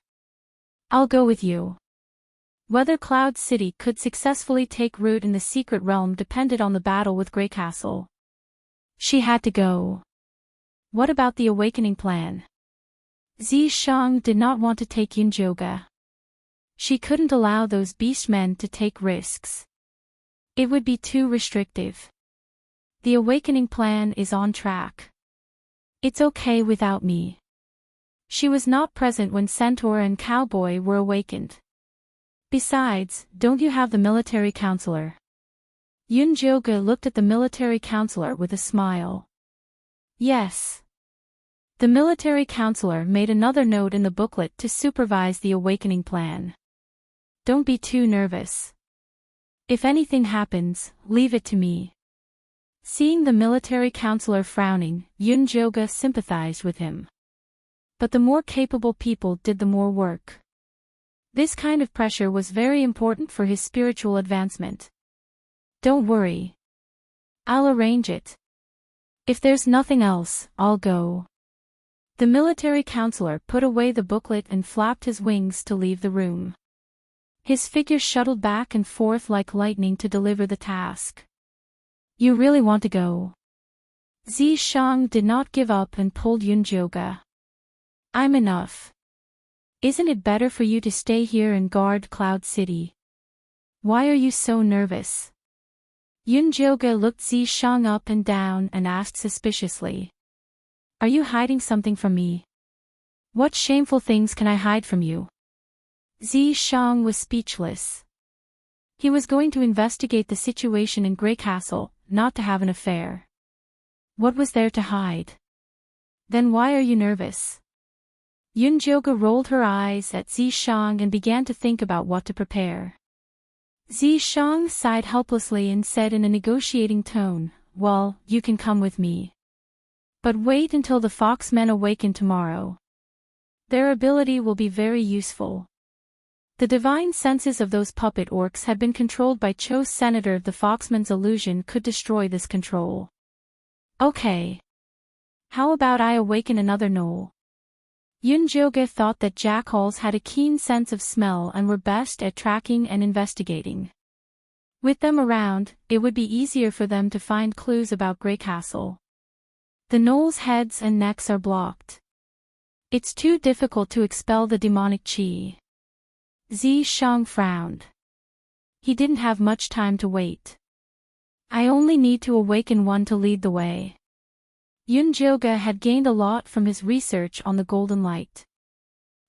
I'll go with you. Whether Cloud City could successfully take root in the secret realm depended on the battle with Grey Castle. She had to go. What about the awakening plan? Zishang did not want to take Yunjoga. She couldn't allow those beastmen to take risks. It would be too restrictive. The awakening plan is on track. It's okay without me. She was not present when Centaur and Cowboy were awakened. Besides, don't you have the military counselor? Yunjoga looked at the military counselor with a smile. Yes. The military counselor made another note in the booklet to supervise the awakening plan. Don't be too nervous. If anything happens, leave it to me. Seeing the military counselor frowning, Yunjoga sympathized with him. But the more capable people did the more work. This kind of pressure was very important for his spiritual advancement. Don't worry. I'll arrange it. If there's nothing else, I'll go. The military counselor put away the booklet and flapped his wings to leave the room. His figure shuttled back and forth like lightning to deliver the task. You really want to go? Zishang did not give up and pulled Yunjoga. I'm enough. Isn't it better for you to stay here and guard Cloud City? Why are you so nervous? Yunjoga looked Zishang up and down and asked suspiciously. Are you hiding something from me? What shameful things can I hide from you? Zishang was speechless. He was going to investigate the situation in Grey Castle, not to have an affair. What was there to hide? Then why are you nervous? Yunjoga rolled her eyes at Zishang and began to think about what to prepare. Zishang sighed helplessly and said in a negotiating tone, Well, you can come with me. But wait until the foxmen awaken tomorrow. Their ability will be very useful. The divine senses of those puppet orcs had been controlled by Cho's senator. The foxman's illusion could destroy this control. Okay. How about I awaken another gnoll? Yunjoga thought that jackals had a keen sense of smell and were best at tracking and investigating. With them around, it would be easier for them to find clues about Grey Castle. The gnolls' heads and necks are blocked. It's too difficult to expel the demonic chi. Zishang frowned. He didn't have much time to wait. I only need to awaken one to lead the way. Yunjoga had gained a lot from his research on the golden light.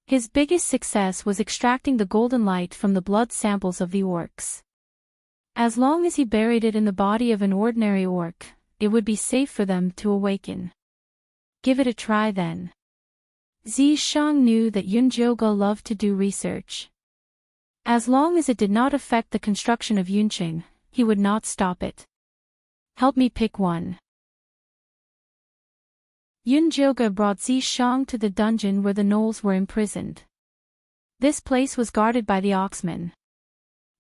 His biggest success was extracting the golden light from the blood samples of the orcs. As long as he buried it in the body of an ordinary orc, it would be safe for them to awaken. Give it a try then. Zishang knew that Yunjoga loved to do research. As long as it did not affect the construction of Yunqing, he would not stop it. Help me pick one. Yunjoga brought Zishang to the dungeon where the gnolls were imprisoned. This place was guarded by the oxmen.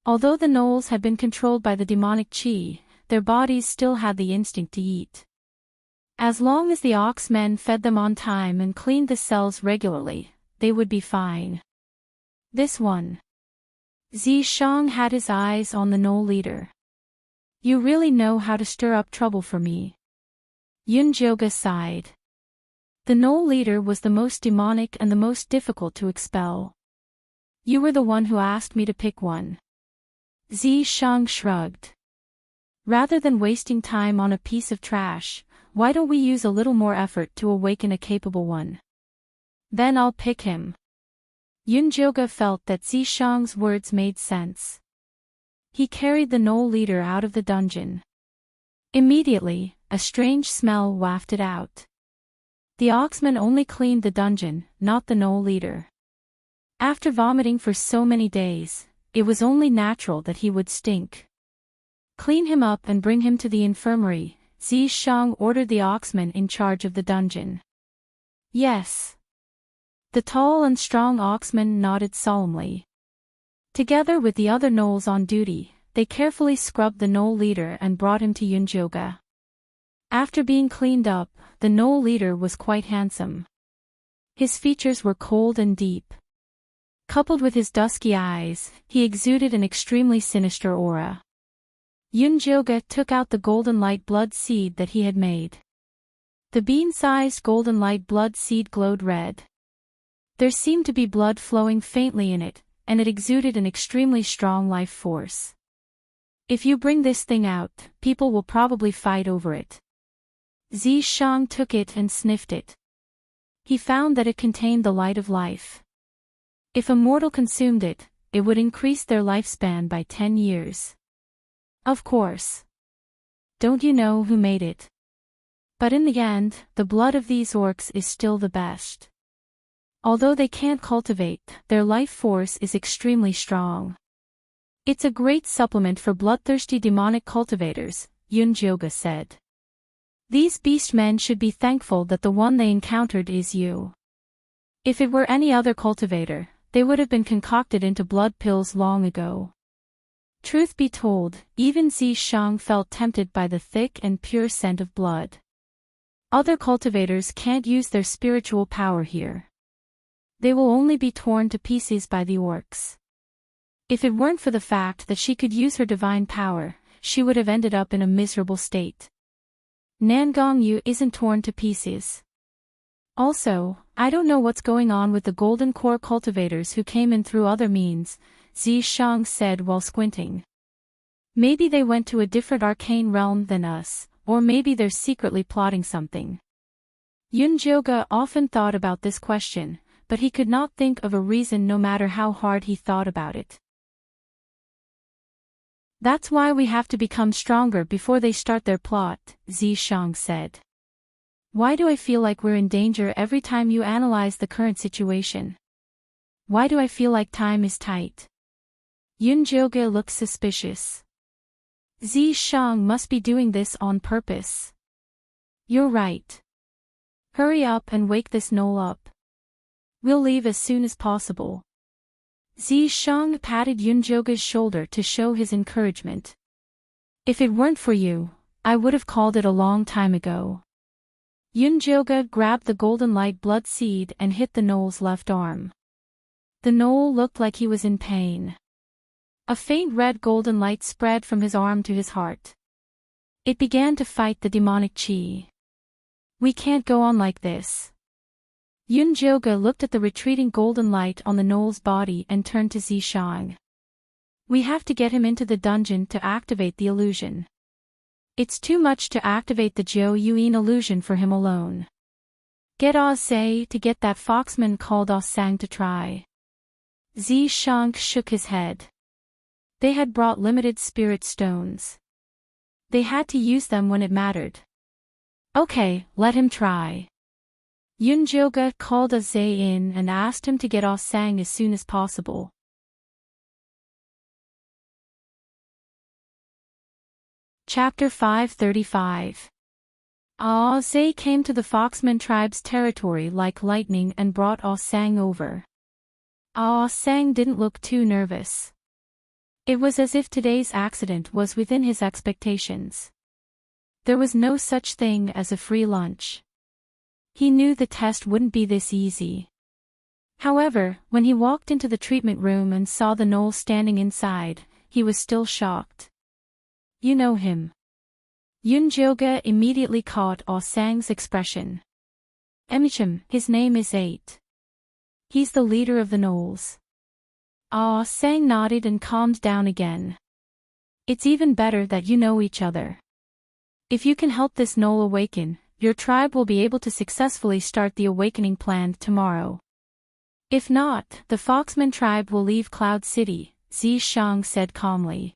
Although the gnolls had been controlled by the demonic chi, their bodies still had the instinct to eat. As long as the oxmen fed them on time and cleaned the cells regularly, they would be fine. This one. Zishang had his eyes on the gnoll leader. You really know how to stir up trouble for me. Yunjoga sighed. The gnoll leader was the most demonic and the most difficult to expel. You were the one who asked me to pick one. Zishang shrugged. Rather than wasting time on a piece of trash, why don't we use a little more effort to awaken a capable one? Then I'll pick him. Yunjoga felt that Zishang's words made sense. He carried the gnoll leader out of the dungeon. Immediately, a strange smell wafted out. The Oxman only cleaned the dungeon, not the gnoll leader. After vomiting for so many days, it was only natural that he would stink. Clean him up and bring him to the infirmary, Zishang ordered the Oxman in charge of the dungeon. Yes. The tall and strong Oxman nodded solemnly. Together with the other gnolls on duty, they carefully scrubbed the gnoll leader and brought him to Yunjoga. After being cleaned up, the gnoll leader was quite handsome. His features were cold and deep. Coupled with his dusky eyes, he exuded an extremely sinister aura. Yunjoga took out the golden light blood seed that he had made. The bean-sized golden light blood seed glowed red. There seemed to be blood flowing faintly in it, and it exuded an extremely strong life force. If you bring this thing out, people will probably fight over it. Zishang took it and sniffed it. He found that it contained the light of life. If a mortal consumed it, it would increase their lifespan by 10 years. Of course. Don't you know who made it? But in the end, the blood of these orcs is still the best. Although they can't cultivate, their life force is extremely strong. It's a great supplement for bloodthirsty demonic cultivators, Yunjoga said. These beastmen should be thankful that the one they encountered is you. If it were any other cultivator, they would have been concocted into blood pills long ago. Truth be told, even Zishang felt tempted by the thick and pure scent of blood. Other cultivators can't use their spiritual power here. They will only be torn to pieces by the orcs. If it weren't for the fact that she could use her divine power, she would have ended up in a miserable state. Nangongyu isn't torn to pieces. Also, I don't know what's going on with the Golden Core cultivators who came in through other means, Zishang said while squinting. Maybe they went to a different arcane realm than us, or maybe they're secretly plotting something. Yunjoga often thought about this question, but he could not think of a reason no matter how hard he thought about it. That's why we have to become stronger before they start their plot, Zishang said. Why do I feel like we're in danger every time you analyze the current situation? Why do I feel like time is tight? Yunjoga looked suspicious. Zishang must be doing this on purpose. You're right. Hurry up and wake this gnoll up. We'll leave as soon as possible. Zishang patted Yunjoga's shoulder to show his encouragement. If it weren't for you, I would have called it a long time ago. Yunjoga grabbed the golden light blood seed and hit the gnoll's left arm. The gnoll looked like he was in pain. A faint red golden light spread from his arm to his heart. It began to fight the demonic chi. We can't go on like this. Yunjoga looked at the retreating golden light on the gnoll's body and turned to Zishang. We have to get him into the dungeon to activate the illusion. It's too much to activate the Zhou Yuan illusion for him alone. Get Ozai to get that foxman called Osang to try. Zishang shook his head. They had brought limited spirit stones. They had to use them when it mattered. Okay, let him try. Yunjoga called Ozai in and asked him to get Osang as soon as possible. Chapter 535. Ozai came to the Foxman tribe's territory like lightning and brought Osang over. Osang didn't look too nervous. It was as if today's accident was within his expectations. There was no such thing as a free lunch. He knew the test wouldn't be this easy. However, when he walked into the treatment room and saw the gnoll standing inside, he was still shocked. You know him. Yunjoga immediately caught Ah Sang's expression. His name is 8. He's the leader of the gnolls. Ah Sang nodded and calmed down again. It's even better that you know each other. If you can help this gnoll awaken, your tribe will be able to successfully start the awakening planned tomorrow. If not, the Foxman tribe will leave Cloud City, Zishang said calmly.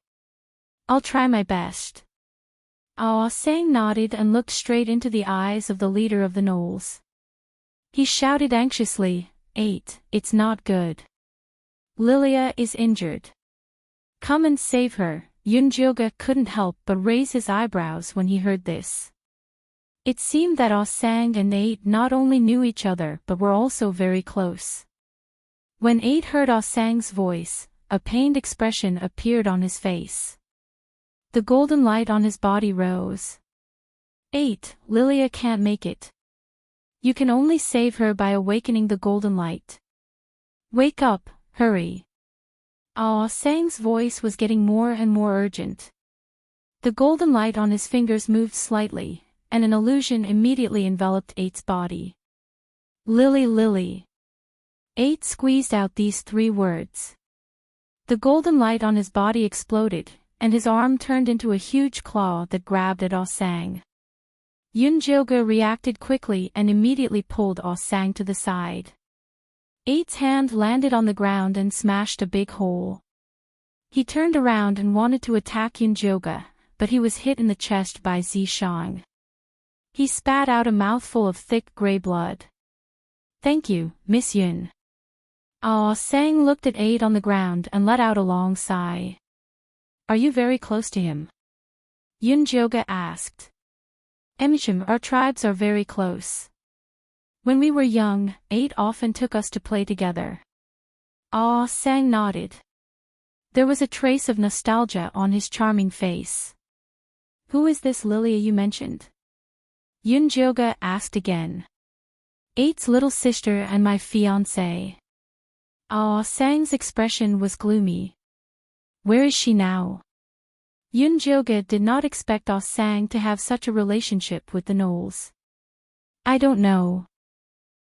I'll try my best. Ah Sang nodded and looked straight into the eyes of the leader of the gnolls. He shouted anxiously, 8, it's not good. Lilia is injured. Come and save her. Yunjoga couldn't help but raise his eyebrows when he heard this. It seemed that Ah Sang and 8 not only knew each other but were also very close. When 8 heard Ah Sang's voice, a pained expression appeared on his face. The golden light on his body rose. 8, Lilia can't make it. You can only save her by awakening the golden light. Wake up, hurry. Ah Sang's voice was getting more and more urgent. The golden light on his fingers moved slightly, and an illusion immediately enveloped 8's body. Lily. 8 squeezed out these 3 words. The golden light on his body exploded, and his arm turned into a huge claw that grabbed at Ah Sang. Yunjoga reacted quickly and immediately pulled Ah Sang to the side. 8's hand landed on the ground and smashed a big hole. He turned around and wanted to attack Yunjoga, but he was hit in the chest by Zishang. He spat out a mouthful of thick gray blood. Thank you, Miss Yun. Ah Sang looked at 8 on the ground and let out a long sigh. Are you very close to him? Yunjoga asked. Our tribes are very close. When we were young, 8 often took us to play together. Ah Sang nodded. There was a trace of nostalgia on his charming face. Who is this Lilia you mentioned? Yunjoga asked again. 8's little sister and my fiancé. Ah Sang's expression was gloomy. Where is she now? Yunjoga did not expect Ah Sang to have such a relationship with the gnolls. I don't know.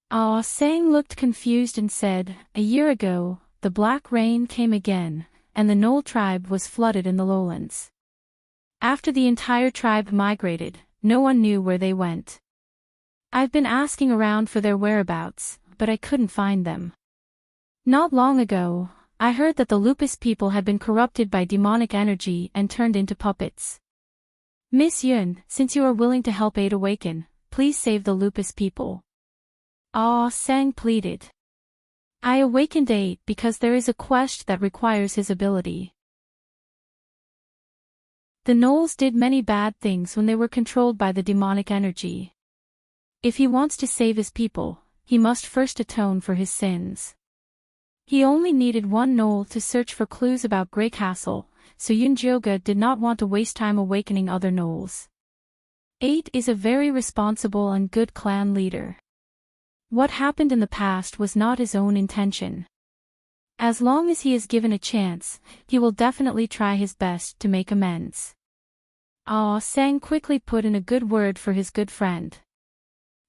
Ah Sang looked confused and said, a year ago, the black rain came again, and the gnoll tribe was flooded in the lowlands. After the entire tribe migrated, no one knew where they went. I've been asking around for their whereabouts, but I couldn't find them. Not long ago, I heard that the Lupus people had been corrupted by demonic energy and turned into puppets. Miss Yun, since you are willing to help 8 awaken, please save the Lupus people. Ah Sang pleaded. I awakened 8 because there is a quest that requires his ability. The gnolls did many bad things when they were controlled by the demonic energy. If he wants to save his people, he must first atone for his sins. He only needed one gnoll to search for clues about Grey Castle, so Yunjoga did not want to waste time awakening other gnolls. 8 is a very responsible and good clan leader. What happened in the past was not his own intention. As long as he is given a chance, he will definitely try his best to make amends. Ah Sang quickly put in a good word for his good friend.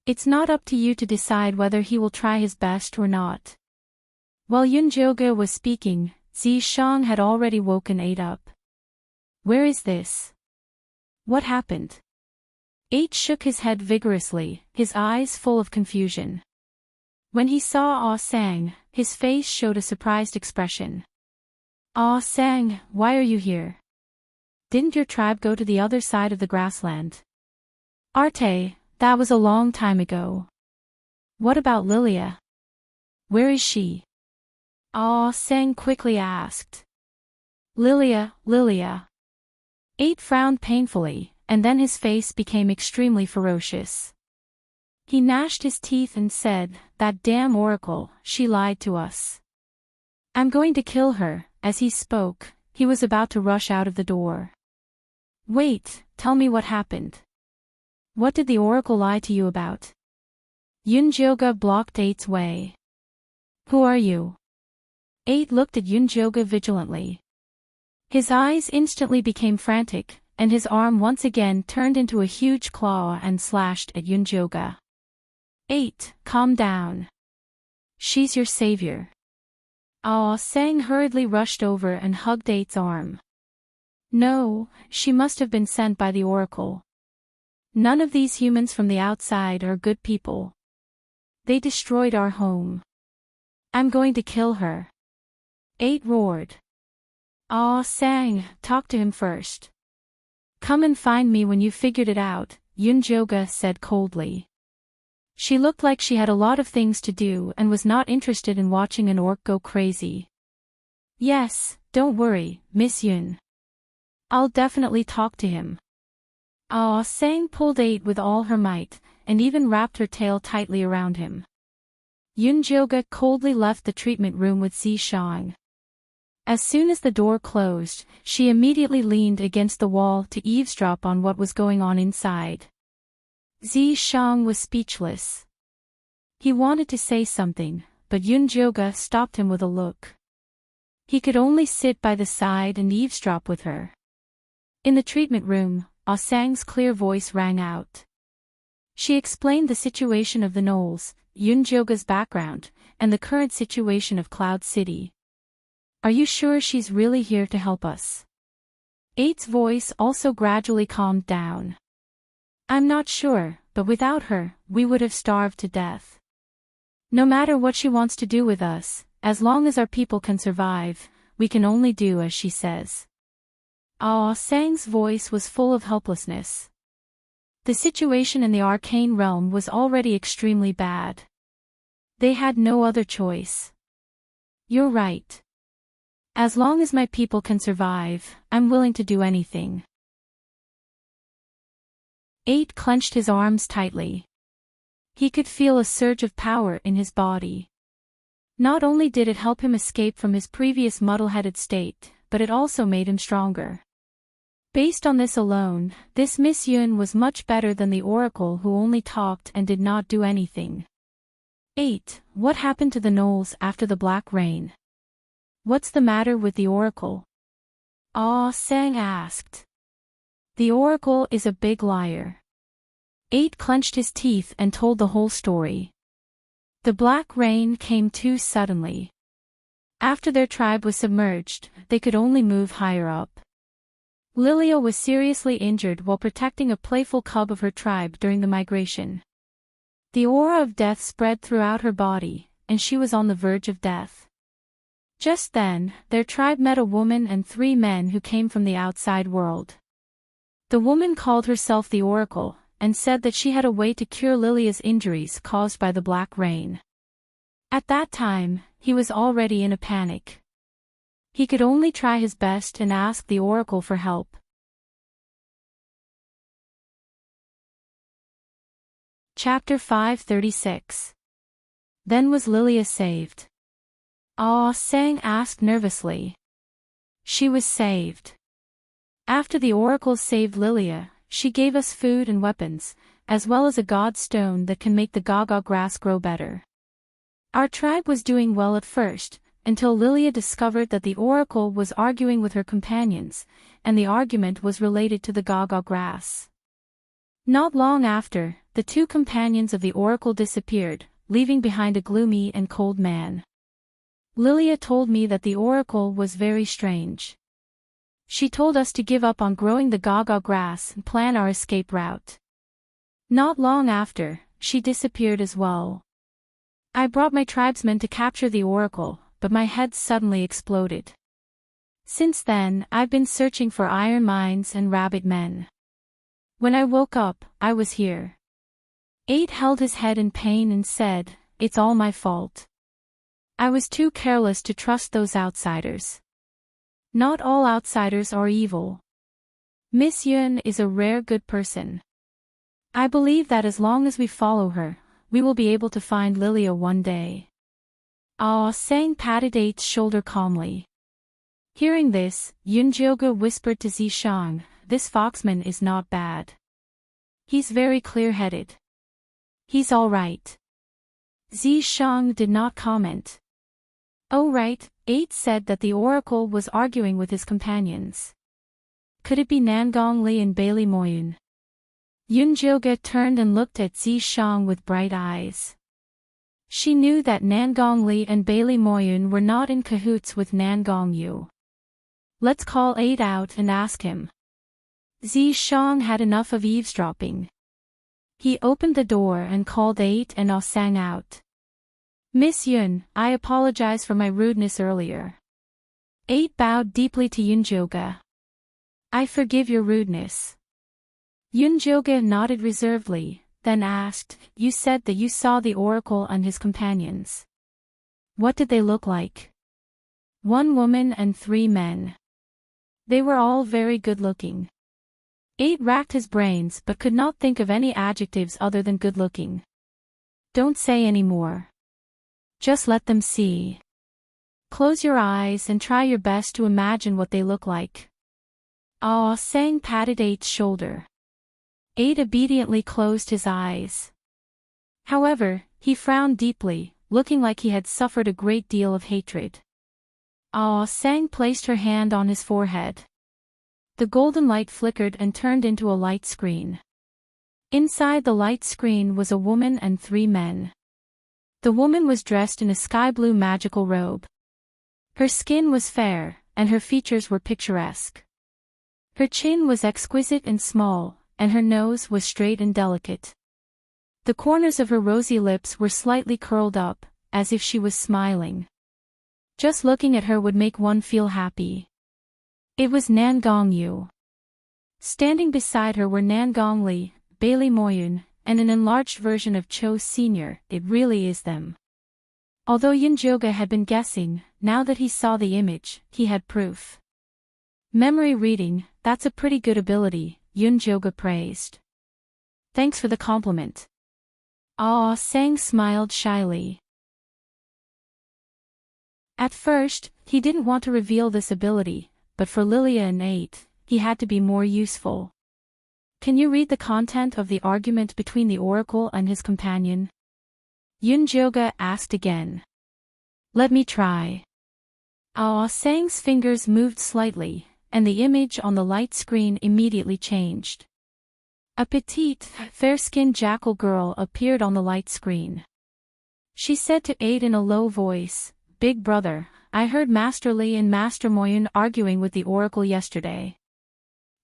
It's not up to you to decide whether he will try his best or not. While Yunjoga was speaking, Zishang had already woken 8 up. Where is this? What happened? 8 shook his head vigorously, his eyes full of confusion. When he saw Ah Sang, his face showed a surprised expression. Ah Sang, why are you here? Didn't your tribe go to the other side of the grassland? Arte, that was a long time ago. What about Lilia? Where is she? Ah Sang quickly asked. Lilia. 8 frowned painfully, and then his face became extremely ferocious. He gnashed his teeth and said, that damn oracle, she lied to us. I'm going to kill her. As he spoke, he was about to rush out of the door. Wait, tell me what happened. What did the oracle lie to you about? Yunjoga blocked 8's way. Who are you? 8 looked at Yunjoga vigilantly. His eyes instantly became frantic, and his arm once again turned into a huge claw and slashed at Yunjoga. 8, calm down. She's your savior. Ah, Sang hurriedly rushed over and hugged 8's arm. No, she must have been sent by the oracle. None of these humans from the outside are good people. They destroyed our home. I'm going to kill her. 8 roared. Ah, Sang, talk to him first. Come and find me when you figured it out, Yunjoga said coldly. She looked like she had a lot of things to do and was not interested in watching an orc go crazy. Yes, don't worry, Miss Yun. I'll definitely talk to him. Ah, Sang pulled 8 with all her might, and even wrapped her tail tightly around him. Yunjoga coldly left the treatment room with Zishang. As soon as the door closed, she immediately leaned against the wall to eavesdrop on what was going on inside. Zishang was speechless. He wanted to say something, but Yunjoga stopped him with a look. He could only sit by the side and eavesdrop with her. In the treatment room, Ah Sang's clear voice rang out. She explained the situation of the Knolls, Yunjoga's background, and the current situation of Cloud City. Are you sure she's really here to help us? 8's voice also gradually calmed down. I'm not sure, but without her, we would have starved to death. No matter what she wants to do with us, as long as our people can survive, we can only do as she says. Ah Sang's voice was full of helplessness. The situation in the arcane realm was already extremely bad. They had no other choice. You're right. As long as my people can survive, I'm willing to do anything. 8 clenched his arms tightly. He could feel a surge of power in his body. Not only did it help him escape from his previous muddle-headed state, but it also made him stronger. Based on this alone, this Miss Yun was much better than the oracle who only talked and did not do anything. 8. What happened to the Knolls after the Black Rain? What's the matter with the oracle? Ah Sang asked. The oracle is a big liar. 8 clenched his teeth and told the whole story. The Black Rain came too suddenly. After their tribe was submerged, they could only move higher up. Lilia was seriously injured while protecting a playful cub of her tribe during the migration. The aura of death spread throughout her body, and she was on the verge of death. Just then, their tribe met a woman and 3 men who came from the outside world. The woman called herself the Oracle, and said that she had a way to cure Lilia's injuries caused by the Black Rain. At that time, he was already in a panic. He could only try his best and ask the Oracle for help. Chapter 536. Then was Lilia saved? Ah Sang asked nervously. She was saved. After the Oracle saved Lilia, she gave us food and weapons, as well as a god stone that can make the gaga grass grow better. Our tribe was doing well at first, until Lilia discovered that the Oracle was arguing with her companions, and the argument was related to the gaga grass. Not long after, the 2 companions of the Oracle disappeared, leaving behind a gloomy and cold man. Lilia told me that the Oracle was very strange. She told us to give up on growing the gaga grass and plan our escape route. Not long after, she disappeared as well. I brought my tribesmen to capture the Oracle, but my head suddenly exploded. Since then, I've been searching for iron mines and rabbit men. When I woke up, I was here. 8 held his head in pain and said, "It's all my fault. I was too careless to trust those outsiders. Not all outsiders are evil. Miss Yun is a rare good person. I believe that as long as we follow her, we will be able to find Lilia one day." Ah Sang patted 8's shoulder calmly. Hearing this, Yunjoga whispered to Zishang, "This foxman is not bad. He's very clear-headed. He's all right." Zishang did not comment. Oh right, 8 said that the oracle was arguing with his companions. Could it be Nangong Li and Bailey Moyun? Yunjoga turned and looked at Zishang with bright eyes. She knew that Nangong Li and Bailey Moyun were not in cahoots with Nangong Yu. Let's call 8 out and ask him. Zishang had enough of eavesdropping. He opened the door and called 8 and Ah Sang out. Miss Yun, I apologize for my rudeness earlier. 8 bowed deeply to Yunjoga. I forgive your rudeness. Yunjoga nodded reservedly, then asked, You said that you saw the oracle and his companions. What did they look like? 1 woman and 3 men. They were all very good-looking. 8 racked his brains but could not think of any adjectives other than good-looking. Don't say any more. Just let them see. Close your eyes and try your best to imagine what they look like. Ah Sang patted 8's shoulder. 8 obediently closed his eyes. However, he frowned deeply, looking like he had suffered a great deal of hatred. Ah Sang placed her hand on his forehead. The golden light flickered and turned into a light screen. Inside the light screen was a woman and 3 men. The woman was dressed in a sky-blue magical robe. Her skin was fair, and her features were picturesque. Her chin was exquisite and small, and her nose was straight and delicate. The corners of her rosy lips were slightly curled up, as if she was smiling. Just looking at her would make one feel happy. It was Nangong Yu. Standing beside her were Nangong Li, Bailey Moyun, and an enlarged version of Cho Sr. It really is them. Although Yunjoga had been guessing, now that he saw the image, he had proof. Memory reading, that's a pretty good ability, Yunjoga praised. Thanks for the compliment. Ah Sang smiled shyly. At first, he didn't want to reveal this ability, but for Lilia and 8, he had to be more useful. Can you read the content of the argument between the oracle and his companion? Yunjoga asked again. Let me try. Ah Sang's fingers moved slightly, and the image on the light screen immediately changed. A petite, fair-skinned jackal girl appeared on the light screen. She said to 8 in a low voice, Big brother, I heard Master Li and Master Moyun arguing with the oracle yesterday.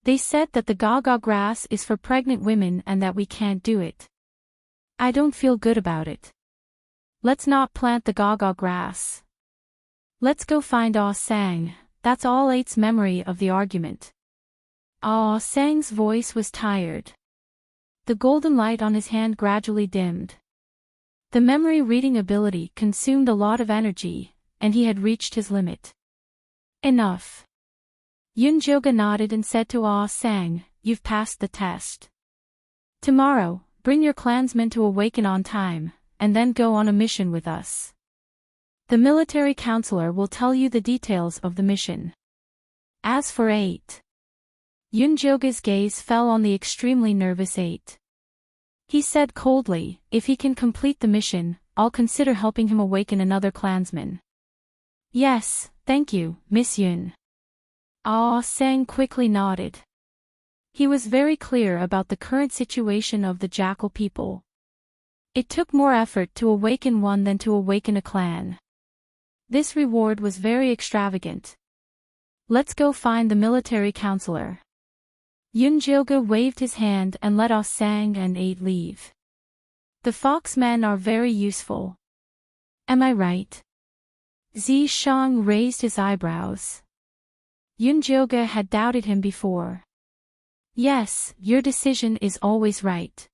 They said that the gaga grass is for pregnant women and that we can't do it. I don't feel good about it. Let's not plant the gaga grass. Let's go find Ah Sang. That's all 8's memory of the argument. Ah Sang's voice was tired. The golden light on his hand gradually dimmed. The memory reading ability consumed a lot of energy, and he had reached his limit. Enough. Yunjoga nodded and said to Ah Sang, You've passed the test. Tomorrow, bring your clansmen to awaken on time, and then go on a mission with us. The military counselor will tell you the details of the mission. As for 8. Yunjoga's gaze fell on the extremely nervous 8. He said coldly, If he can complete the mission, I'll consider helping him awaken another clansman. Yes, thank you, Miss Yun. Ah Sang quickly nodded. He was very clear about the current situation of the jackal people. It took more effort to awaken one than to awaken a clan. This reward was very extravagant. Let's go find the military counselor. Yunjoga waved his hand and let Ah Sang and 8 leave. The foxmen are very useful. Am I right? Zishang raised his eyebrows. Yunjoga had doubted him before. Yes, your decision is always right.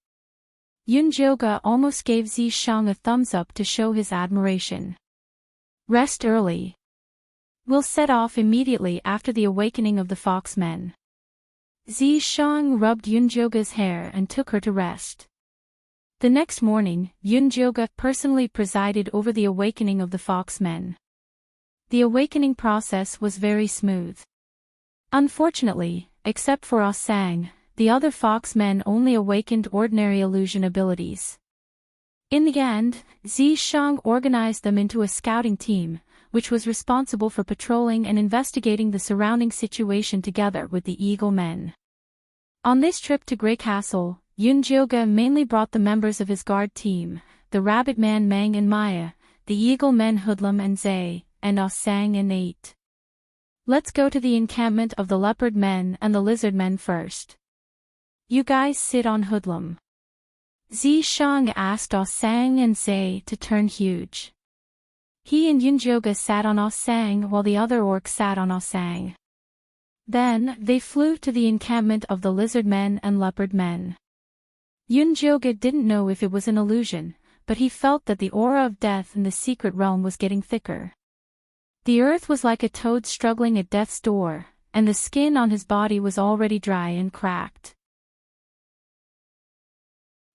Yunjoga almost gave Zishang a thumbs up to show his admiration. Rest early. We'll set off immediately after the awakening of the foxmen. Zishang rubbed Yunjoga's hair and took her to rest. The next morning, Yunjoga personally presided over the awakening of the foxmen. The awakening process was very smooth. Unfortunately, except for Ah Sang, the other foxmen only awakened ordinary illusion abilities. In the end, Zishang organized them into a scouting team, which was responsible for patrolling and investigating the surrounding situation together with the Eagle Men. On this trip to Grey Castle, Yunjoga mainly brought the members of his guard team, the Rabbit Man Mang and Maya, the Eagle Men Hoodlum and Zay, and Ah Sang and 8. Let's go to the encampment of the Leopard Men and the Lizard Men first. You guys sit on Hoodlum. Zishang asked Ah Sang and Zay to turn huge. He and Yunjoga sat on Ah Sang while the other orc sat on Ah Sang. Then, they flew to the encampment of the Lizard Men and Leopard Men. Yunjoga didn't know if it was an illusion, but he felt that the aura of death in the secret realm was getting thicker. The earth was like a toad struggling at death's door, and the skin on his body was already dry and cracked.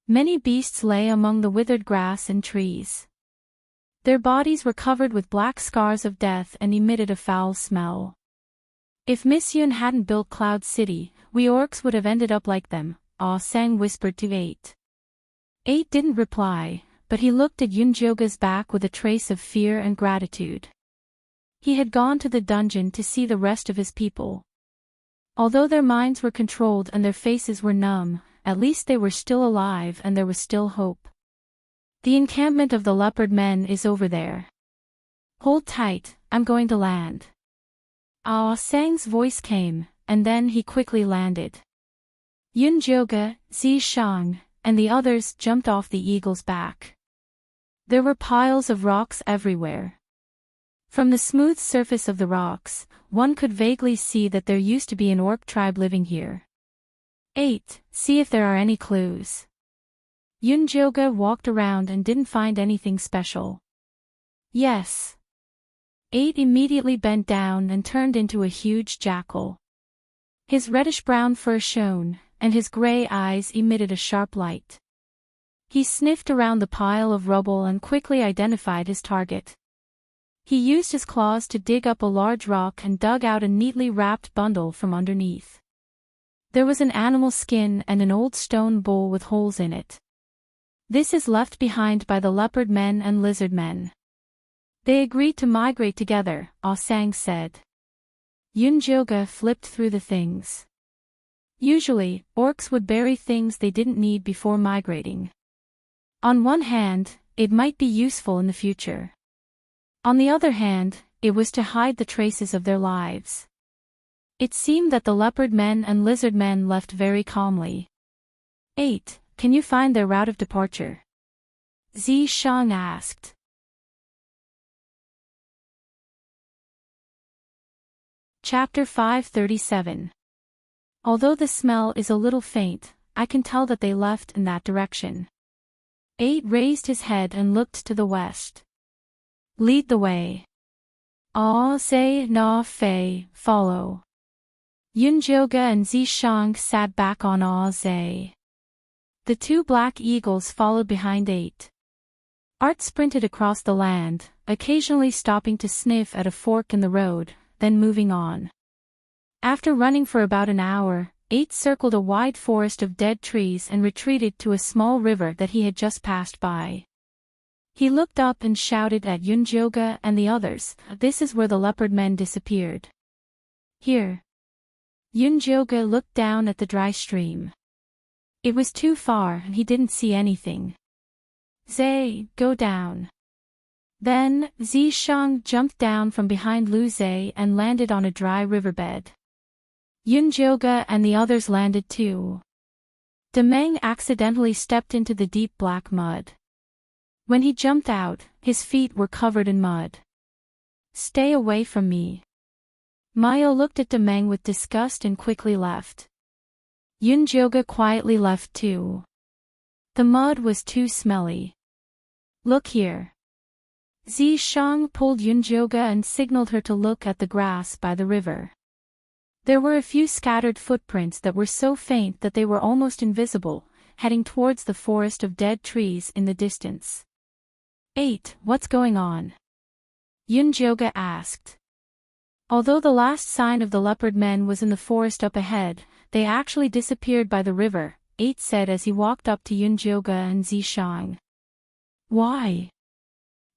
Many beasts lay among the withered grass and trees. Their bodies were covered with black scars of death and emitted a foul smell. If Miss Yun hadn't built Cloud City, we orcs would have ended up like them, Ah Sang whispered to 8. 8 didn't reply, but he looked at Yunjoga's back with a trace of fear and gratitude. He had gone to the dungeon to see the rest of his people. Although their minds were controlled and their faces were numb, at least they were still alive and there was still hope. The encampment of the Leopard Men is over there. Hold tight, I'm going to land. Ah Sang's voice came, and then he quickly landed. Yunjoga, Zishang, and the others jumped off the eagle's back. There were piles of rocks everywhere. From the smooth surface of the rocks, one could vaguely see that there used to be an orc tribe living here. 8. See if there are any clues. Yunjoga walked around and didn't find anything special. Yes. 8 immediately bent down and turned into a huge jackal. His reddish-brown fur shone, and his gray eyes emitted a sharp light. He sniffed around the pile of rubble and quickly identified his target. He used his claws to dig up a large rock and dug out a neatly wrapped bundle from underneath. There was an animal skin and an old stone bowl with holes in it. This is left behind by the Leopard Men and Lizard Men. They agreed to migrate together, Ah Sang said. Yunjoga flipped through the things. Usually, orcs would bury things they didn't need before migrating. On one hand, it might be useful in the future. On the other hand, it was to hide the traces of their lives. It seemed that the Leopard Men and Lizard Men left very calmly. 8. Can you find their route of departure? Zishang asked. Chapter 537. Although the smell is a little faint, I can tell that they left in that direction. 8 raised his head and looked to the west. Lead the way. Ah Say Na Fei, follow. Yunjoga and Zishang sat back on Ah Zay. The 2 black eagles followed behind 8. Art sprinted across the land, occasionally stopping to sniff at a fork in the road, then moving on. After running for about an hour, 8 circled a wide forest of dead trees and retreated to a small river that he had just passed by. He looked up and shouted at Yunjoga and the others, "This is where the Leopard Men disappeared." Here. Yunjoga looked down at the dry stream. It was too far and he didn't see anything. Zay, go down. Then, Zishang jumped down from behind Lu Zay and landed on a dry riverbed. Yunjoga and the others landed too. Demeng accidentally stepped into the deep black mud. When he jumped out, his feet were covered in mud. Stay away from me. Mayo looked at Demeng with disgust and quickly left. Yunjoga quietly left too. The mud was too smelly. Look here. Zishang pulled Yunjoga and signaled her to look at the grass by the river. There were a few scattered footprints that were so faint that they were almost invisible, heading towards the forest of dead trees in the distance. 8. What's going on? Yunjoga asked. Although the last sign of the Leopard Men was in the forest up ahead, they actually disappeared by the river, 8 said as he walked up to Yunjoga and Zishang. Why?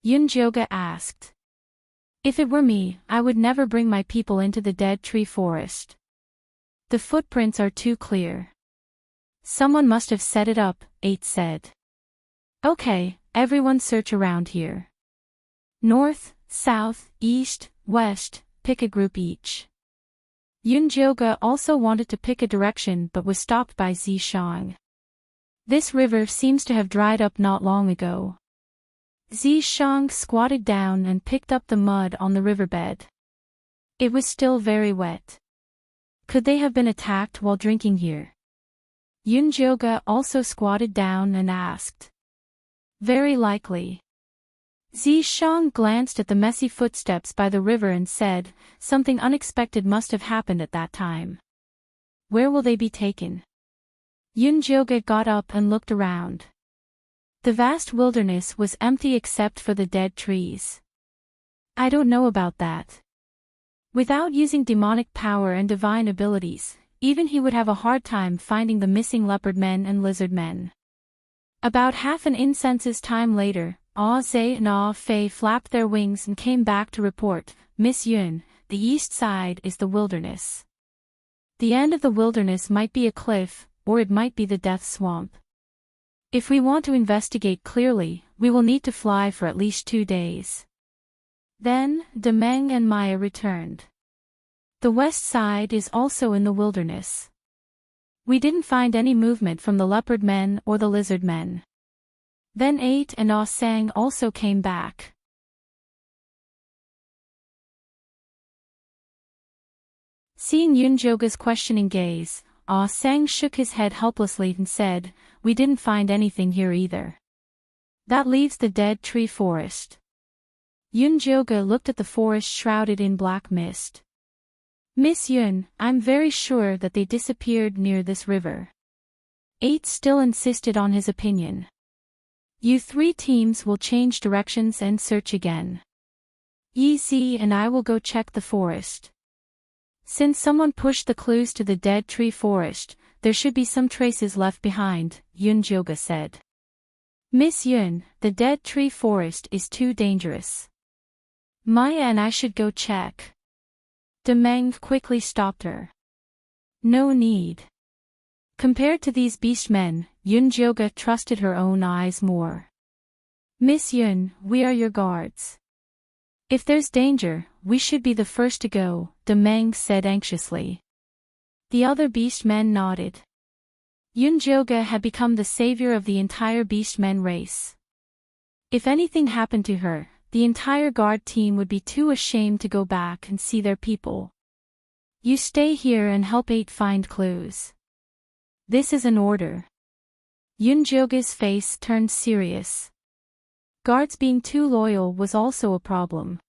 Yunjoga asked. If it were me, I would never bring my people into the dead tree forest. The footprints are too clear. Someone must have set it up, 8 said. Okay, everyone search around here. North, south, east, west, pick a group each. Yunjoga also wanted to pick a direction but was stopped by Zishang. This river seems to have dried up not long ago. Zishang squatted down and picked up the mud on the riverbed. It was still very wet. Could they have been attacked while drinking here? Yunjoga also squatted down and asked. Very likely. Zishang glanced at the messy footsteps by the river and said, something unexpected must have happened at that time. Where will they be taken? Yunjoga got up and looked around. The vast wilderness was empty except for the dead trees. I don't know about that. Without using demonic power and divine abilities, even he would have a hard time finding the missing leopard men and lizard men. About half an incense's time later, Ah Zhe and Ah Fei flapped their wings and came back to report, Miss Yun, the east side is the wilderness. The end of the wilderness might be a cliff, or it might be the death swamp. If we want to investigate clearly, we will need to fly for at least 2 days. Then, Demeng and Maya returned. The west side is also in the wilderness. We didn't find any movement from the leopard men or the lizard men. Then 8 and Ah Sang also came back. Seeing Yunjoga's questioning gaze, Ah Sang shook his head helplessly and said, we didn't find anything here either. That leaves the dead tree forest. Yunjoga looked at the forest shrouded in black mist. Miss Yun, I'm very sure that they disappeared near this river. 8 still insisted on his opinion. You 3 teams will change directions and search again. Yi Zi and I will go check the forest. Since someone pushed the clues to the dead tree forest, there should be some traces left behind, Yunjoga said. Miss Yun, the dead tree forest is too dangerous. Maya and I should go check. Demeng quickly stopped her. No need. Compared to these beast men, Yunjoga trusted her own eyes more. Miss Yun, we are your guards. If there's danger, we should be the first to go, Demeng said anxiously. The other beast men nodded. Yunjoga had become the savior of the entire beast men race. If anything happened to her, the entire guard team would be too ashamed to go back and see their people. You stay here and help 8 find clues. This is an order. Yunjoga's face turned serious. Guards being too loyal was also a problem.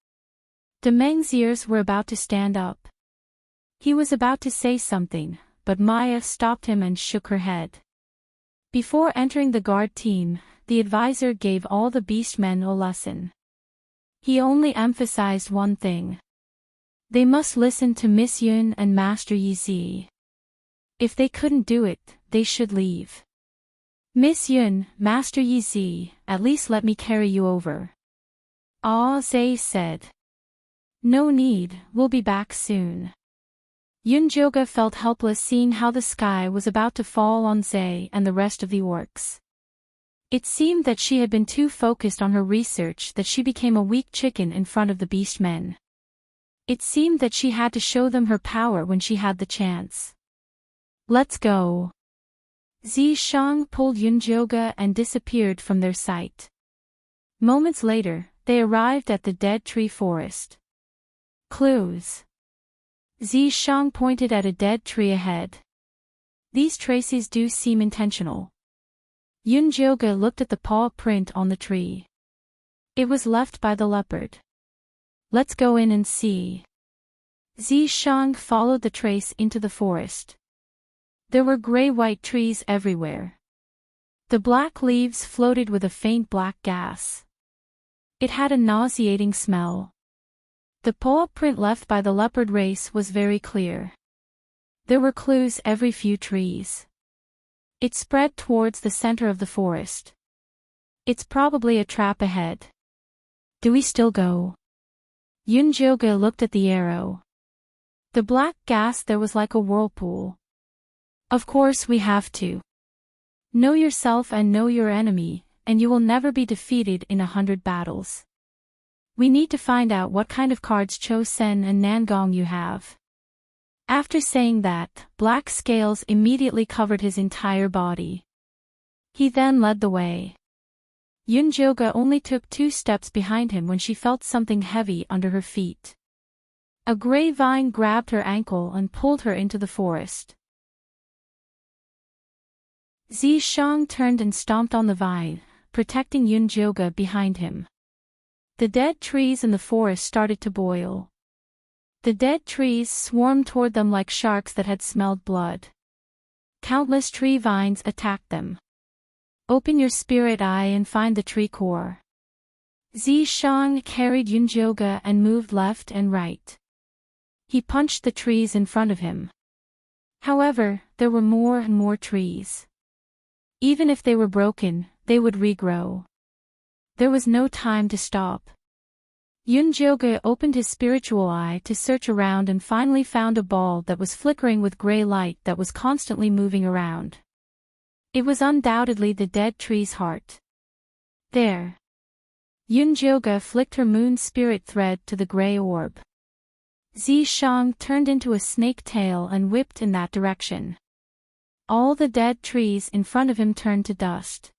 Demeng's ears were about to stand up. He was about to say something, but Maya stopped him and shook her head. Before entering the guard team, the advisor gave all the beast men a lesson. He only emphasized one thing. They must listen to Miss Yun and Master Yi Zi. If they couldn't do it, they should leave. Miss Yun, Master Yi Zi, at least let me carry you over. Ah Zhe said. No need, we'll be back soon. Yunjoga felt helpless seeing how the sky was about to fall on Zhe and the rest of the orcs. It seemed that she had been too focused on her research that she became a weak chicken in front of the beast men. It seemed that she had to show them her power when she had the chance. Let's go. Zishang pulled Yunjoga and disappeared from their sight. Moments later, they arrived at the dead tree forest. Clues. Zishang pointed at a dead tree ahead. These traces do seem intentional. Yunjoga looked at the paw print on the tree. It was left by the leopard. Let's go in and see. Zishang followed the trace into the forest. There were gray-white trees everywhere. The black leaves floated with a faint black gas. It had a nauseating smell. The paw print left by the leopard race was very clear. There were clues every few trees. It spread towards the center of the forest. It's probably a trap ahead. Do we still go? Yunjoga looked at the arrow. The black gas there was like a whirlpool. Of course we have to. Know yourself and know your enemy, and you will never be defeated in 100 battles. We need to find out what kind of cards Chosen and Nangong you have. After saying that, black scales immediately covered his entire body. He then led the way. Yunjoga only took 2 steps behind him when she felt something heavy under her feet. A gray vine grabbed her ankle and pulled her into the forest. Zishang turned and stomped on the vine, protecting Yunjoga behind him. The dead trees in the forest started to boil. The dead trees swarmed toward them like sharks that had smelled blood. Countless tree vines attacked them. Open your spirit eye and find the tree core. Zishang carried Yunjoga and moved left and right. He punched the trees in front of him. However, there were more and more trees. Even if they were broken, they would regrow. There was no time to stop. Yunjoga opened his spiritual eye to search around and finally found a ball that was flickering with gray light that was constantly moving around. It was undoubtedly the dead tree's heart. There. Yunjoga flicked her moon spirit thread to the gray orb. Zishang turned into a snake tail and whipped in that direction. All the dead trees in front of him turned to dust.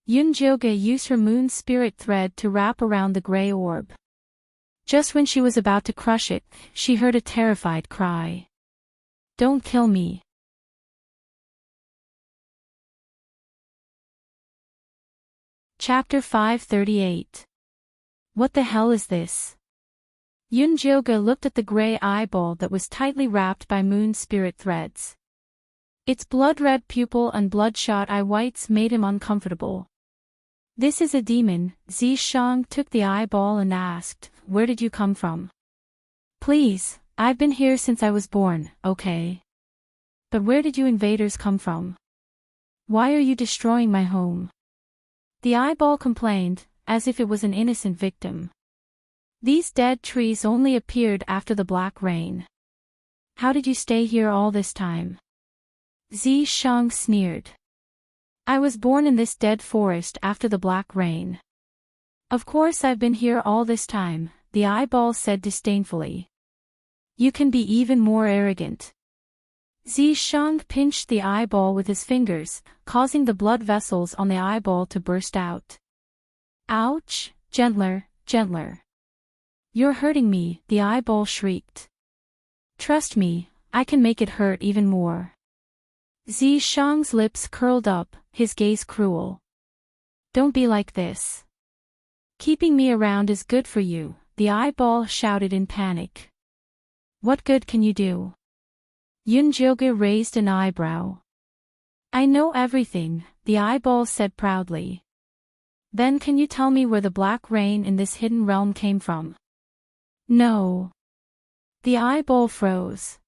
Yunjoga used her moon spirit thread to wrap around the gray orb. Just when she was about to crush it, she heard a terrified cry. Don't kill me. Chapter 538. What the hell is this? Yunjoga looked at the gray eyeball that was tightly wrapped by moon spirit threads. Its blood-red pupil and bloodshot eye whites made him uncomfortable. This is a demon. Zishang took the eyeball and asked, where did you come from? Please, I've been here since I was born, okay? But where did you invaders come from? Why are you destroying my home? The eyeball complained, as if it was an innocent victim. These dead trees only appeared after the black rain. How did you stay here all this time? Zishang sneered. I was born in this dead forest after the black rain. Of course I've been here all this time, the eyeball said disdainfully. You can be even more arrogant. Zishang pinched the eyeball with his fingers, causing the blood vessels on the eyeball to burst out. Ouch, gentler, gentler. You're hurting me, the eyeball shrieked. Trust me, I can make it hurt even more. Zishang's lips curled up, his gaze cruel. Don't be like this. Keeping me around is good for you, the eyeball shouted in panic. What good can you do? Yunjoga raised an eyebrow. I know everything, the eyeball said proudly. Then can you tell me where the black rain in this hidden realm came from? No. The eyeball froze.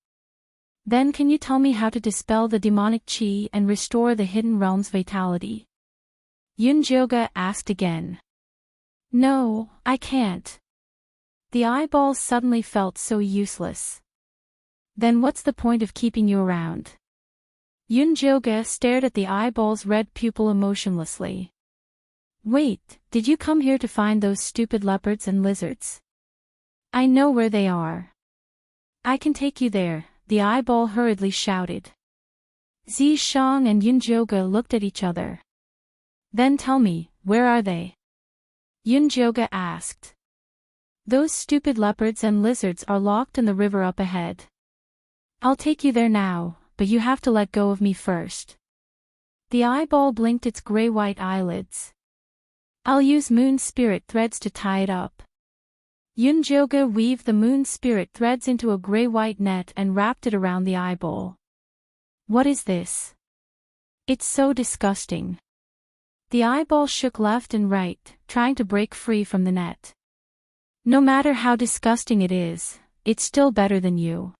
Then can you tell me how to dispel the demonic chi and restore the hidden realm's vitality? Yunjoga asked again. No, I can't. The eyeball suddenly felt so useless. Then what's the point of keeping you around? Yunjoga stared at the eyeball's red pupil emotionlessly. Wait, did you come here to find those stupid leopards and lizards? I know where they are. I can take you there, the eyeball hurriedly shouted. Zishang and Yunjoga looked at each other. Then tell me, where are they? Yunjoga asked. Those stupid leopards and lizards are locked in the river up ahead. I'll take you there now, but you have to let go of me first. The eyeball blinked its gray-white eyelids. I'll use moon spirit threads to tie it up. Yunjoga weaved the moon spirit threads into a gray-white net and wrapped it around the eyeball. What is this? It's so disgusting. The eyeball shook left and right, trying to break free from the net. No matter how disgusting it is, it's still better than you.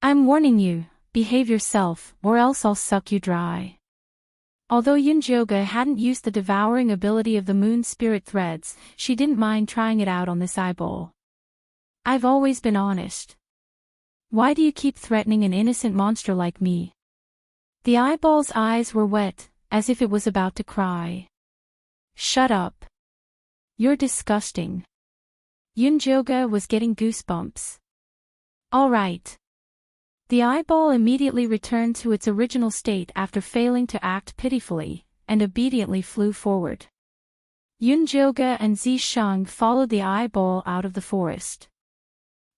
I'm warning you, behave yourself, or else I'll suck you dry. Although Yunjoga hadn't used the devouring ability of the moon spirit threads, she didn't mind trying it out on this eyeball. I've always been honest. Why do you keep threatening an innocent monster like me? The eyeball's eyes were wet, as if it was about to cry. Shut up. You're disgusting. Yunjoga was getting goosebumps. All right. The eyeball immediately returned to its original state after failing to act pitifully, and obediently flew forward. Yunjoga and Zishang followed the eyeball out of the forest.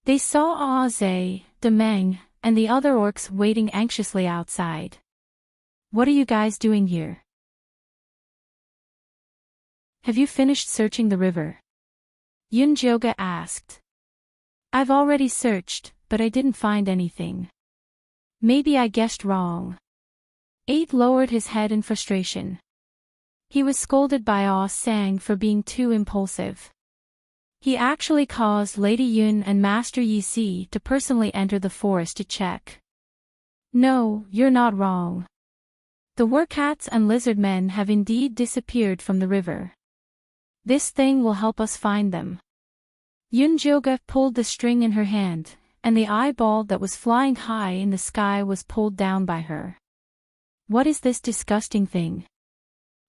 They saw Aze, Demeng, and the other orcs waiting anxiously outside. What are you guys doing here? Have you finished searching the river? Yunjoga asked. I've already searched, but I didn't find anything. Maybe I guessed wrong. 8 lowered his head in frustration. He was scolded by Ah Sang for being too impulsive. He actually caused Lady Yun and Master Yi Si to personally enter the forest to check. No, you're not wrong. The wercats and lizard men have indeed disappeared from the river. This thing will help us find them. Yunjoga pulled the string in her hand, and the eyeball that was flying high in the sky was pulled down by her. What is this disgusting thing?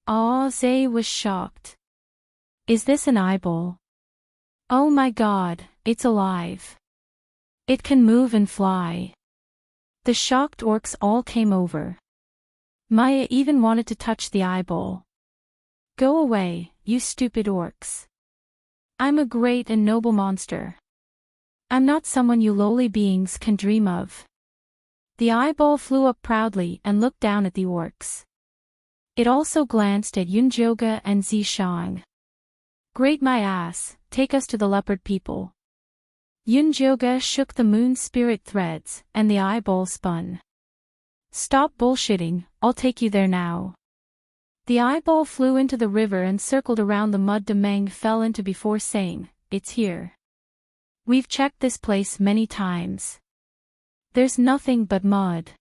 Ah Zhe was shocked. Is this an eyeball? Oh my god, it's alive. It can move and fly. The shocked orcs all came over. Maya even wanted to touch the eyeball. Go away, you stupid orcs. I'm a great and noble monster. I'm not someone you lowly beings can dream of. The eyeball flew up proudly and looked down at the orcs. It also glanced at Yunjoga and Zishang. Great my ass, take us to the leopard people. Yunjoga shook the moon spirit threads, and the eyeball spun. Stop bullshitting, I'll take you there now. The eyeball flew into the river and circled around the mud Demeng fell into before saying, It's here. We've checked this place many times. There's nothing but mud.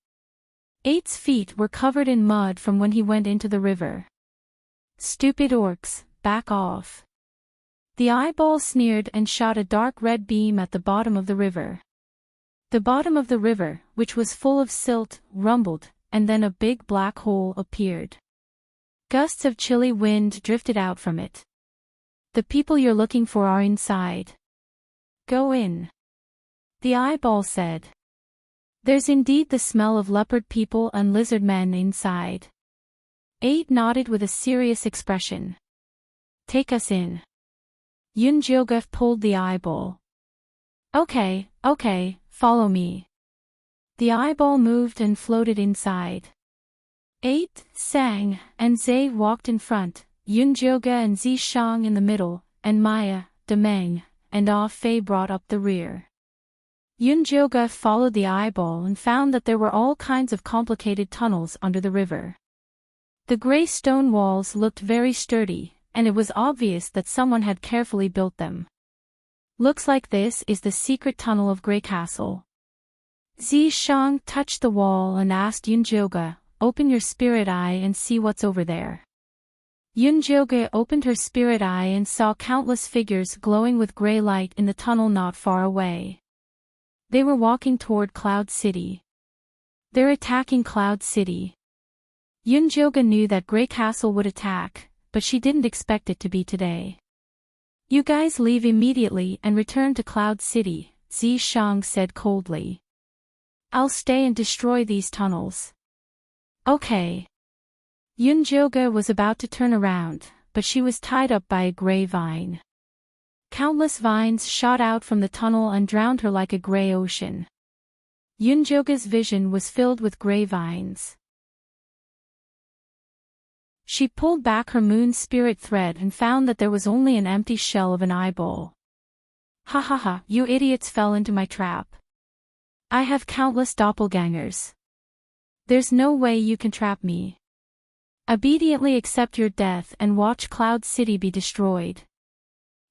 8's feet were covered in mud from when he went into the river. Stupid orcs, back off. The eyeball sneered and shot a dark red beam at the bottom of the river. The bottom of the river, which was full of silt, rumbled, and then a big black hole appeared. Gusts of chilly wind drifted out from it. The people you're looking for are inside. Go in. The eyeball said. There's indeed the smell of leopard people and lizard men inside. 8 nodded with a serious expression. Take us in. Yunjoga pulled the eyeball. Okay, follow me. The eyeball moved and floated inside. 8, Sang, and Zhe walked in front, Yunjoga and Zishang in the middle, and Maya, Demeng, and Ah Fei brought up the rear. Yunjoga followed the eyeball and found that there were all kinds of complicated tunnels under the river. The gray stone walls looked very sturdy, and it was obvious that someone had carefully built them. Looks like this is the secret tunnel of Grey Castle. Zishang touched the wall and asked Yunjoga, Open your spirit eye and see what's over there. Yunjoga opened her spirit eye and saw countless figures glowing with gray light in the tunnel not far away. They were walking toward Cloud City. They're attacking Cloud City. Yunjoga knew that Grey Castle would attack, but she didn't expect it to be today. You guys leave immediately and return to Cloud City, Zishang said coldly. I'll stay and destroy these tunnels. Okay. Yunjoga was about to turn around, but she was tied up by a gray vine. Countless vines shot out from the tunnel and drowned her like a gray ocean. Yunjoga's vision was filled with gray vines. She pulled back her moon spirit thread and found that there was only an empty shell of an eyeball. Ha ha ha, you idiots fell into my trap. I have countless doppelgangers. There's no way you can trap me. Obediently accept your death and watch Cloud City be destroyed.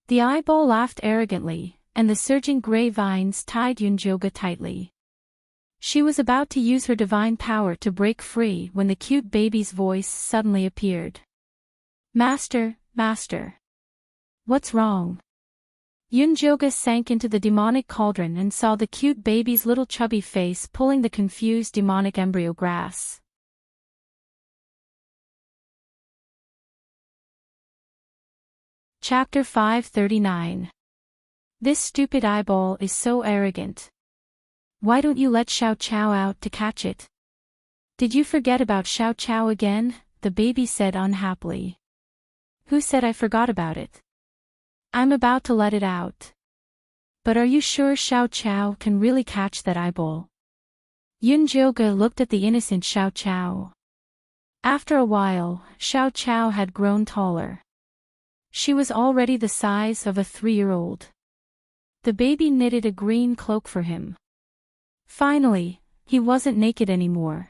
The eyeball laughed arrogantly, and the surging gray vines tied Yunjoga tightly. She was about to use her divine power to break free when the cute baby's voice suddenly appeared. Master, Master. What's wrong? Yunjoga sank into the demonic cauldron and saw the cute baby's little chubby face pulling the confused demonic embryo grass. Chapter 539. This stupid eyeball is so arrogant. Why don't you let Xiao Chao out to catch it? Did you forget about Xiao Chao again? The baby said unhappily. Who said I forgot about it? I'm about to let it out. But are you sure Xiao Chao can really catch that eyeball? Yunjoga looked at the innocent Xiao Chao. After a while, Xiao Chao had grown taller. She was already the size of a 3-year-old. The baby knitted a green cloak for him. Finally, he wasn't naked anymore.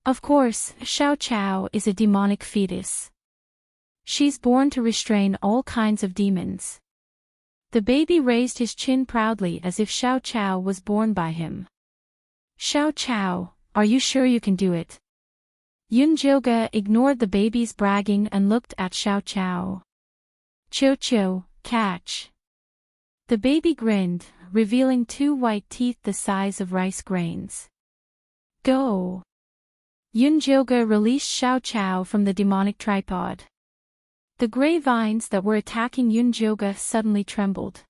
Of course, Xiao Chao is a demonic fetus. She's born to restrain all kinds of demons. The baby raised his chin proudly as if Xiao Chao was born by him. Xiao Chao, are you sure you can do it? Yunjoga ignored the baby's bragging and looked at Xiao Chao. Cho, catch. The baby grinned, revealing 2 white teeth the size of rice grains. Go. Yunjoga released Xiao Chao from the demonic tripod. The gray vines that were attacking Yunjoga suddenly trembled.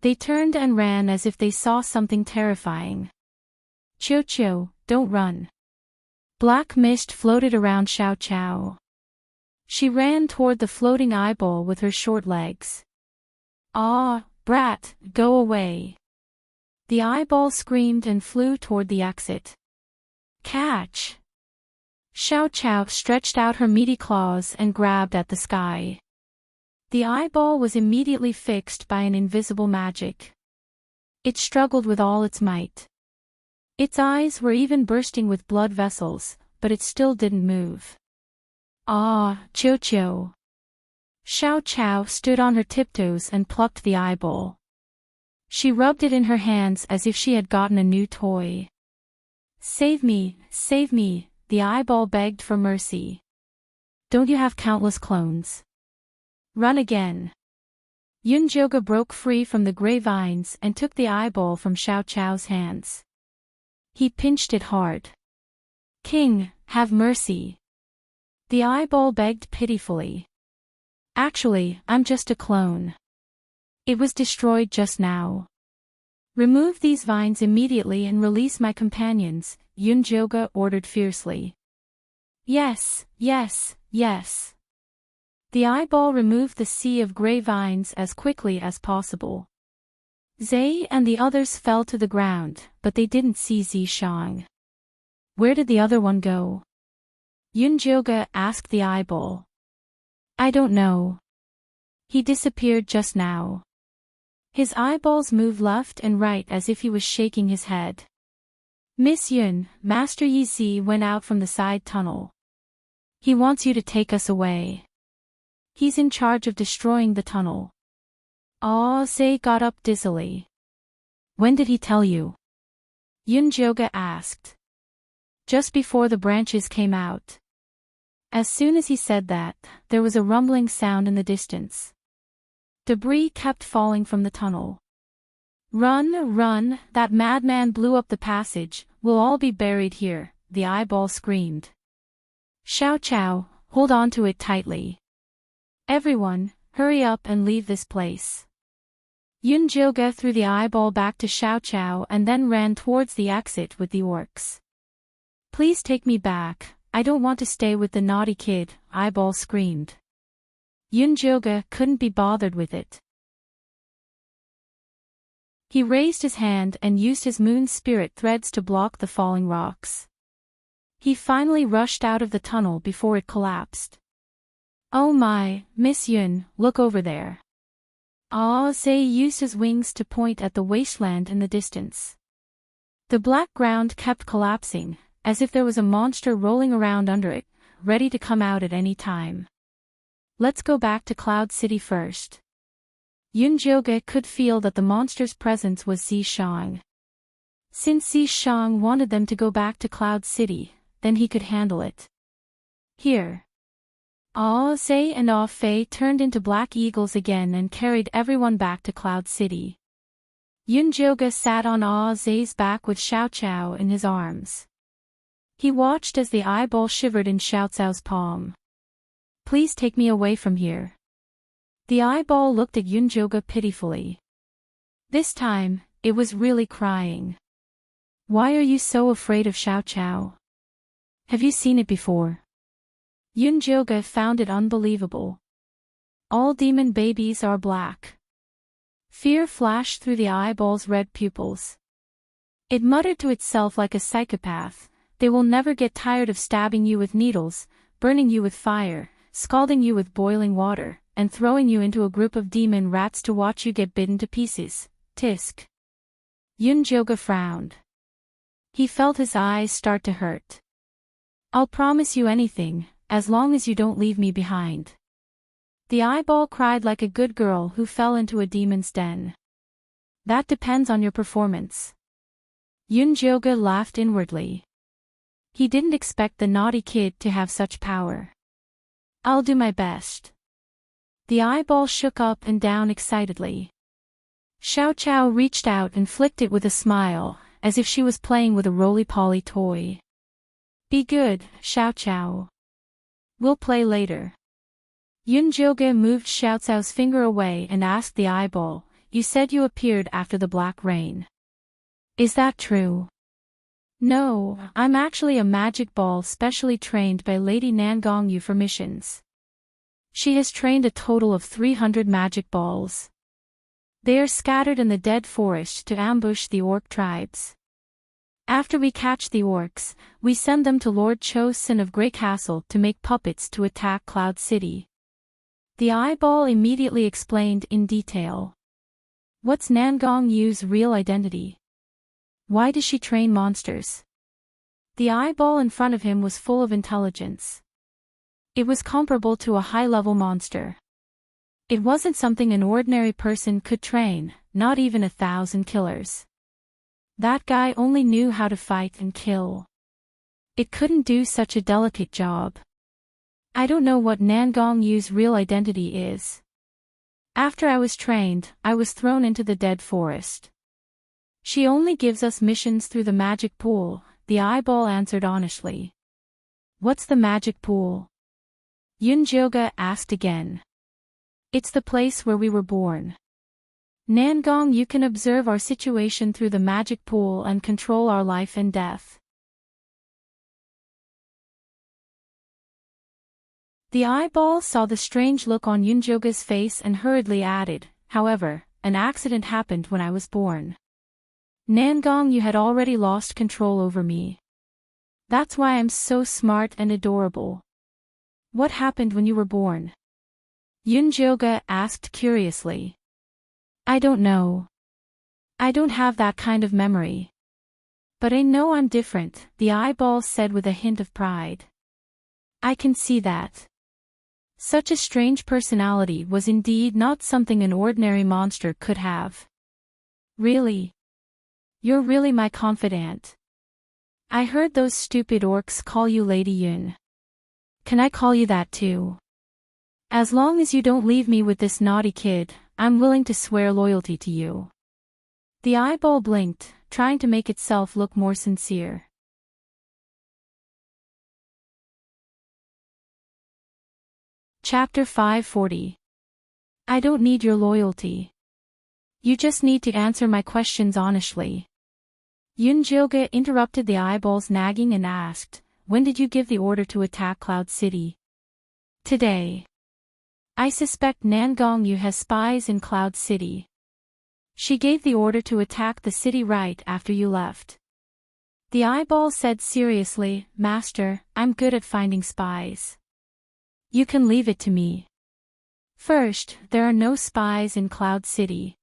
They turned and ran as if they saw something terrifying. Cho, don't run. Black mist floated around Xiao Chao. She ran toward the floating eyeball with her short legs. Ah, brat, go away. The eyeball screamed and flew toward the exit. Catch! Xiao Chao stretched out her meaty claws and grabbed at the sky. The eyeball was immediately fixed by an invisible magic. It struggled with all its might. Its eyes were even bursting with blood vessels, but it still didn't move. Ah, Cho. Xiao Chao stood on her tiptoes and plucked the eyeball. She rubbed it in her hands as if she had gotten a new toy. Save me, the eyeball begged for mercy. Don't you have countless clones? Run again. Yunjoga broke free from the gray vines and took the eyeball from Xiao Chao's hands. He pinched it hard. King, have mercy. The eyeball begged pitifully. Actually, I'm just a clone. It was destroyed just now. Remove these vines immediately and release my companions, Yunjoga ordered fiercely. Yes. The eyeball removed the sea of gray vines as quickly as possible. Zai and the others fell to the ground, but they didn't see Zishang. Where did the other one go? Yunjoga asked the eyeball. I don't know. He disappeared just now. His eyeballs moved left and right as if he was shaking his head. Miss Yun, Master Yi Zi went out from the side tunnel. He wants you to take us away. He's in charge of destroying the tunnel. Zai got up dizzily. When did he tell you? Yunjoga asked. Just before the branches came out. As soon as he said that, there was a rumbling sound in the distance. Debris kept falling from the tunnel. Run, that madman blew up the passage, we'll all be buried here, the eyeball screamed. Xiao Chao, hold on to it tightly. Everyone, hurry up and leave this place. Yunjoga threw the eyeball back to Xiao Chao and then ran towards the exit with the orcs. Please take me back, I don't want to stay with the naughty kid, eyeball screamed. Yunjoga couldn't be bothered with it. He raised his hand and used his moon spirit threads to block the falling rocks. He finally rushed out of the tunnel before it collapsed. Oh my, Miss Yun, look over there. Zai used his wings to point at the wasteland in the distance. The black ground kept collapsing, as if there was a monster rolling around under it, ready to come out at any time. Let's go back to Cloud City first. Yunjoga could feel that the monster's presence was Zishang. Since Zishang wanted them to go back to Cloud City, then he could handle it. Here. Ah Zay and Ah Fei turned into black eagles again and carried everyone back to Cloud City. Yunjoga sat on Ah Zay's back with Xiao Xiao in his arms. He watched as the eyeball shivered in Xiao Cao's palm. Please take me away from here. The eyeball looked at Yunjoga pitifully. This time, it was really crying. Why are you so afraid of Xiao Xiao? Have you seen it before? Yunjoga found it unbelievable. All demon babies are black. Fear flashed through the eyeball's red pupils. It muttered to itself like a psychopath, they will never get tired of stabbing you with needles, burning you with fire, scalding you with boiling water, and throwing you into a group of demon rats to watch you get bitten to pieces. Tisk. Yunjoga frowned. He felt his eyes start to hurt. I'll promise you anything, as long as you don't leave me behind. The eyeball cried like a good girl who fell into a demon's den. That depends on your performance. Yunjoga laughed inwardly. He didn't expect the naughty kid to have such power. I'll do my best. The eyeball shook up and down excitedly. Xiao Xiao reached out and flicked it with a smile, as if she was playing with a roly-poly toy. Be good, Xiao Xiao. We'll play later. Yunjoga moved Xiao Cao's finger away and asked the eyeball, you said you appeared after the black rain. Is that true? No, I'm actually a magic ball specially trained by Lady Nangongyu for missions. She has trained a total of 300 magic balls. They are scattered in the dead forest to ambush the orc tribes. After we catch the orcs, we send them to Lord Chosin of Grey Castle to make puppets to attack Cloud City. The eyeball immediately explained in detail. What's Nangongyu's real identity? Why does she train monsters? The eyeball in front of him was full of intelligence. It was comparable to a high-level monster. It wasn't something an ordinary person could train, not even 1,000 killers. That guy only knew how to fight and kill. It couldn't do such a delicate job. I don't know what Nangongyu's real identity is. After I was trained, I was thrown into the dead forest. She only gives us missions through the magic pool, the eyeball answered honestly. What's the magic pool? Yunjoga asked again. It's the place where we were born. Nangong, you can observe our situation through the magic pool and control our life and death. The eyeball saw the strange look on Yunjoga's face and hurriedly added, however, an accident happened when I was born. Nangong, you had already lost control over me. That's why I'm so smart and adorable. What happened when you were born? Yunjoga asked curiously. I don't know. I don't have that kind of memory. But I know I'm different, the eyeball said with a hint of pride. I can see that. Such a strange personality was indeed not something an ordinary monster could have. Really? You're really my confidant. I heard those stupid orcs call you Lady Yun. Can I call you that too? As long as you don't leave me with this naughty kid, I'm willing to swear loyalty to you. The eyeball blinked, trying to make itself look more sincere. Chapter 540. I don't need your loyalty. You just need to answer my questions honestly. Yunjoga interrupted the eyeball's nagging and asked, when did you give the order to attack Cloud City? Today. I suspect Nangongyu has spies in Cloud City. She gave the order to attack the city right after you left. The eyeball said seriously, Master, I'm good at finding spies. You can leave it to me. First, there are no spies in Cloud City.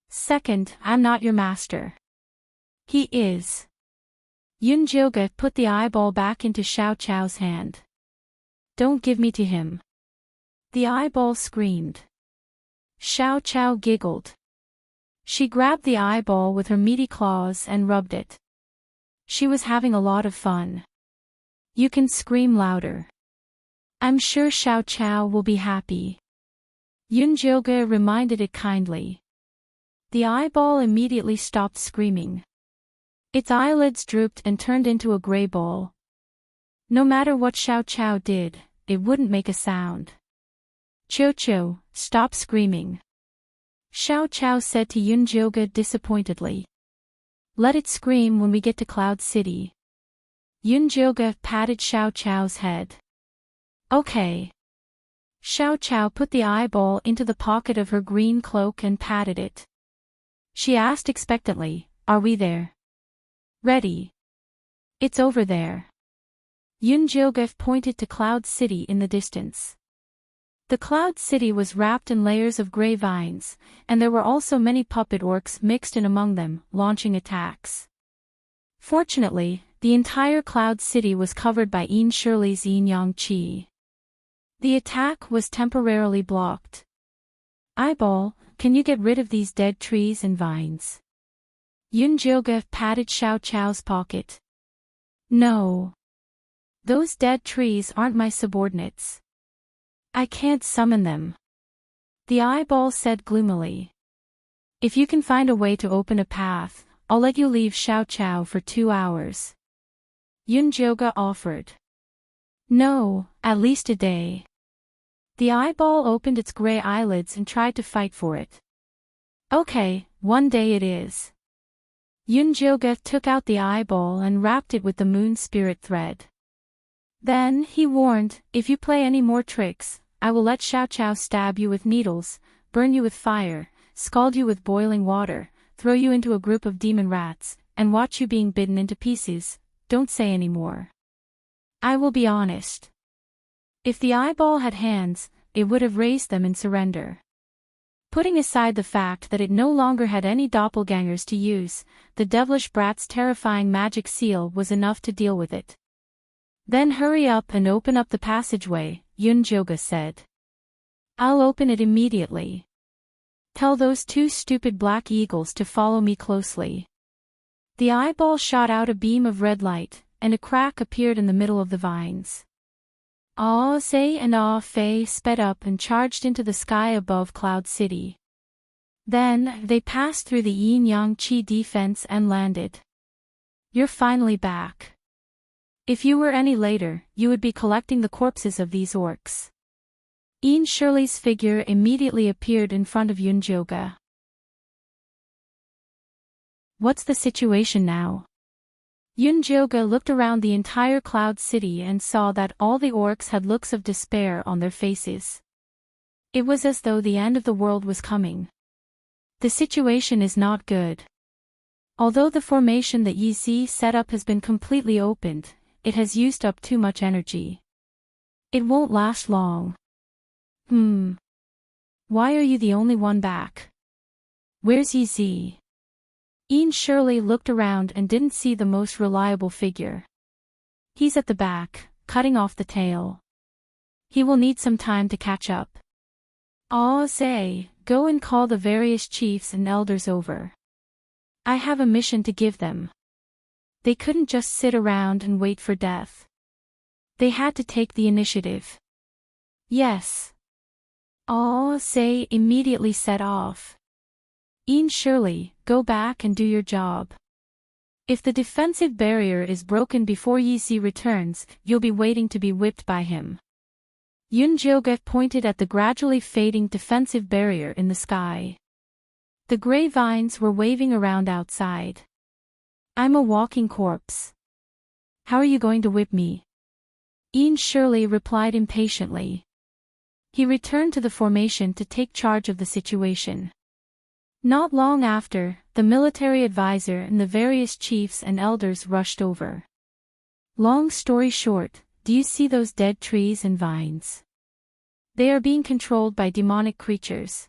Second, I'm not your master. He is. Yunjoga put the eyeball back into Xiao Xiao's hand. Don't give me to him. The eyeball screamed. Xiao Xiao giggled. She grabbed the eyeball with her meaty claws and rubbed it. She was having a lot of fun. You can scream louder. I'm sure Xiao Chao will be happy. Yunjoga reminded it kindly. The eyeball immediately stopped screaming. Its eyelids drooped and turned into a gray ball. No matter what Xiao Chao did, it wouldn't make a sound. Cho-cho, stop screaming. Xiao Chao said to Yunjoga disappointedly. Let it scream when we get to Cloud City. Yunjoga patted Xiao Chao's head. Okay. Xiao Chao put the eyeball into the pocket of her green cloak and patted it. She asked expectantly, Are we there? Ready. It's over there. Yunjoga pointed to Cloud City in the distance. The Cloud City was wrapped in layers of gray vines, and there were also many puppet orcs mixed in among them, launching attacks. Fortunately, the entire Cloud City was covered by Yin Shirley's Yin Yang Qi. The attack was temporarily blocked. Eyeball, can you get rid of these dead trees and vines? Yunjoga patted Xiao Chao's pocket. No. Those dead trees aren't my subordinates. I can't summon them. The eyeball said gloomily. If you can find a way to open a path, I'll let you leave Xiao Chao for 2 hours. Yunjoga offered. No, at least a day. The eyeball opened its gray eyelids and tried to fight for it. Okay, 1 day it is. Yunjoga took out the eyeball and wrapped it with the moon spirit thread. Then, he warned, if you play any more tricks, I will let Xiao Chao stab you with needles, burn you with fire, scald you with boiling water, throw you into a group of demon rats, and watch you being bitten into pieces. Don't say any more. I will be honest. If the eyeball had hands, it would have raised them in surrender. Putting aside the fact that it no longer had any doppelgangers to use, the devilish brat's terrifying magic seal was enough to deal with it. Then hurry up and open up the passageway, Yunjoga said. I'll open it immediately. Tell those 2 stupid black eagles to follow me closely. The eyeball shot out a beam of red light, and a crack appeared in the middle of the vines. Ah Sei and Ah Fei sped up and charged into the sky above Cloud City. Then, they passed through the Yin Yang Qi defense and landed. You're finally back. If you were any later, you would be collecting the corpses of these orcs. Yin Shirley's figure immediately appeared in front of Yunjoga. What's the situation now? Yunjoga looked around the entire Cloud City and saw that all the orcs had looks of despair on their faces. It was as though the end of the world was coming. The situation is not good. Although the formation that Yi Zi set up has been completely opened, it has used up too much energy. It won't last long. Why are you the only one back? Where's Yi Zi? Yin Shirley looked around and didn't see the most reliable figure. He's at the back, cutting off the tail. He will need some time to catch up. Ah Sei, go and call the various chiefs and elders over. I have a mission to give them. They couldn't just sit around and wait for death. They had to take the initiative. Yes. Ah Sei immediately set off. Yin Shirley, go back and do your job. If the defensive barrier is broken before Yi Zi returns, you'll be waiting to be whipped by him. Yunjoga pointed at the gradually fading defensive barrier in the sky. The gray vines were waving around outside. I'm a walking corpse. How are you going to whip me? Yin Shirley replied impatiently. He returned to the formation to take charge of the situation. Not long after, the military advisor and the various chiefs and elders rushed over. Long story short, do you see those dead trees and vines? They are being controlled by demonic creatures.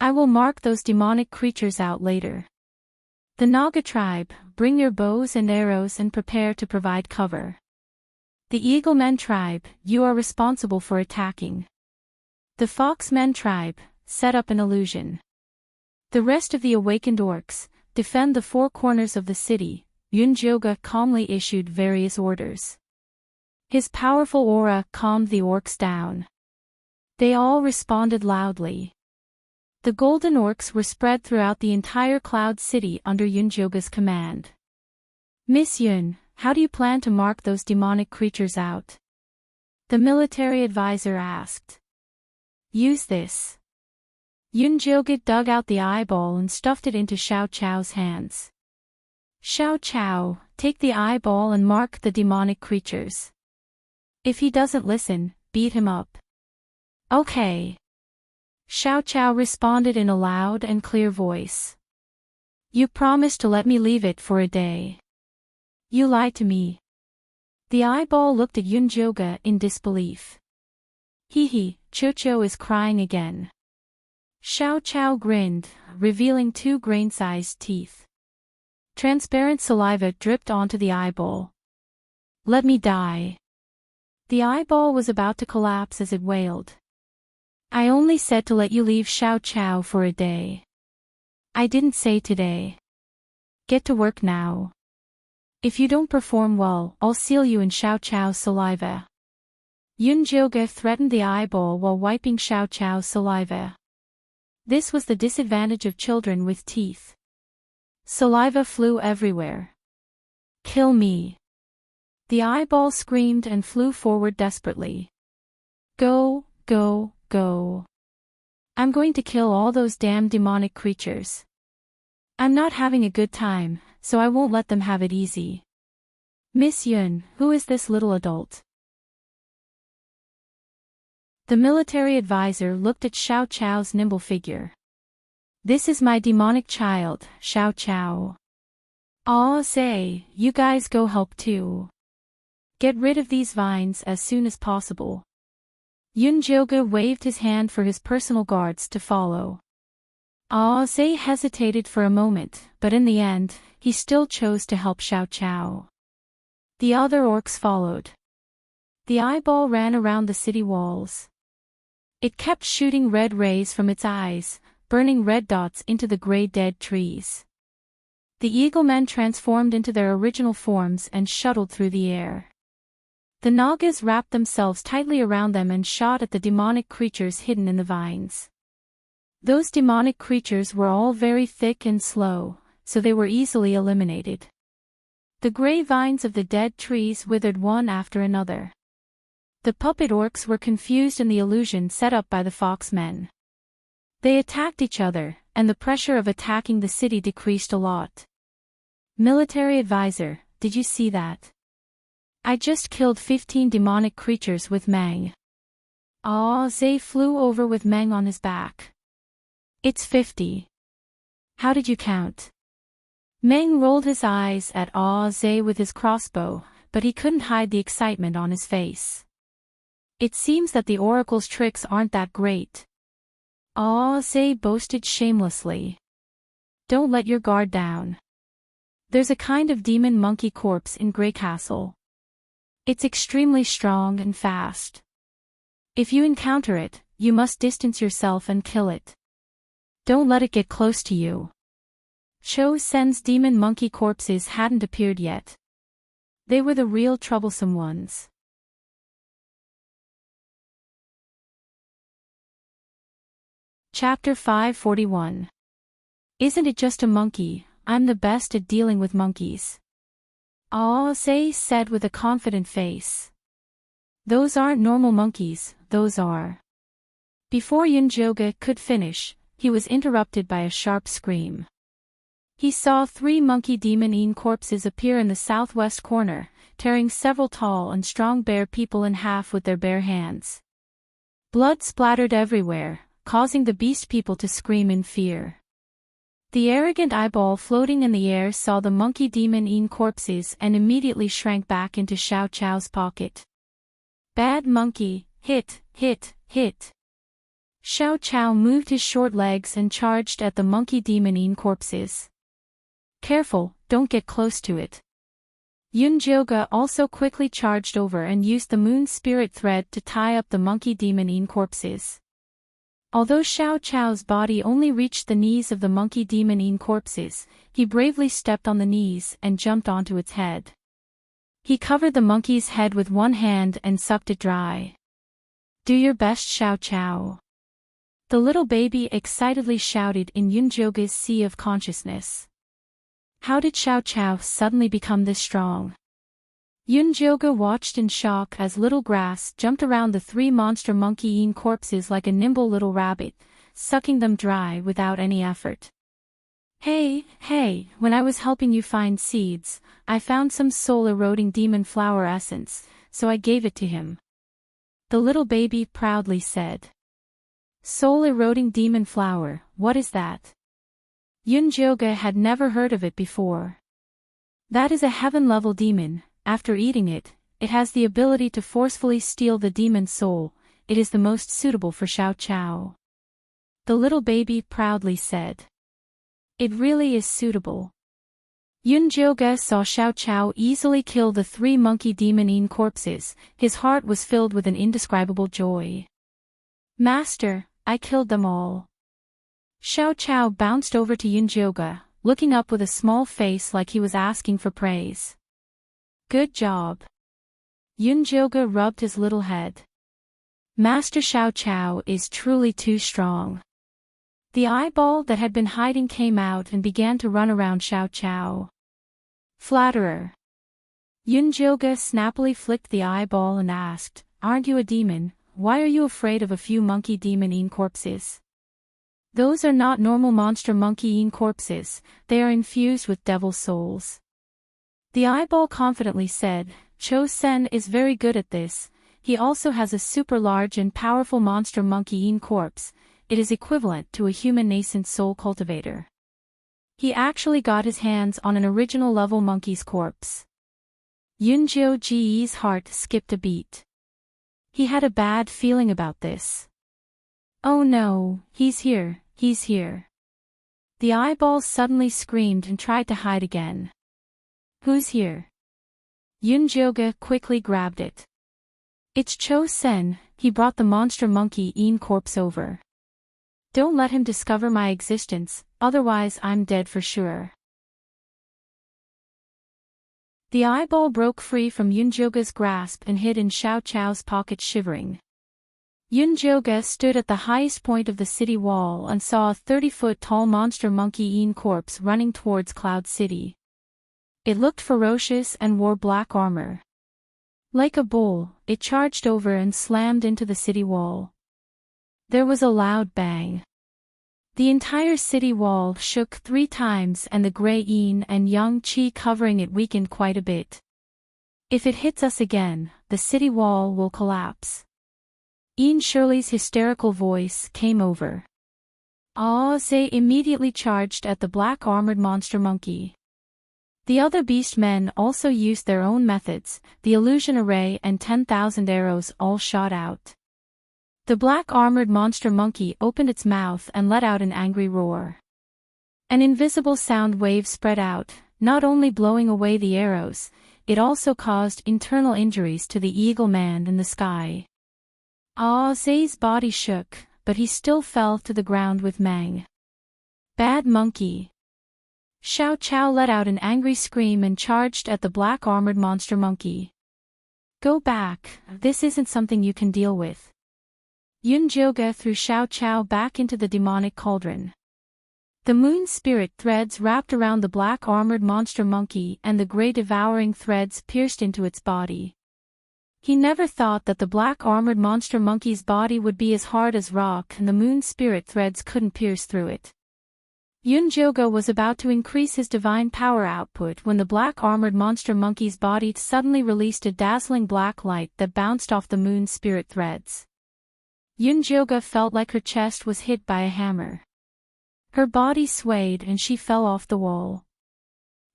I will mark those demonic creatures out later. The Naga tribe, bring your bows and arrows and prepare to provide cover. The Eaglemen tribe, you are responsible for attacking. The Foxmen tribe, set up an illusion. The rest of the awakened orcs, defend the 4 corners of the city. Yunjoga calmly issued various orders. His powerful aura calmed the orcs down. They all responded loudly. The golden orcs were spread throughout the entire Cloud City under Yunjoga's command. Miss Yun, how do you plan to mark those demonic creatures out? The military advisor asked. Use this. Yunjoga dug out the eyeball and stuffed it into Xiao Chao's hands. Xiao Chao, take the eyeball and mark the demonic creatures. If he doesn't listen, beat him up. Okay. Xiao Chao responded in a loud and clear voice. You promised to let me leave it for a day. You lied to me. The eyeball looked at Yunjoga in disbelief. Hee, Chocho is crying again. Xiao Chao grinned, revealing 2 grain-sized teeth. Transparent saliva dripped onto the eyeball. Let me die. The eyeball was about to collapse as it wailed. I only said to let you leave Xiao Chao for a day. I didn't say today. Get to work now. If you don't perform well, I'll seal you in Xiao Chao's saliva. Yunjoga threatened the eyeball while wiping Xiao Chao's saliva. This was the disadvantage of children with teeth. Saliva flew everywhere. Kill me. The eyeball screamed and flew forward desperately. Go, go, go. I'm going to kill all those damn demonic creatures. I'm not having a good time, so I won't let them have it easy. Miss Yun, who is this little adult? The military advisor looked at Xiao Chao's nimble figure. This is my demonic child, Xiao Chao. Aw, say, you guys go help too. Get rid of these vines as soon as possible. Yunjoga waved his hand for his personal guards to follow. Aw, say hesitated for a moment, but in the end, he still chose to help Xiao Chao. The other orcs followed. The eyeball ran around the city walls. It kept shooting red rays from its eyes, burning red dots into the gray dead trees. The eaglemen transformed into their original forms and shuttled through the air. The Nagas wrapped themselves tightly around them and shot at the demonic creatures hidden in the vines. Those demonic creatures were all very thick and slow, so they were easily eliminated. The gray vines of the dead trees withered one after another. The puppet orcs were confused in the illusion set up by the foxmen. They attacked each other, and the pressure of attacking the city decreased a lot. Military advisor, did you see that? I just killed 15 demonic creatures with Meng. Aw, Zay flew over with Meng on his back. It's 50. How did you count? Meng rolled his eyes at Aw Zay with his crossbow, but he couldn't hide the excitement on his face. It seems that the oracle's tricks aren't that great. Aw Zay boasted shamelessly. Don't let your guard down. There's a kind of demon monkey corpse in Grey Castle. It's extremely strong and fast. If you encounter it, you must distance yourself and kill it. Don't let it get close to you. Cho Sen's demon monkey corpses hadn't appeared yet. They were the real troublesome ones. Chapter 541. Isn't it just a monkey? I'm the best at dealing with monkeys. Aw Say said with a confident face. Those aren't normal monkeys, those are. Before Yunjoga could finish, he was interrupted by a sharp scream. He saw 3 monkey demon corpses appear in the southwest corner, tearing several tall and strong bear people in half with their bare hands. Blood splattered everywhere, causing the beast people to scream in fear. The arrogant eyeball floating in the air saw the monkey demon corpses and immediately shrank back into Xiao Chao's pocket. Bad monkey, hit, hit, hit. Xiao Chao moved his short legs and charged at the monkey demon corpses. Careful, don't get close to it. Yunjoga also quickly charged over and used the moon spirit thread to tie up the monkey demon corpses. Although Xiao Chao's body only reached the knees of the monkey demon corpses, he bravely stepped on the knees and jumped onto its head. He covered the monkey's head with one hand and sucked it dry. Do your best, Xiao Chao. The little baby excitedly shouted in Yunjoga's sea of consciousness. How did Xiao Chao suddenly become this strong? Yunjoga watched in shock as Little Grass jumped around the three monster monkey-eaten corpses like a nimble little rabbit, sucking them dry without any effort. Hey, when I was helping you find seeds, I found some soul-eroding demon flower essence, so I gave it to him. The little baby proudly said. Soul-eroding demon flower, what is that? Yunjoga had never heard of it before. That is a heaven-level demon. After eating it, it has the ability to forcefully steal the demon's soul. It is the most suitable for Xiao Chao. The little baby proudly said. It really is suitable. Yunjoga saw Xiao Chao easily kill the three monkey demon-eaten corpses. His heart was filled with an indescribable joy. Master, I killed them all. Xiao Chao bounced over to Yunjoga, looking up with a small face like he was asking for praise. Good job. Yunjoga rubbed his little head. Master Xiao Chao is truly too strong. The eyeball that had been hiding came out and began to run around Xiao Chao. Flatterer. Yunjoga snappily flicked the eyeball and asked, Aren't you a demon? Why are you afraid of a few monkey demon-eaten corpses? Those are not normal monster monkey-eaten corpses, they are infused with devil souls. The eyeball confidently said, Cho Sen is very good at this. He also has a super large and powerful monster monkey-eaten corpse. It is equivalent to a human nascent soul cultivator. He actually got his hands on an original level monkey's corpse. Yunjoga's heart skipped a beat. He had a bad feeling about this. Oh no, he's here. The eyeball suddenly screamed and tried to hide again. Who's here? Yunjoga quickly grabbed it. It's Cho Sen, he brought the monster monkey-eaten corpse over. Don't let him discover my existence, otherwise I'm dead for sure. The eyeball broke free from Yunjoga's grasp and hid in Xiao Chao's pocket, shivering. Yunjoga stood at the highest point of the city wall and saw a 30-foot-tall monster monkey-eaten corpse running towards Cloud City. It looked ferocious and wore black armor. Like a bull, it charged over and slammed into the city wall. There was a loud bang. The entire city wall shook 3 times and the gray yin and yang qi covering it weakened quite a bit. If it hits us again, the city wall will collapse. Yin Shirley's hysterical voice came over. They immediately charged at the black-armored monster monkey. The other beast men also used their own methods, the illusion array and 10,000 arrows all shot out. The black-armored monster monkey opened its mouth and let out an angry roar. An invisible sound wave spread out, not only blowing away the arrows, it also caused internal injuries to the eagle man in the sky. Zay's body shook, but he still fell to the ground with Mang. Bad monkey. Xiao Chao let out an angry scream and charged at the black-armored monster monkey. Go back, this isn't something you can deal with. Yunjoga threw Xiao Chao back into the demonic cauldron. The moon spirit threads wrapped around the black-armored monster monkey and the gray devouring threads pierced into its body. He never thought that the black-armored monster monkey's body would be as hard as rock and the moon spirit threads couldn't pierce through it. Yunjoga was about to increase his divine power output when the black-armored monster monkey's body suddenly released a dazzling black light that bounced off the moon spirit threads. Yunjoga felt like her chest was hit by a hammer. Her body swayed and she fell off the wall.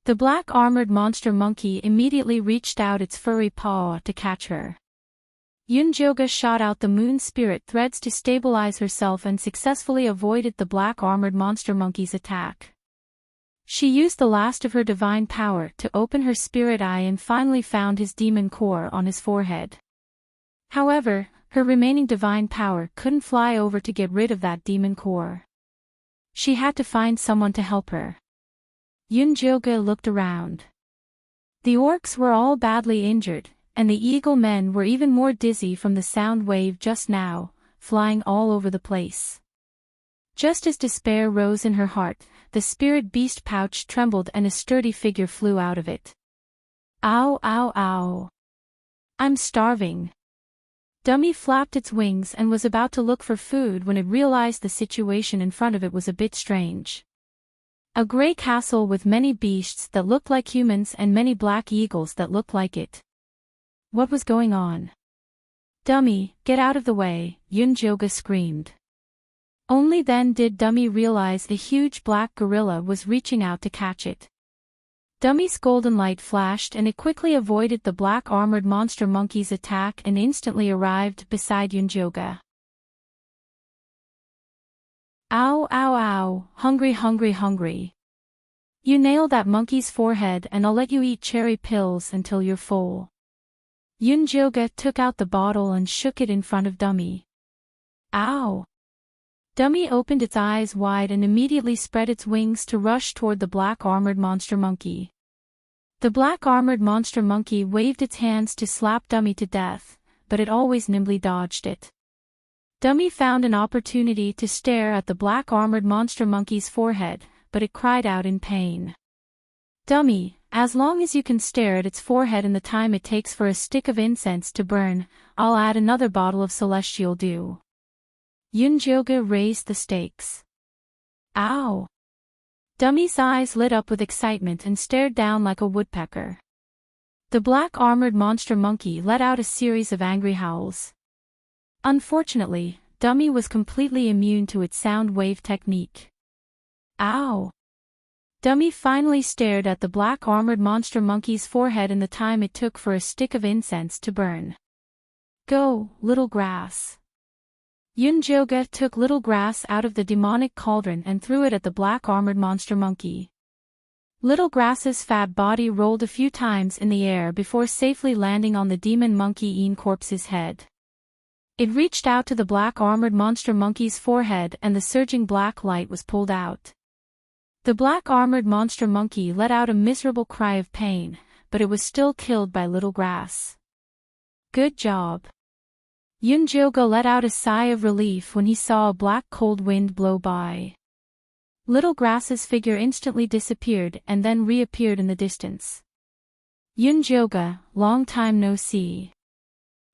The black-armored monster monkey immediately reached out its furry paw to catch her. Yunjoga shot out the moon spirit threads to stabilize herself and successfully avoided the black-armored monster monkey's attack. She used the last of her divine power to open her spirit eye and finally found his demon core on his forehead. However, her remaining divine power couldn't fly over to get rid of that demon core. She had to find someone to help her. Yunjoga looked around. The orcs were all badly injured, and the eagle men were even more dizzy from the sound wave just now, flying all over the place. Just as despair rose in her heart, the spirit beast pouch trembled and a sturdy figure flew out of it. Ow, ow, ow. I'm starving. Dummy flapped its wings and was about to look for food when it realized the situation in front of it was a bit strange. A gray castle with many beasts that looked like humans and many black eagles that looked like it. What was going on? Dummy, get out of the way, Yunjoga screamed. Only then did Dummy realize a huge black gorilla was reaching out to catch it. Dummy's golden light flashed and it quickly avoided the black armored monster monkey's attack and instantly arrived beside Yunjoga. Ow, ow, ow, hungry, hungry, hungry. You nail that monkey's forehead and I'll let you eat cherry pills until you're full. Yunjoga took out the bottle and shook it in front of Dummy. Ow! Dummy opened its eyes wide and immediately spread its wings to rush toward the black armored monster monkey. The black armored monster monkey waved its hands to slap Dummy to death, but it always nimbly dodged it. Dummy found an opportunity to stare at the black armored monster monkey's forehead, but it cried out in pain. Dummy, as long as you can stare at its forehead in the time it takes for a stick of incense to burn, I'll add another bottle of celestial dew. Yunjoga raised the stakes. Ow! Dummy's eyes lit up with excitement and stared down like a woodpecker. The black armored monster monkey let out a series of angry howls. Unfortunately, Dummy was completely immune to its sound wave technique. Ow! Dummy finally stared at the black armored monster monkey's forehead in the time it took for a stick of incense to burn. Go, little grass. Yunjoga took little grass out of the demonic cauldron and threw it at the black armored monster monkey. Little grass's fat body rolled a few times in the air before safely landing on the demon monkey corpse's head. It reached out to the black armored monster monkey's forehead and the surging black light was pulled out. The black armored monster monkey let out a miserable cry of pain, but it was still killed by little grass. Good job. Yunjoga let out a sigh of relief when he saw a black cold wind blow by. Little grass's figure instantly disappeared and then reappeared in the distance. Yunjoga, long time no see.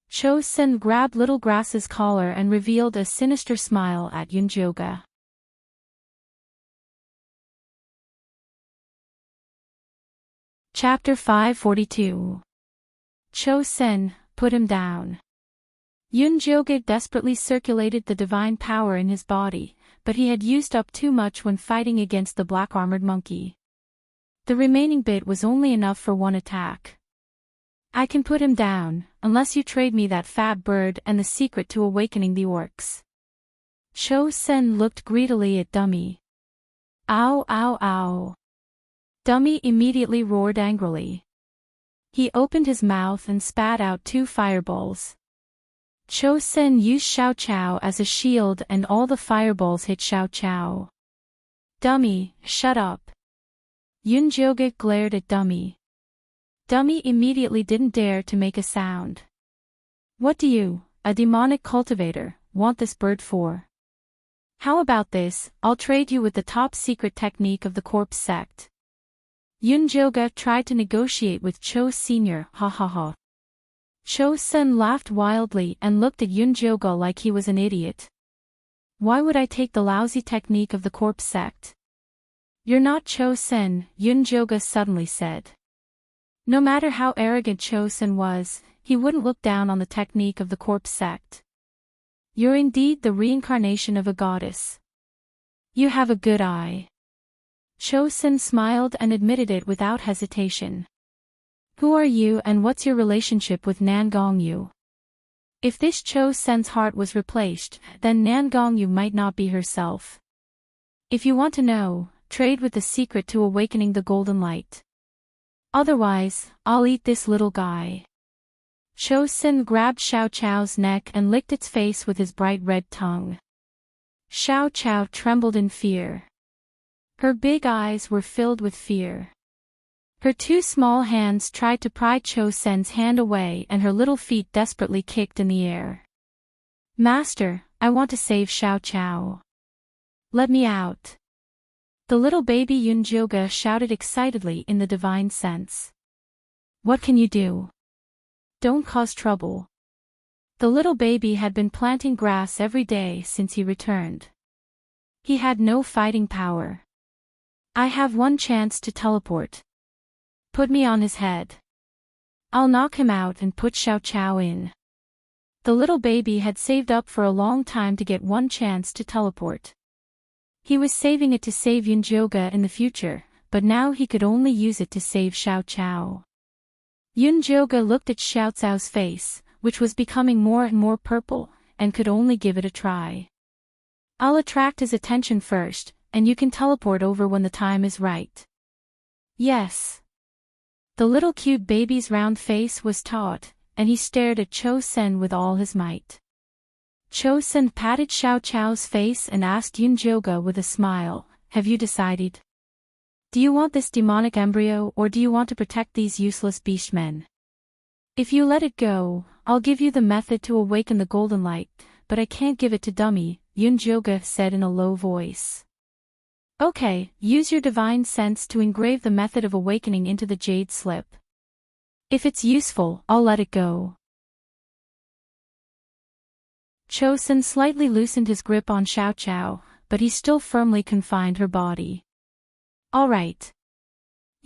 Cho-sen grabbed little grass's collar and revealed a sinister smile at Yunjoga. Chapter 542. Cho-sen, put him down. Yunjoga desperately circulated the divine power in his body, but he had used up too much when fighting against the black armored monkey. The remaining bit was only enough for one attack. I can put him down, unless you trade me that fat bird and the secret to awakening the orcs. Cho-sen looked greedily at Dummy. Ow, ow, ow. Dummy immediately roared angrily. He opened his mouth and spat out 2 fireballs. Cho-sen used Xiao Chao as a shield and all the fireballs hit Xiao Chao. Dummy, shut up. Yunjoga glared at Dummy. Dummy immediately didn't dare to make a sound. What do you, a demonic cultivator, want this bird for? How about this, I'll trade you with the top secret technique of the corpse sect. Yunjoga tried to negotiate with Cho Sr. Ha ha ha. Cho-sen laughed wildly and looked at Yunjoga like he was an idiot. Why would I take the lousy technique of the corpse sect? You're not Cho-sen, Yunjoga suddenly said. No matter how arrogant Cho-sen was, he wouldn't look down on the technique of the corpse sect. You're indeed the reincarnation of a goddess. You have a good eye. Cho-sen smiled and admitted it without hesitation. Who are you and what's your relationship with Nangongyu? If this Cho-sen's heart was replaced, then Nangongyu might not be herself. If you want to know, trade with the secret to awakening the golden light. Otherwise, I'll eat this little guy. Cho-sen grabbed Xiao Chao's neck and licked its face with his bright red tongue. Xiao Chao trembled in fear. Her big eyes were filled with fear. Her two small hands tried to pry Cho Sen's hand away and her little feet desperately kicked in the air. Master, I want to save Xiao Chao. Let me out. The little baby Yunjoga shouted excitedly in the divine sense. What can you do? Don't cause trouble. The little baby had been planting grass every day since he returned. He had no fighting power. I have one chance to teleport. Put me on his head. I'll knock him out and put Xiao Chao in. The little baby had saved up for a long time to get one chance to teleport. He was saving it to save Yunjoga in the future, but now he could only use it to save Xiao Chao. Yunjoga looked at Xiao Cao's face, which was becoming more and more purple, and could only give it a try. I'll attract his attention first, and you can teleport over when the time is right. Yes. The little cute baby's round face was taut, and he stared at Cho Sen with all his might. Cho Sen patted Xiao Chao's face and asked Yunjoga with a smile, have you decided? Do you want this demonic embryo or do you want to protect these useless beastmen? If you let it go, I'll give you the method to awaken the golden light, but I can't give it to dummy, Yunjoga said in a low voice. Okay, use your divine sense to engrave the method of awakening into the jade slip. If it's useful, I'll let it go. Cho Sen slightly loosened his grip on Xiao Chao, but he still firmly confined her body. All right.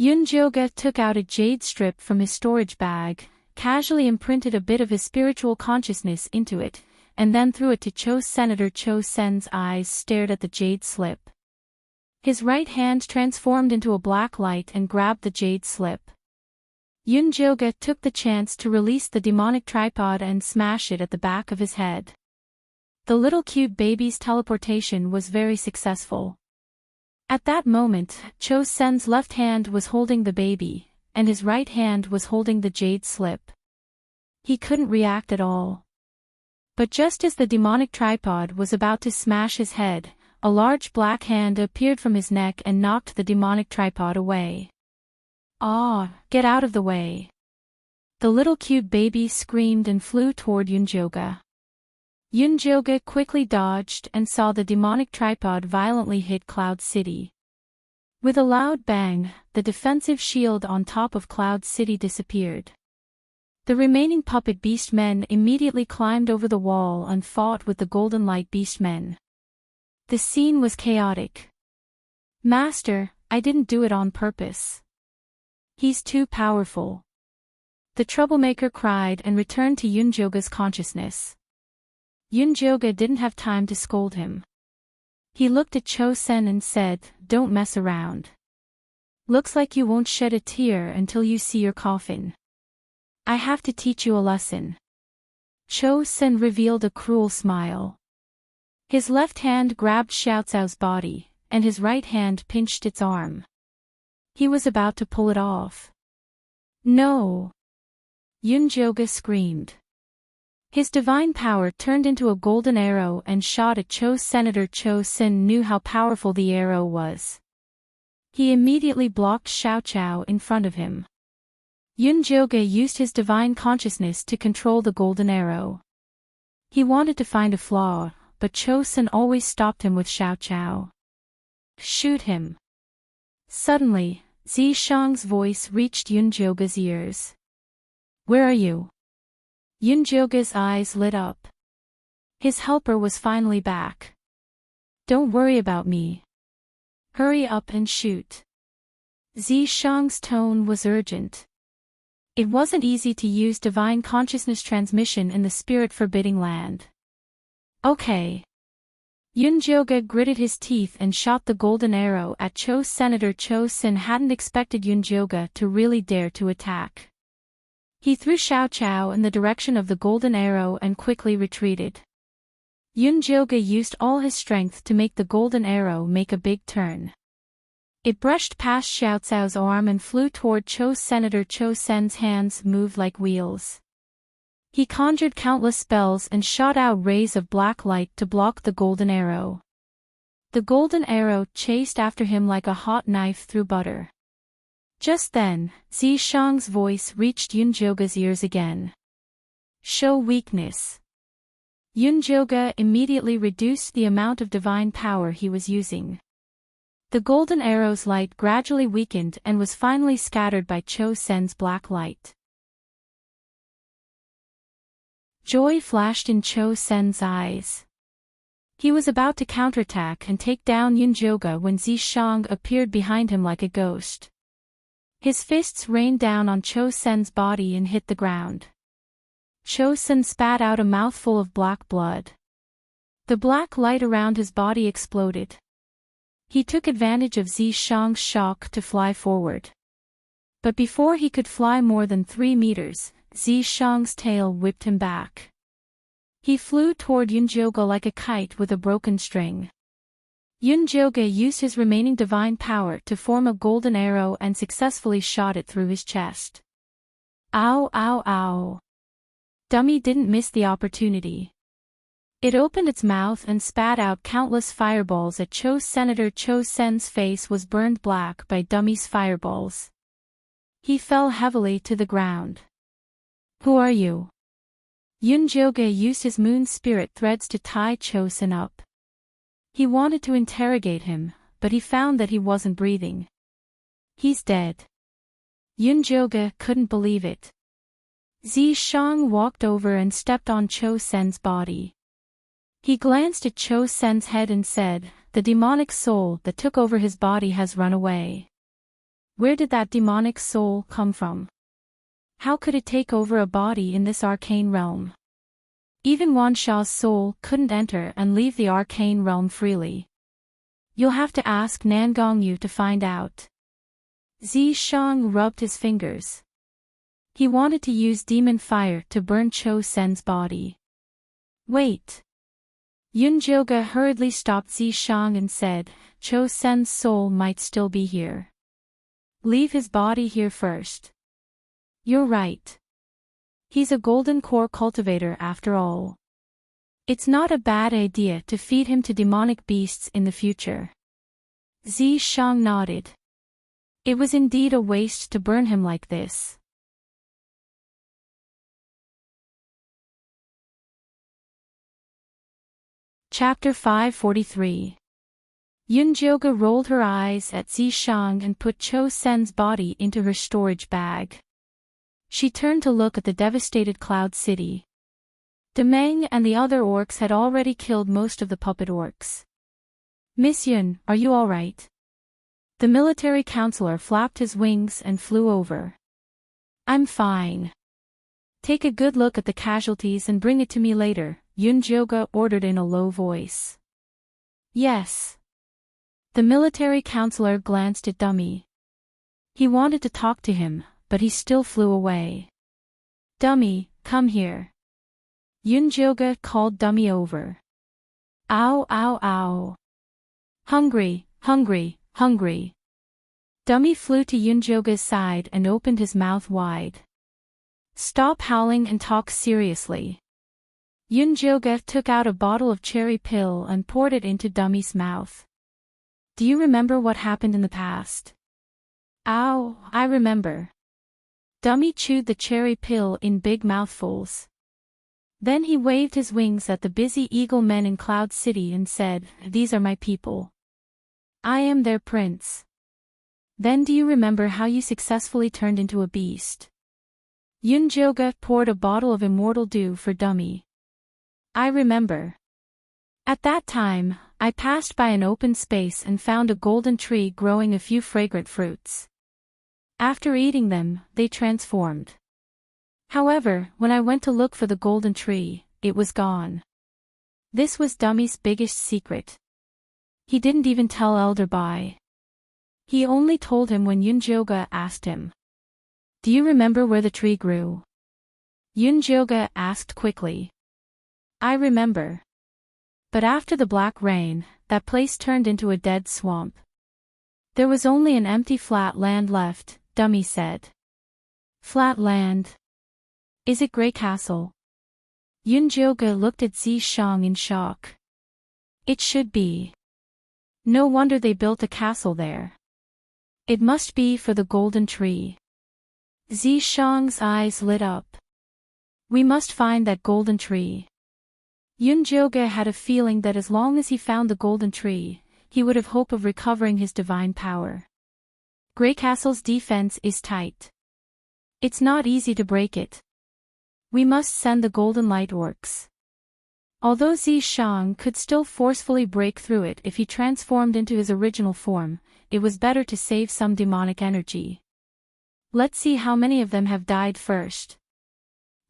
Yunjoga took out a jade strip from his storage bag, casually imprinted a bit of his spiritual consciousness into it, and then threw it to Cho Senator. Cho Sen's eyes stared at the jade slip. His right hand transformed into a black light and grabbed the jade slip. Yunjoga took the chance to release the demonic tripod and smash it at the back of his head. The little cute baby's teleportation was very successful. At that moment, Cho Sen's left hand was holding the baby, and his right hand was holding the jade slip. He couldn't react at all. But just as the demonic tripod was about to smash his head, a large black hand appeared from his neck and knocked the demonic tripod away. Ah, get out of the way. The little cute baby screamed and flew toward Yunjoga. Yunjoga quickly dodged and saw the demonic tripod violently hit Cloud City. With a loud bang, the defensive shield on top of Cloud City disappeared. The remaining puppet beastmen immediately climbed over the wall and fought with the Golden Light beastmen. The scene was chaotic. Master, I didn't do it on purpose. He's too powerful. The troublemaker cried and returned to Yunjoga's consciousness. Yunjoga didn't have time to scold him. He looked at Cho Sen and said, don't mess around. Looks like you won't shed a tear until you see your coffin. I have to teach you a lesson. Cho Sen revealed a cruel smile. His left hand grabbed Xiao Cao's body, and his right hand pinched its arm. He was about to pull it off. No! Yunjoga screamed. His divine power turned into a golden arrow and shot at Cho Senator. Cho Sen knew how powerful the arrow was. He immediately blocked Xiao Chao in front of him. Yunjoga used his divine consciousness to control the golden arrow. He wanted to find a flaw, but Cho Sen always stopped him with Xiao Chao. Shoot him. Suddenly, Zishang's voice reached Yunjoga's ears. Where are you? Yunjoga's eyes lit up. His helper was finally back. Don't worry about me. Hurry up and shoot. Zishang's tone was urgent. It wasn't easy to use divine consciousness transmission in the spirit-forbidding land. Okay. Yunjoga gritted his teeth and shot the golden arrow at Cho Senator. Cho Sen hadn't expected Yunjoga to really dare to attack. He threw Xiao Chao in the direction of the golden arrow and quickly retreated. Yunjoga used all his strength to make the golden arrow make a big turn. It brushed past Xiao Cao's arm and flew toward Cho Senator. Cho Sen's hands moved like wheels. He conjured countless spells and shot out rays of black light to block the golden arrow. The golden arrow chased after him like a hot knife through butter. Just then, Zishang's voice reached Yunjoga's ears again. Show weakness. Yunjoga immediately reduced the amount of divine power he was using. The golden arrow's light gradually weakened and was finally scattered by Cho Sen's black light. Joy flashed in Cho Sen's eyes. He was about to counterattack and take down Yunjoga when Zishang appeared behind him like a ghost. His fists rained down on Cho Sen's body and hit the ground. Cho Sen spat out a mouthful of black blood. The black light around his body exploded. He took advantage of Zishang's shock to fly forward. But before he could fly more than 3 meters, Zishang's tail whipped him back. He flew toward Yunjoga like a kite with a broken string. Yunjoga used his remaining divine power to form a golden arrow and successfully shot it through his chest. Ow, ow, ow. Dummy didn't miss the opportunity. It opened its mouth and spat out countless fireballs at Cho. Senator Cho Sen's face was burned black by Dummy's fireballs. He fell heavily to the ground. Who are you? Yunjoga used his moon spirit threads to tie Cho Sen up. He wanted to interrogate him, but he found that he wasn't breathing. He's dead. Yunjoga couldn't believe it. Zishang walked over and stepped on Cho Sen's body. He glanced at Cho Sen's head and said, "The demonic soul that took over his body has run away." Where did that demonic soul come from? How could it take over a body in this arcane realm? Even Wan Sha's soul couldn't enter and leave the arcane realm freely. You'll have to ask Nangongyu to find out. Zishang rubbed his fingers. He wanted to use demon fire to burn Cho Sen's body. Wait. Yunjoga hurriedly stopped Zishang and said, Cho Sen's soul might still be here. Leave his body here first. You're right. He's a golden core cultivator after all. It's not a bad idea to feed him to demonic beasts in the future. Zishang nodded. It was indeed a waste to burn him like this. Chapter 543. Yunjoga rolled her eyes at Zishang and put Cho Sen's body into her storage bag. She turned to look at the devastated Cloud City. Demeng and the other orcs had already killed most of the puppet orcs. Miss Yun, are you all right? The military counselor flapped his wings and flew over. I'm fine. Take a good look at the casualties and bring it to me later, Yunjoga ordered in a low voice. Yes. The military counselor glanced at Dummy. He wanted to talk to him, but he still flew away. Dummy, come here. Yunjoga called Dummy over. Ow, ow, ow. Hungry, hungry, hungry. Dummy flew to Yunjoga's side and opened his mouth wide. Stop howling and talk seriously. Yunjoga took out a bottle of cherry pill and poured it into Dummy's mouth. Do you remember what happened in the past? Ow, I remember. Dummy chewed the cherry pill in big mouthfuls. Then he waved his wings at the busy eagle men in Cloud City and said, These are my people. I am their prince. Then do you remember how you successfully turned into a beast? Yunjoga poured a bottle of immortal dew for Dummy. I remember. At that time, I passed by an open space and found a golden tree growing a few fragrant fruits. After eating them, they transformed. However, when I went to look for the golden tree, it was gone. This was Dummy's biggest secret. He didn't even tell Elder Bai. He only told him when Yunjoga asked him. Do you remember where the tree grew? Yunjoga asked quickly. I remember. But after the black rain, that place turned into a dead swamp. There was only an empty flat land left, Dummy said. Flat land? Is it Grey Castle? Yunjoga looked at Zishang in shock. It should be. No wonder they built a castle there. It must be for the golden tree. Zishang's eyes lit up. We must find that golden tree. Yunjoga had a feeling that as long as he found the golden tree, he would have hope of recovering his divine power. Grey Castle's defense is tight. It's not easy to break it. We must send the golden light orcs. Although Zishang could still forcefully break through it if he transformed into his original form, it was better to save some demonic energy. Let's see how many of them have died first.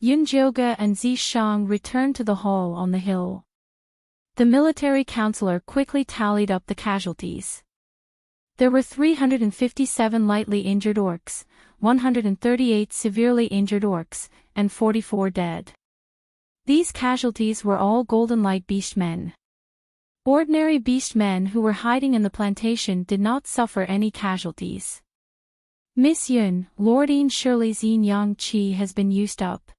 Yunjoga and Zishang returned to the hall on the hill. The military counselor quickly tallied up the casualties. There were 357 lightly injured orcs, 138 severely injured orcs, and 44 dead. These casualties were all Golden Light Beastmen. Ordinary beastmen who were hiding in the plantation did not suffer any casualties. Miss Yun, Lordine Shirley's Yin Yang Qi has been used up.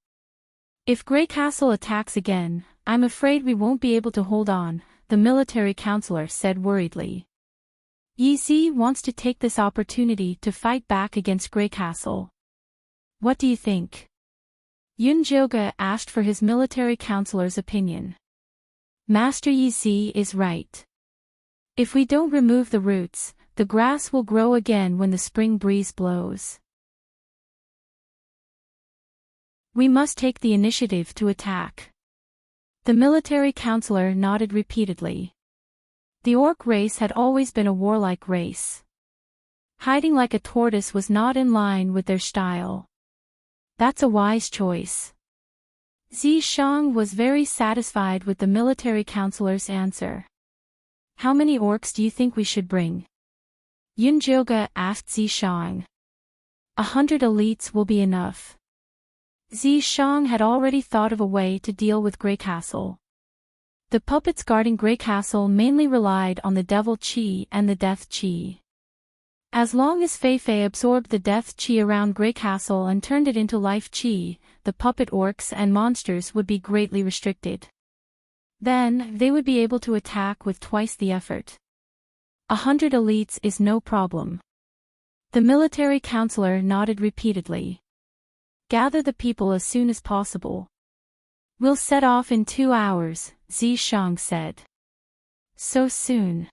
If Grey Castle attacks again, I'm afraid we won't be able to hold on, the military counselor said worriedly. Yi Zi wants to take this opportunity to fight back against Grey Castle. What do you think? Yunjoga asked for his military counselor's opinion. Master Yi Zi is right. If we don't remove the roots, the grass will grow again when the spring breeze blows. We must take the initiative to attack. The military counselor nodded repeatedly. The orc race had always been a warlike race. Hiding like a tortoise was not in line with their style. That's a wise choice. Zishang was very satisfied with the military counselor's answer. How many orcs do you think we should bring? Yunjoga asked Zishang. 100 elites will be enough. Zishang had already thought of a way to deal with Grey Castle. The puppets guarding Grey Castle mainly relied on the Devil Chi and the Death Chi. As long as Feifei absorbed the Death Chi around Grey Castle and turned it into Life Chi, the puppet orcs and monsters would be greatly restricted. Then, they would be able to attack with twice the effort. 100 elites is no problem. The military counselor nodded repeatedly. Gather the people as soon as possible. We'll set off in 2 hours, Zishang said. So soon?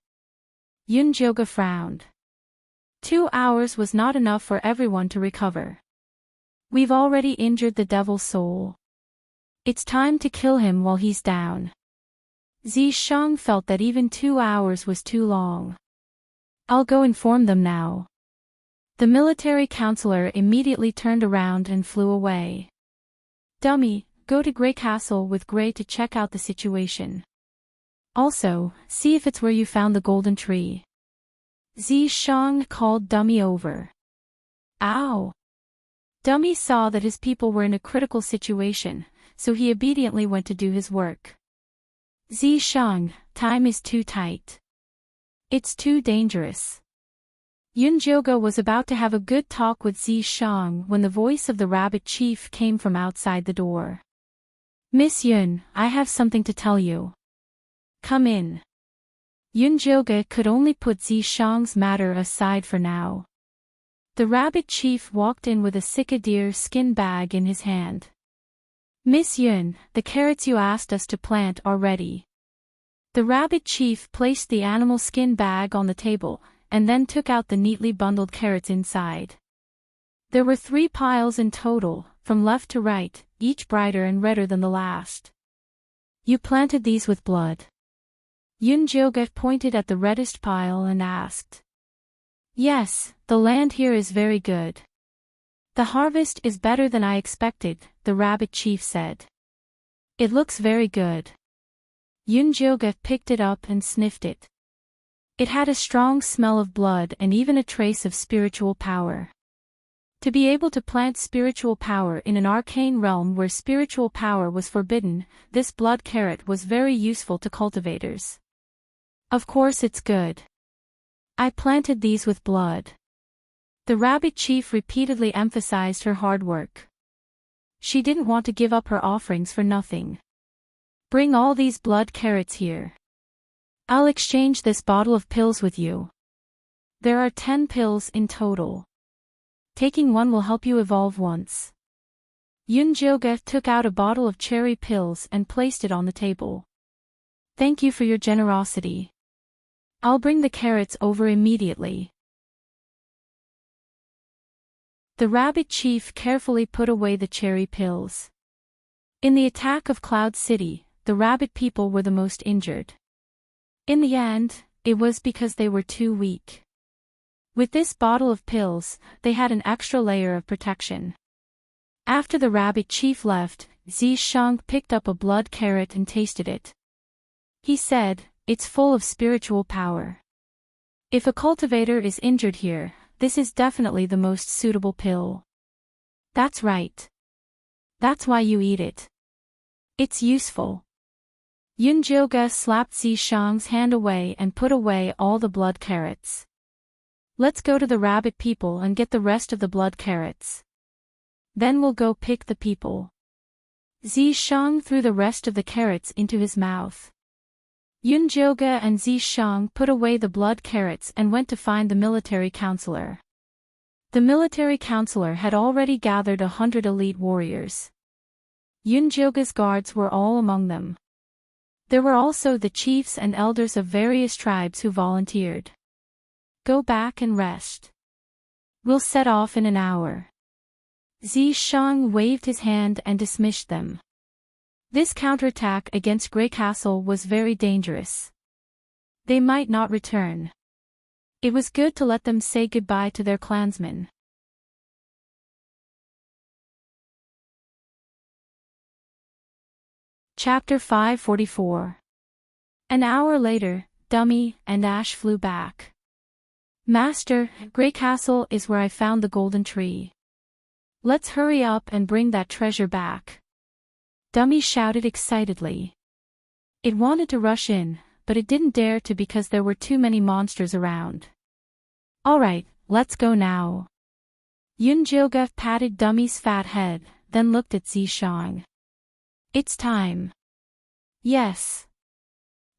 Yunjoga frowned. 2 hours was not enough for everyone to recover. We've already injured the devil's soul. It's time to kill him while he's down. Zishang felt that even 2 hours was too long. I'll go inform them now. The military counselor immediately turned around and flew away. Dummy, go to Grey Castle with Grey to check out the situation. Also, see if it's where you found the golden tree. Zishang called Dummy over. Ow! Dummy saw that his people were in a critical situation, so he obediently went to do his work. Zishang, time is too tight. It's too dangerous. Yunjoga was about to have a good talk with Zishang when the voice of the rabbit chief came from outside the door. Miss Yun, I have something to tell you. Come in. Yunjoga could only put Zishang's matter aside for now. The rabbit chief walked in with a cicadere skin bag in his hand. Miss Yun, the carrots you asked us to plant are ready. The rabbit chief placed the animal skin bag on the table, and then took out the neatly bundled carrots inside. There were 3 piles in total, from left to right, each brighter and redder than the last. You planted these with blood. Yunjoga pointed at the reddest pile and asked. Yes, the land here is very good. The harvest is better than I expected, the rabbit chief said. It looks very good. Yunjoga picked it up and sniffed it. It had a strong smell of blood and even a trace of spiritual power. To be able to plant spiritual power in an arcane realm where spiritual power was forbidden, this blood carrot was very useful to cultivators. Of course it's good. I planted these with blood. The rabbit chief repeatedly emphasized her hard work. She didn't want to give up her offerings for nothing. Bring all these blood carrots here. I'll exchange this bottle of pills with you. There are 10 pills in total. Taking one will help you evolve once. Yoonjoga took out a bottle of cherry pills and placed it on the table. Thank you for your generosity. I'll bring the carrots over immediately. The rabbit chief carefully put away the cherry pills. In the attack of Cloud City, the rabbit people were the most injured. In the end, it was because they were too weak. With this bottle of pills, they had an extra layer of protection. After the rabbit chief left, Zishang picked up a blood carrot and tasted it. He said, "It's full of spiritual power. If a cultivator is injured here, this is definitely the most suitable pill." That's right. That's why you eat it. It's useful. Yoonjoga slapped Zishang's hand away and put away all the blood carrots. Let's go to the rabbit people and get the rest of the blood carrots. Then we'll go pick the people. Zishang threw the rest of the carrots into his mouth. Yoonjoga and Zishang put away the blood carrots and went to find the military counselor. The military counselor had already gathered 100 elite warriors. Yoonjoga's guards were all among them. There were also the chiefs and elders of various tribes who volunteered. Go back and rest. We'll set off in an hour. Zishang waved his hand and dismissed them. This counterattack against Grey Castle was very dangerous. They might not return. It was good to let them say goodbye to their clansmen. Chapter 544. An hour later, Dummy and Ash flew back. Master, Grey Castle is where I found the golden tree. Let's hurry up and bring that treasure back. Dummy shouted excitedly. It wanted to rush in, but it didn't dare to because there were too many monsters around. All right, let's go now. Yoonjoga patted Dummy's fat head, then looked at Zishang. It's time. Yes.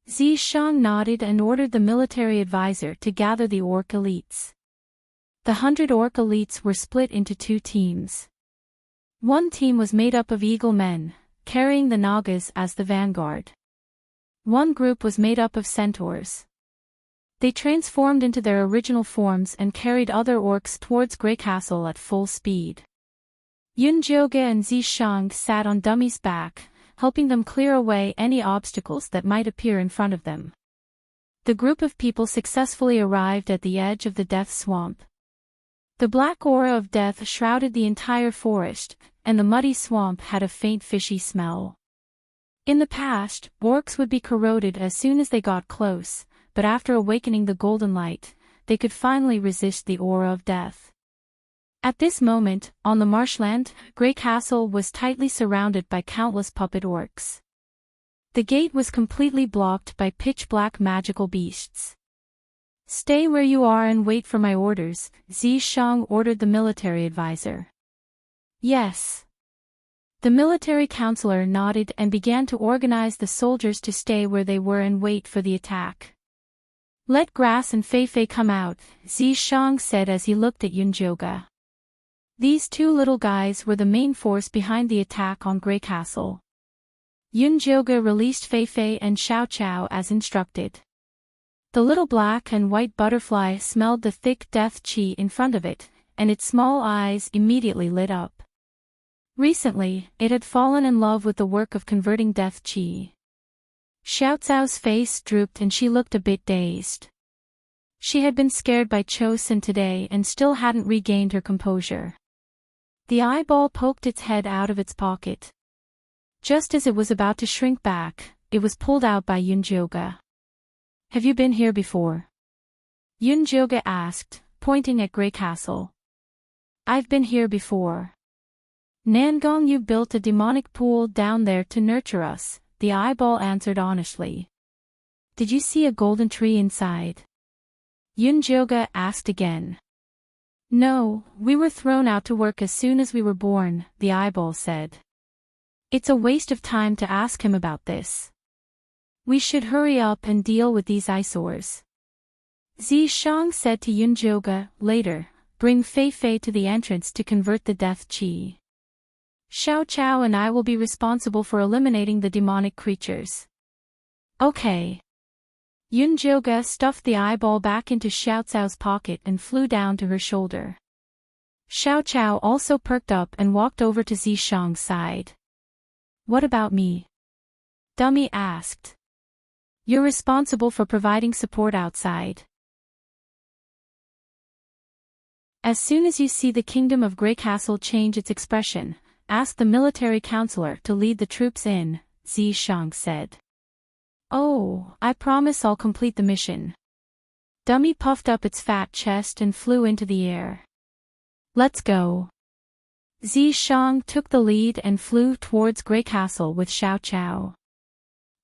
Zishang nodded and ordered the military advisor to gather the orc elites. The 100 orc elites were split into 2 teams. One team was made up of eagle men, carrying the Nagas as the vanguard. One group was made up of centaurs. They transformed into their original forms and carried other orcs towards Grey Castle at full speed. Yoonjoga and Zishang sat on Dummy's back, helping them clear away any obstacles that might appear in front of them. The group of people successfully arrived at the edge of the death swamp. The black aura of death shrouded the entire forest, and the muddy swamp had a faint fishy smell. In the past, orcs would be corroded as soon as they got close, but after awakening the golden light, they could finally resist the aura of death. At this moment, on the marshland, Grey Castle was tightly surrounded by countless puppet orcs. The gate was completely blocked by pitch-black magical beasts. Stay where you are and wait for my orders, Zishang ordered the military advisor. Yes. The military counselor nodded and began to organize the soldiers to stay where they were and wait for the attack. Let Grass and Fei come out, Zishang said as he looked at Yoonjoga. These 2 little guys were the main force behind the attack on Grey Castle. Yoonjoga released Fei and Xiao Xiao as instructed. The little black and white butterfly smelled the thick death qi in front of it, and its small eyes immediately lit up. Recently, it had fallen in love with the work of converting death qi. Xiao Xiao's face drooped and she looked a bit dazed. She had been scared by Chosun today and still hadn't regained her composure. The eyeball poked its head out of its pocket. Just as it was about to shrink back, it was pulled out by Yoonjoga. Have you been here before? Yoonjoga asked, pointing at Grey Castle. I've been here before. Nangong, you built a demonic pool down there to nurture us, the eyeball answered honestly. Did you see a golden tree inside? Yoonjoga asked again. No, we were thrown out to work as soon as we were born, the eyeball said. It's a waste of time to ask him about this. We should hurry up and deal with these eyesores. Zishang said to Yunjoga, later, bring Fei Fei to the entrance to convert the death chi. Xiao Chao and I will be responsible for eliminating the demonic creatures. Okay. Yunjoga stuffed the eyeball back into Xiao Cao's pocket and flew down to her shoulder. Xiao Chao also perked up and walked over to Zishang's side. What about me? Dummy asked. You're responsible for providing support outside. As soon as you see the Kingdom of Grey Castle change its expression, ask the military counselor to lead the troops in, Zishang said. Oh, I promise I'll complete the mission. Dummy puffed up its fat chest and flew into the air. Let's go. Zishang took the lead and flew towards Grey Castle with Xiao Chao.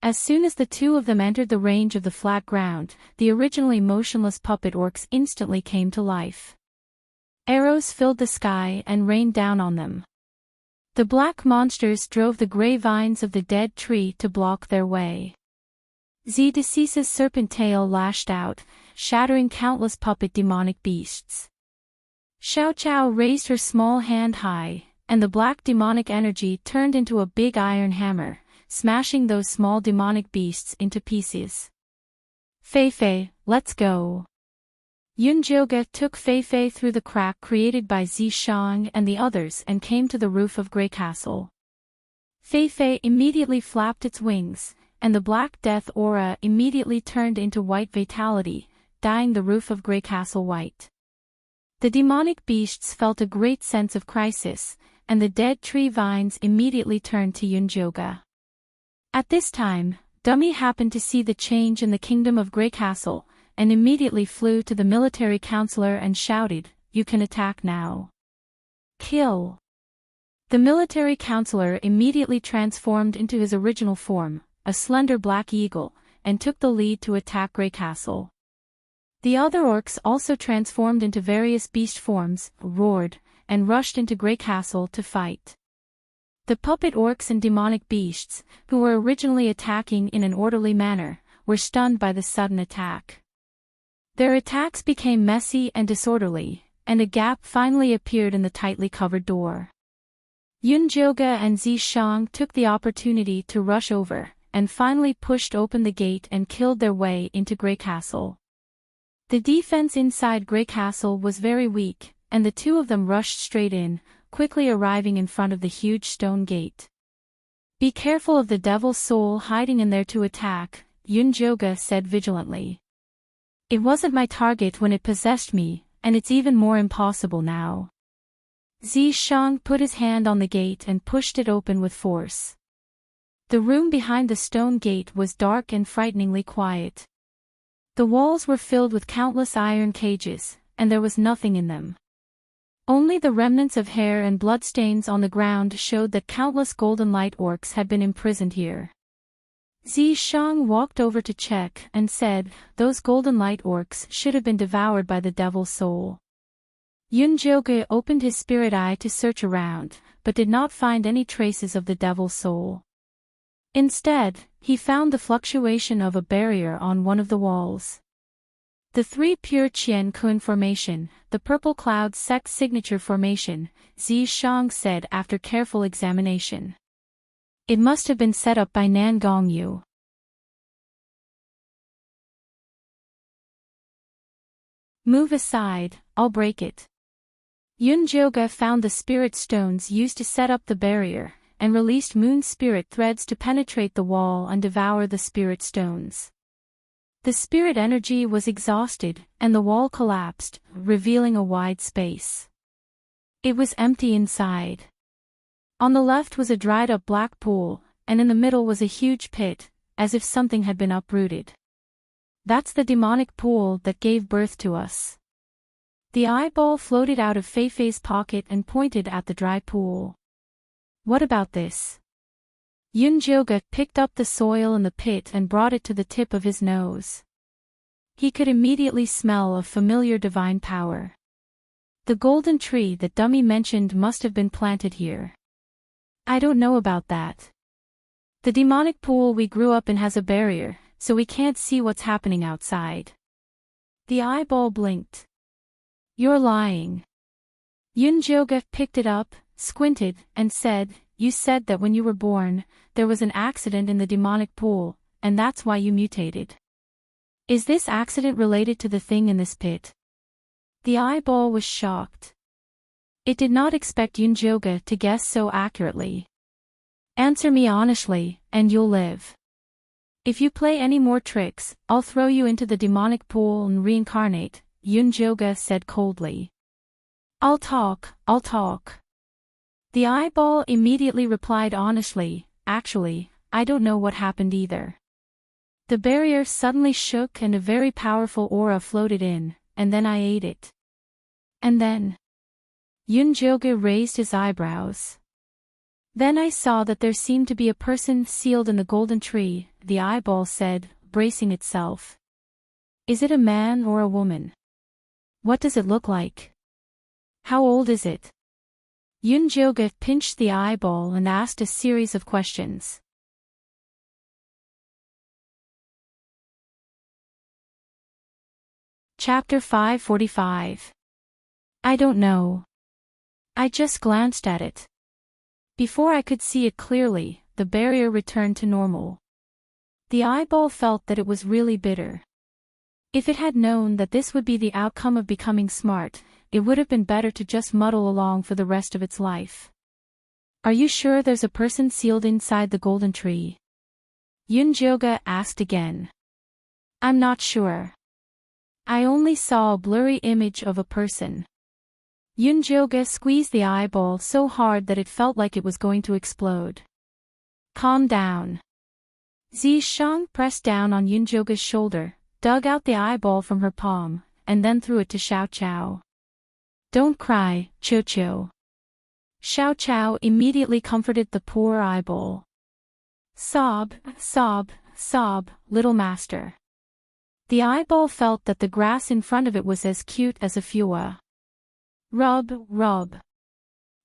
As soon as the two of them entered the range of the flat ground, the originally motionless puppet orcs instantly came to life. Arrows filled the sky and rained down on them. The black monsters drove the grey vines of the dead tree to block their way. Zidecisa's serpent tail lashed out, shattering countless puppet demonic beasts. Xiao Chao raised her small hand high, and the black demonic energy turned into a big iron hammer, smashing those small demonic beasts into pieces. Fei Fei, let's go. Yunjoga took Fei Fei through the crack created by Zishang and the others and came to the roof of Grey Castle. Fei Fei immediately flapped its wings, and the Black Death aura immediately turned into white vitality, dyeing the roof of Grey Castle white. The demonic beasts felt a great sense of crisis, and the dead tree vines immediately turned to Yunjoga. At this time, Dummy happened to see the change in the Kingdom of Grey Castle, and immediately flew to the military counselor and shouted, "You can attack now. Kill!" The military counselor immediately transformed into his original form, a slender black eagle, and took the lead to attack Grey Castle. The other orcs also transformed into various beast forms, roared, and rushed into Grey Castle to fight. The puppet orcs and demonic beasts, who were originally attacking in an orderly manner, were stunned by the sudden attack. Their attacks became messy and disorderly, and a gap finally appeared in the tightly covered door. Yunjoga and Zishang took the opportunity to rush over, and finally pushed open the gate and killed their way into Grey Castle. The defense inside Grey Castle was very weak, and the two of them rushed straight in, quickly arriving in front of the huge stone gate. "Be careful of the devil's soul hiding in there to attack," Yunjoga said vigilantly. "It wasn't my target when it possessed me, and it's even more impossible now." Zishang put his hand on the gate and pushed it open with force. The room behind the stone gate was dark and frighteningly quiet. The walls were filled with countless iron cages, and there was nothing in them. Only the remnants of hair and bloodstains on the ground showed that countless golden light orcs had been imprisoned here. Zishang walked over to check and said, "Those golden light orcs should have been devoured by the devil's soul." Yunjoga opened his spirit eye to search around, but did not find any traces of the devil's soul. Instead, he found the fluctuation of a barrier on one of the walls. The three pure Qian Kun formation, the purple cloud sect signature formation, Zishang said after careful examination. It must have been set up by Nan Gongyu. Move aside, I'll break it. Yunjoga found the spirit stones used to set up the barrier, and released moon spirit threads to penetrate the wall and devour the spirit stones. The spirit energy was exhausted, and the wall collapsed, revealing a wide space. It was empty inside. On the left was a dried-up black pool, and in the middle was a huge pit, as if something had been uprooted. "That's the demonic pool that gave birth to us." The eyeball floated out of Fei Fei's pocket and pointed at the dry pool. "What about this?" Yunjoga picked up the soil in the pit and brought it to the tip of his nose. He could immediately smell a familiar divine power. The golden tree that Dummy mentioned must have been planted here. "I don't know about that. The demonic pool we grew up in has a barrier, so we can't see what's happening outside." The eyeball blinked. You're lying. Yunjoga picked it up, squinted, and said, You said that when you were born, there was an accident in the demonic pool, and that's why you mutated. Is this accident related to the thing in this pit? The eyeball was shocked. It did not expect Yunjoga to guess so accurately. Answer me honestly, and you'll live. If you play any more tricks, I'll throw you into the demonic pool and reincarnate, Yunjoga said coldly. I'll talk. The eyeball immediately replied honestly, Actually, I don't know what happened either. The barrier suddenly shook and a very powerful aura floated in, and then I ate it. And then? Yunjoga raised his eyebrows. Then I saw that there seemed to be a person sealed in the golden tree, the eyeball said, bracing itself. Is it a man or a woman? What does it look like? How old is it? Yunjoga pinched the eyeball and asked a series of questions. Chapter 545. I don't know. I just glanced at it. Before I could see it clearly, the barrier returned to normal. The eyeball felt that it was really bitter. If it had known that this would be the outcome of becoming smart, it would have been better to just muddle along for the rest of its life. Are you sure there's a person sealed inside the golden tree? Yunjoga asked again. I'm not sure. I only saw a blurry image of a person. Yunjoga squeezed the eyeball so hard that it felt like it was going to explode. Calm down. Zishang pressed down on Yunjoga's shoulder, dug out the eyeball from her palm, and then threw it to Xiao Qiao. Don't cry, Cho-Cho. Xiao Qiao immediately comforted the poor eyeball. Sob, little master. The eyeball felt that the grass in front of it was as cute as a fua. Rub.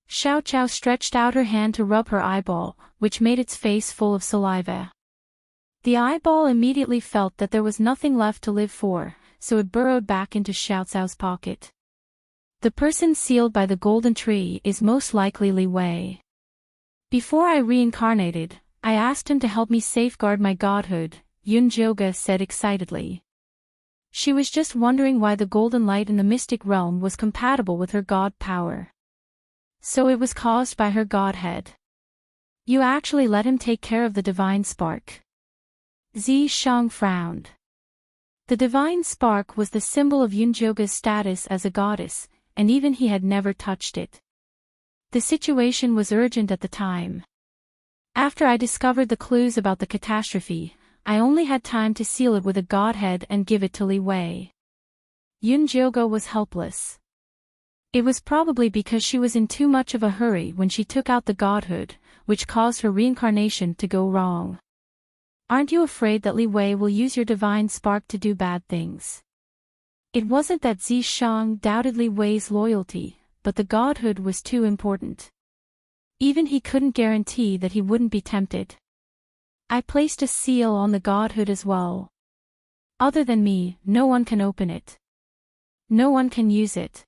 Xiao Qiao stretched out her hand to rub her eyeball, which made its face full of saliva. The eyeball immediately felt that there was nothing left to live for, so it burrowed back into Xiao Cao's pocket. The person sealed by the golden tree is most likely Li Wei. Before I reincarnated, I asked him to help me safeguard my godhood, Yunjoga said excitedly. She was just wondering why the golden light in the mystic realm was compatible with her god power. So it was caused by her godhead. You actually let him take care of the divine spark. Zishang frowned. The divine spark was the symbol of Yunjoga's status as a goddess, and even he had never touched it. The situation was urgent at the time. After I discovered the clues about the catastrophe, I only had time to seal it with a godhead and give it to Li Wei. Yunjoga was helpless. It was probably because she was in too much of a hurry when she took out the godhood, which caused her reincarnation to go wrong. Aren't you afraid that Li Wei will use your divine spark to do bad things? It wasn't that Zishang doubted Li Wei's loyalty, but the godhood was too important. Even he couldn't guarantee that he wouldn't be tempted. I placed a seal on the godhood as well. Other than me, no one can open it. No one can use it.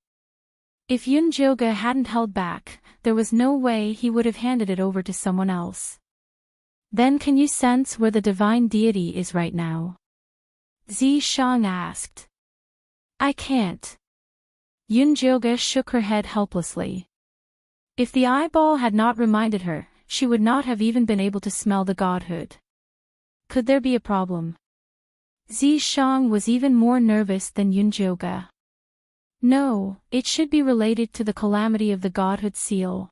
If Yunjoga hadn't held back, there was no way he would have handed it over to someone else. Then can you sense where the divine deity is right now? Zishang asked. I can't. Yunjoga shook her head helplessly. If the eyeball had not reminded her, she would not have even been able to smell the godhood. Could there be a problem? Zishang was even more nervous than Yunjoga. No, it should be related to the calamity of the godhood seal.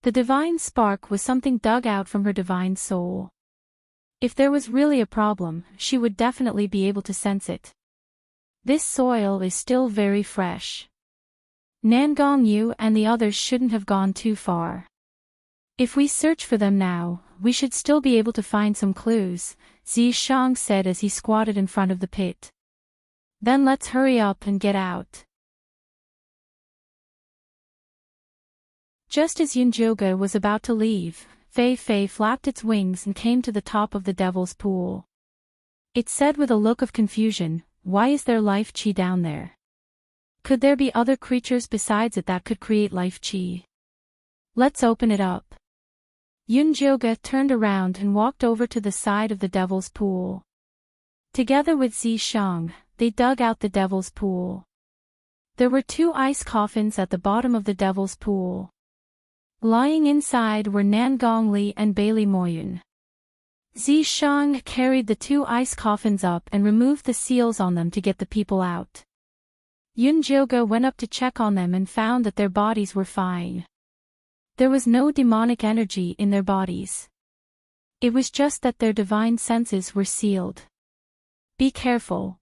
The divine spark was something dug out from her divine soul. If there was really a problem, she would definitely be able to sense it. This soil is still very fresh. Nangong Yu and the others shouldn't have gone too far. If we search for them now, we should still be able to find some clues, Zishang said as he squatted in front of the pit. Then let's hurry up and get out. Just as Yunjoga was about to leave, Fei Fei flapped its wings and came to the top of the devil's pool. It said with a look of confusion, why is there life chi down there? Could there be other creatures besides it that could create life chi? Let's open it up. Yunjoga turned around and walked over to the side of the devil's pool. Together with Zishang, they dug out the devil's pool. There were 2 ice coffins at the bottom of the devil's pool. Lying inside were Nangongli and Bailey Moyun. Zishang carried the 2 ice coffins up and removed the seals on them to get the people out. Yunjoga went up to check on them and found that their bodies were fine. There was no demonic energy in their bodies. It was just that their divine senses were sealed. Be careful.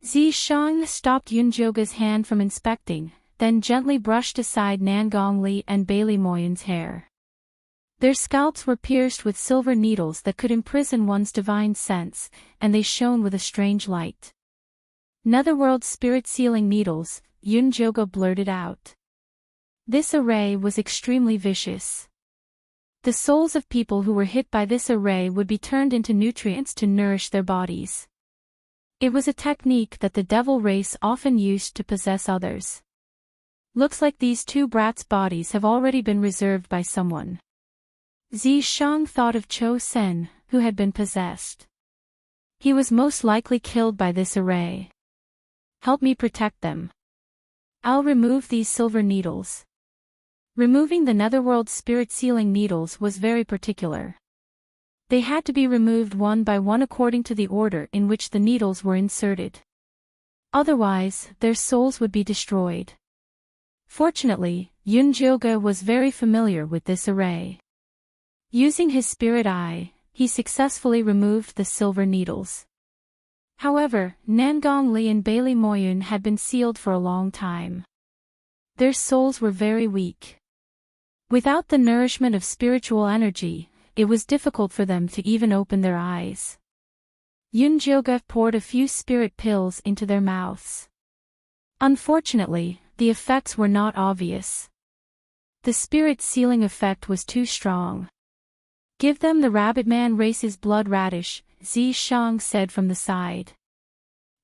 Zishang stopped Yunjoga's hand from inspecting, then gently brushed aside Nangongli and Bailey Moyun's hair. Their scalps were pierced with silver needles that could imprison one's divine sense, and they shone with a strange light. Netherworld spirit sealing needles, Yunjoga blurted out. This array was extremely vicious. The souls of people who were hit by this array would be turned into nutrients to nourish their bodies. It was a technique that the devil race often used to possess others. Looks like these 2 brats' bodies have already been reserved by someone. Zishang thought of Cho Sen, who had been possessed. He was most likely killed by this array. Help me protect them. I'll remove these silver needles. Removing the netherworld spirit sealing needles was very particular. They had to be removed one by one according to the order in which the needles were inserted. Otherwise, their souls would be destroyed. Fortunately, Yunjoga was very familiar with this array. Using his spirit eye, he successfully removed the silver needles. However, Nangongli and Bailey Moyun had been sealed for a long time. Their souls were very weak. Without the nourishment of spiritual energy, it was difficult for them to even open their eyes. Yunjoga poured a few spirit pills into their mouths. Unfortunately, the effects were not obvious. The spirit sealing effect was too strong. Give them the Rabbit Man race's blood radish, Zishang said from the side.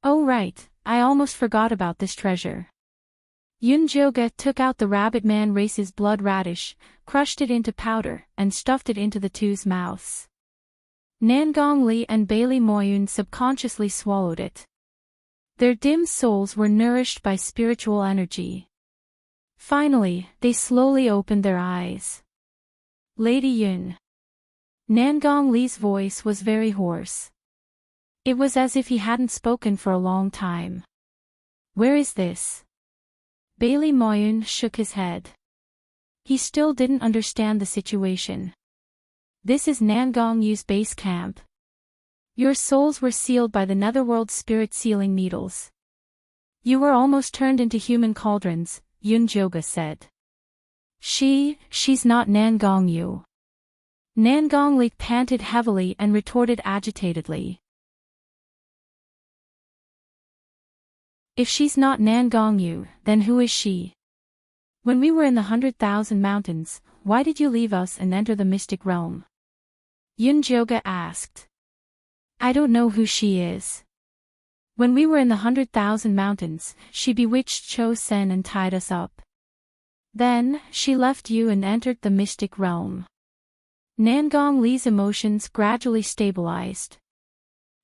Oh right, I almost forgot about this treasure. Yunjoga took out the Rabbit Man race's blood radish, crushed it into powder, and stuffed it into the 2's mouths. Nangongli and Bailey Moyun subconsciously swallowed it. Their dim souls were nourished by spiritual energy. Finally, they slowly opened their eyes. Lady Yun. Nangongli's voice was very hoarse. It was as if he hadn't spoken for a long time. Where is this? Bailey Moyun shook his head. He still didn't understand the situation. This is Nangonglyu's base camp. Your souls were sealed by the netherworld spirit sealing needles. You were almost turned into human cauldrons, Yunjoga said. She's not Nangongyu. Nangongli panted heavily and retorted agitatedly. If she's not Nangongyu, then who is she? When we were in the 100,000 mountains, why did you leave us and enter the mystic realm? Yunjoga asked. I don't know who she is. When we were in the 100,000 mountains, she bewitched Cho Sen and tied us up. Then, she left you and entered the mystic realm. Nangonglyu's emotions gradually stabilized.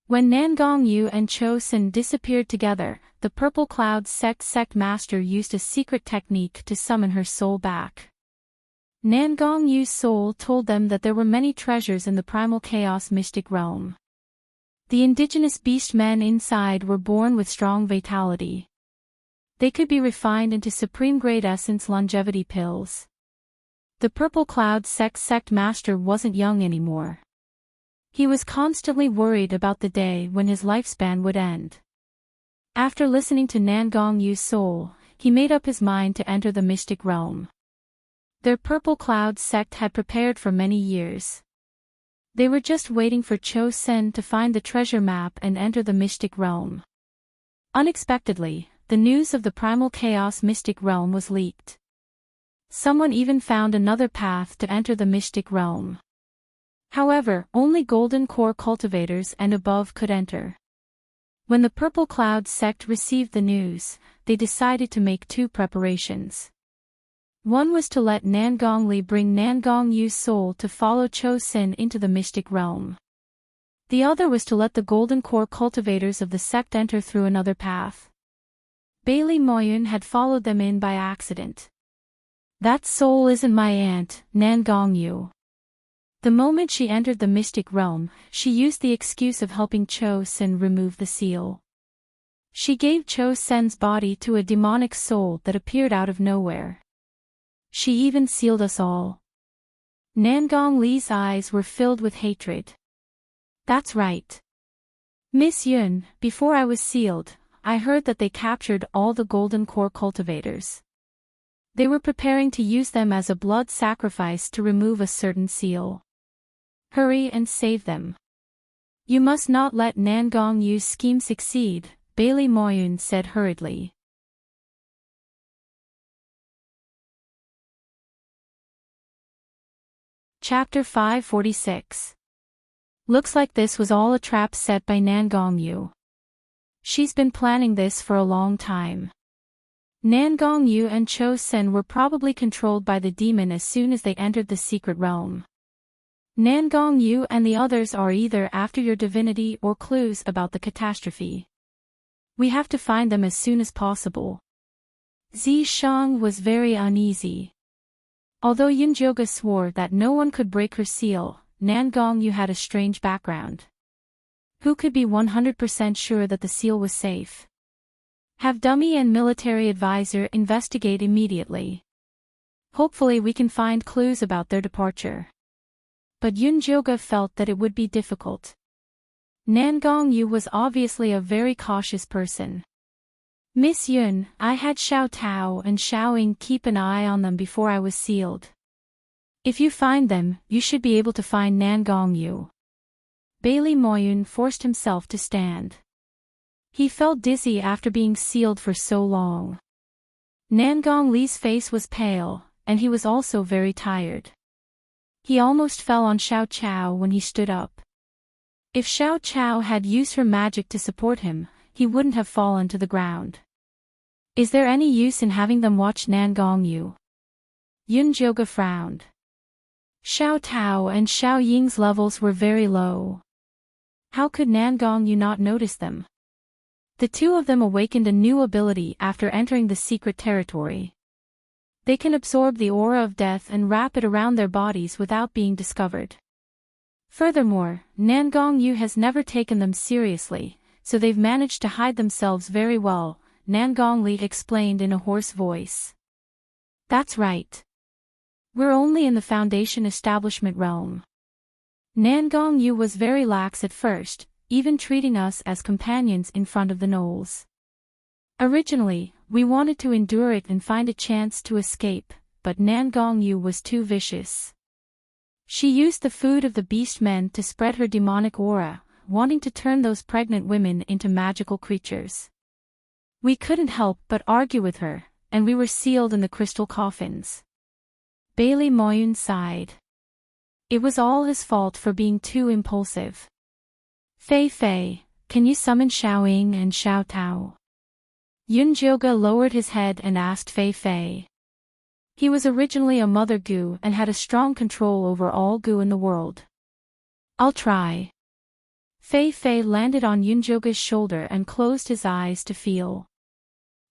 When Nangongyu and Cho Sen disappeared together, the Purple Cloud sect master used a secret technique to summon her soul back. Nangongyu's soul told them that there were many treasures in the primal chaos mystic realm. The indigenous beast men inside were born with strong vitality. They could be refined into supreme-grade essence longevity pills. The Purple Cloud sect master wasn't young anymore. He was constantly worried about the day when his lifespan would end. After listening to Nangongyu's soul, he made up his mind to enter the mystic realm. Their Purple Cloud sect had prepared for many years. They were just waiting for Cho Sen to find the treasure map and enter the mystic realm. Unexpectedly, the news of the primal chaos mystic realm was leaked. Someone even found another path to enter the mystic realm. However, only golden core cultivators and above could enter. When the Purple Cloud sect received the news, they decided to make two preparations. One was to let Nangongli bring Nangongyu's soul to follow Chosin into the mystic realm. The other was to let the Golden Core cultivators of the sect enter through another path. Bailey Moyun had followed them in by accident. That soul isn't my aunt, Nangongyu. The moment she entered the mystic realm, she used the excuse of helping Chosin remove the seal. She gave Chosen's body to a demonic soul that appeared out of nowhere. She even sealed us all. Nangong-li's eyes were filled with hatred. That's right. Miss Yun, before I was sealed, I heard that they captured all the Golden Core cultivators. They were preparing to use them as a blood sacrifice to remove a certain seal. Hurry and save them. You must not let Nangong-yu's scheme succeed, Bailey Moyun said hurriedly. Chapter 546. Looks like this was all a trap set by Nangongyu. She's been planning this for a long time. Nangongyu and Chosen were probably controlled by the demon as soon as they entered the secret realm. Nangongyu and the others are either after your divinity or clues about the catastrophe. We have to find them as soon as possible. Zishang was very uneasy. Although Yunjoga swore that no one could break her seal, Nangongyu had a strange background. Who could be 100% sure that the seal was safe? Have dummy and military advisor investigate immediately. Hopefully we can find clues about their departure. But Yunjoga felt that it would be difficult. Nangongyu was obviously a very cautious person. Miss Yun, I had Xiao Tao and Xiao Ying keep an eye on them before I was sealed. If you find them, you should be able to find Nangongyu. Bailey Moyun forced himself to stand. He felt dizzy after being sealed for so long. Nangong-li's face was pale, and he was also very tired. He almost fell on Xiao Chao when he stood up. If Xiao Chao had used her magic to support him, he wouldn't have fallen to the ground. Is there any use in having them watch Nangongyu? Yunjoga frowned. Xiao Tao and Xiao Ying's levels were very low. How could Nangongyu not notice them? The two of them awakened a new ability after entering the secret territory. They can absorb the aura of death and wrap it around their bodies without being discovered. Furthermore, Nangongyu has never taken them seriously, so they've managed to hide themselves very well, Nangongli explained in a hoarse voice. That's right. We're only in the Foundation establishment realm. Nangongyu was very lax at first, even treating us as companions in front of the gnolls. Originally, we wanted to endure it and find a chance to escape, but Nangongyu was too vicious. She used the food of the beast men to spread her demonic aura, wanting to turn those pregnant women into magical creatures. We couldn't help but argue with her, and we were sealed in the crystal coffins. Bailey Moyun sighed. It was all his fault for being too impulsive. Fei Fei, can you summon Xiao Ying and Xiao Tao? Yunjoga lowered his head and asked Fei Fei. He was originally a mother Gu and had a strong control over all Gu in the world. I'll try. Fei Fei landed on Yunjoga's shoulder and closed his eyes to feel.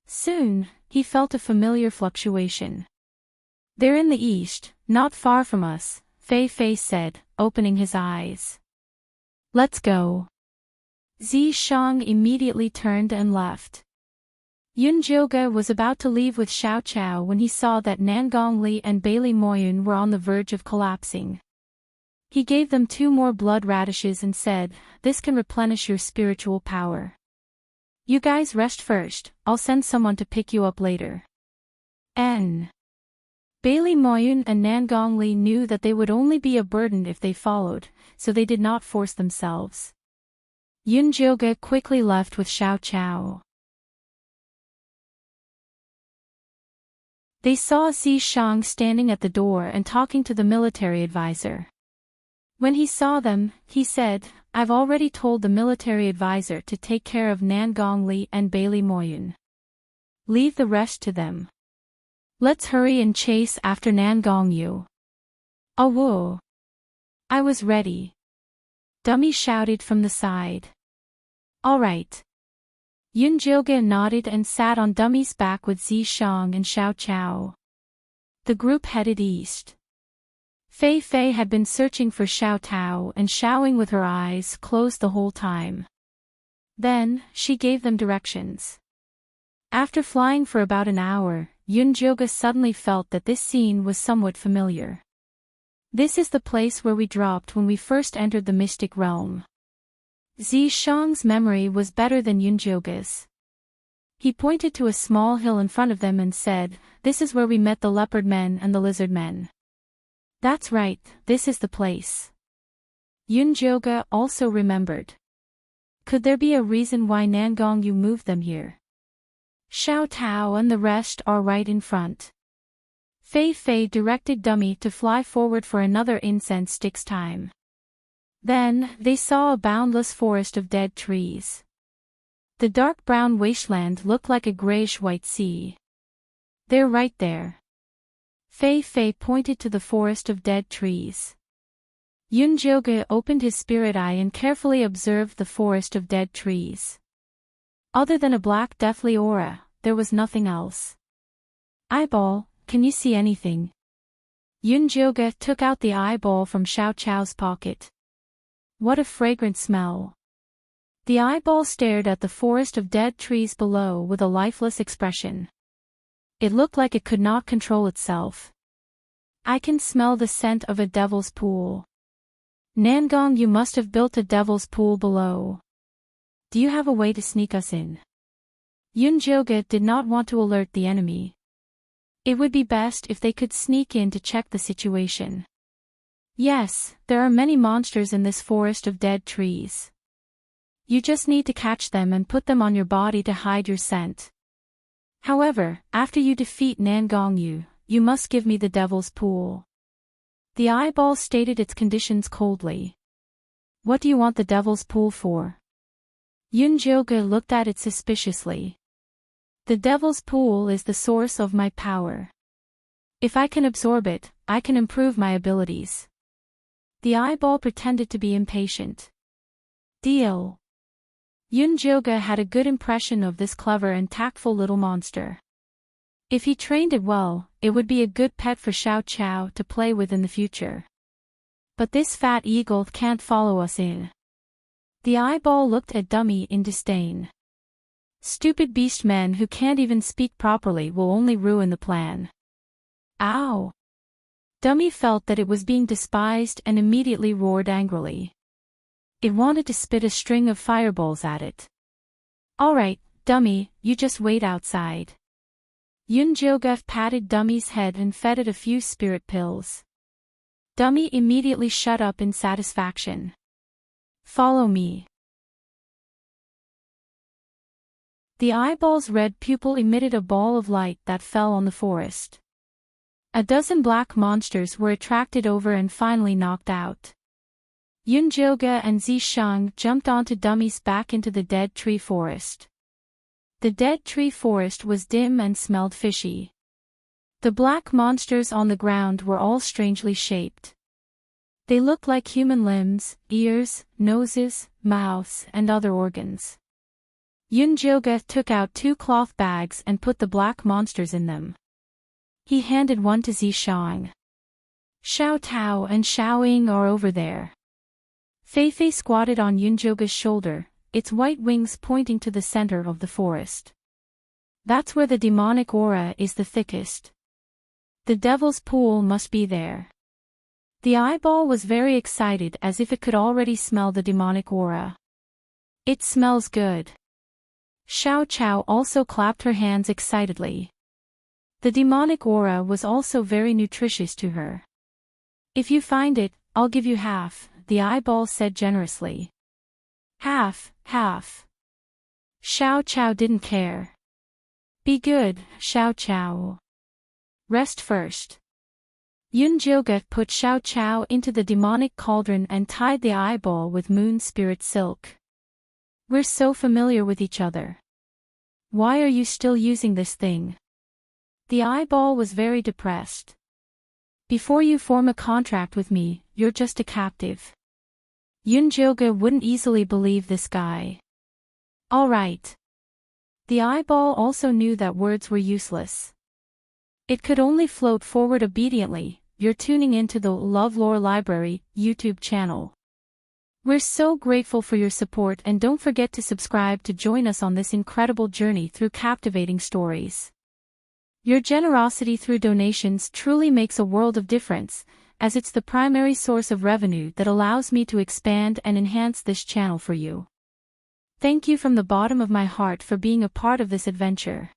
Soon, he felt a familiar fluctuation. They're in the east, not far from us, Fei Fei said, opening his eyes. Let's go. Zishang immediately turned and left. Yunjoga was about to leave with Xiao Chao when he saw that Nangongli and Bailey Moyun were on the verge of collapsing. He gave them 2 more blood radishes and said, "This can replenish your spiritual power. You guys rest first, I'll send someone to pick you up later." Bailey Moyun and Nangongli knew that they would only be a burden if they followed, so they did not force themselves. Yunjoga quickly left with Xiao Chao. They saw Zishang standing at the door and talking to the military advisor. When he saw them, he said, "I've already told the military advisor to take care of Nangong Li and Bailey Moyun. Leave the rest to them. Let's hurry and chase after Nangong Yu." "Oh whoa. I was ready," Dummy shouted from the side. "All right." Yunjoga nodded and sat on Dummy's back with Zishang and Xiao Chao. The group headed east. Fei Fei had been searching for Xiao Tao and shouting with her eyes closed the whole time. Then, she gave them directions. After flying for about an hour, Yunjoga suddenly felt that this scene was somewhat familiar. "This is the place where we dropped when we first entered the mystic realm." Zishang's memory was better than Yunjoga's. He pointed to a small hill in front of them and said, "This is where we met the leopard men and the lizard men." "That's right, this is the place." Yunjoga also remembered. Could there be a reason why Nangong Yu moved them here? Xiao Tao and the rest are right in front. Fei Fei directed Dummy to fly forward for another incense stick's time. Then, they saw a boundless forest of dead trees. The dark brown wasteland looked like a grayish-white sea. "They're right there." Fei Fei pointed to the forest of dead trees. Yunjoga opened his spirit eye and carefully observed the forest of dead trees. Other than a black deathly aura, there was nothing else. "Eyeball, can you see anything?" Yunjoga took out the eyeball from Xiao Chao's pocket. What a fragrant smell. The eyeball stared at the forest of dead trees below with a lifeless expression. It looked like it could not control itself. "I can smell the scent of a devil's pool." "Nangong, you must have built a devil's pool below. Do you have a way to sneak us in?" Yunjoga did not want to alert the enemy. It would be best if they could sneak in to check the situation. "Yes, there are many monsters in this forest of dead trees. You just need to catch them and put them on your body to hide your scent. However, after you defeat Nangong Yu, you must give me the devil's pool." The eyeball stated its conditions coldly. "What do you want the devil's pool for?" Yunjoga looked at it suspiciously. "The devil's pool is the source of my power. If I can absorb it, I can improve my abilities." The eyeball pretended to be impatient. "Deal." Yunjoga had a good impression of this clever and tactful little monster. If he trained it well, it would be a good pet for Xiao Chao to play with in the future. But this fat eagle can't follow us in. The eyeball looked at Dummy in disdain. "Stupid beast men who can't even speak properly will only ruin the plan." "Ow!" Dummy felt that it was being despised and immediately roared angrily. It wanted to spit a string of fireballs at it. "All right, Dummy, you just wait outside." Yunjoga patted Dummy's head and fed it a few spirit pills. Dummy immediately shut up in satisfaction. "Follow me." The eyeball's red pupil emitted a ball of light that fell on the forest. A dozen black monsters were attracted over and finally knocked out. Yunjoga and Zishang jumped onto Dummy's back into the dead tree forest. The dead tree forest was dim and smelled fishy. The black monsters on the ground were all strangely shaped. They looked like human limbs, ears, noses, mouths, and other organs. Yunjoga took out 2 cloth bags and put the black monsters in them. He handed one to Zishang. "Xiao Tao and Xiao Ying are over there." Fei Fei squatted on Yunjoga's shoulder, its white wings pointing to the center of the forest. "That's where the demonic aura is the thickest. The devil's pool must be there." The eyeball was very excited as if it could already smell the demonic aura. "It smells good." Xiao Chao also clapped her hands excitedly. The demonic aura was also very nutritious to her. "If you find it, I'll give you half," the eyeball said generously. Half. Xiao Chao didn't care. "Be good, Xiao Chao. Rest first." Yunjoga put Xiao Chao into the demonic cauldron and tied the eyeball with moon spirit silk. We're so familiar with each other. Why are you still using this thing? The eyeball was very depressed. Before you form a contract with me, you're just a captive. Yunjoga wouldn't easily believe this guy. All right. The eyeball also knew that words were useless. It could only float forward obediently. You're tuning into the LoveLore Library YouTube channel. We're so grateful for your support, and don't forget to subscribe to join us on this incredible journey through captivating stories. Your generosity through donations truly makes a world of difference, as it's the primary source of revenue that allows me to expand and enhance this channel for you. Thank you from the bottom of my heart for being a part of this adventure.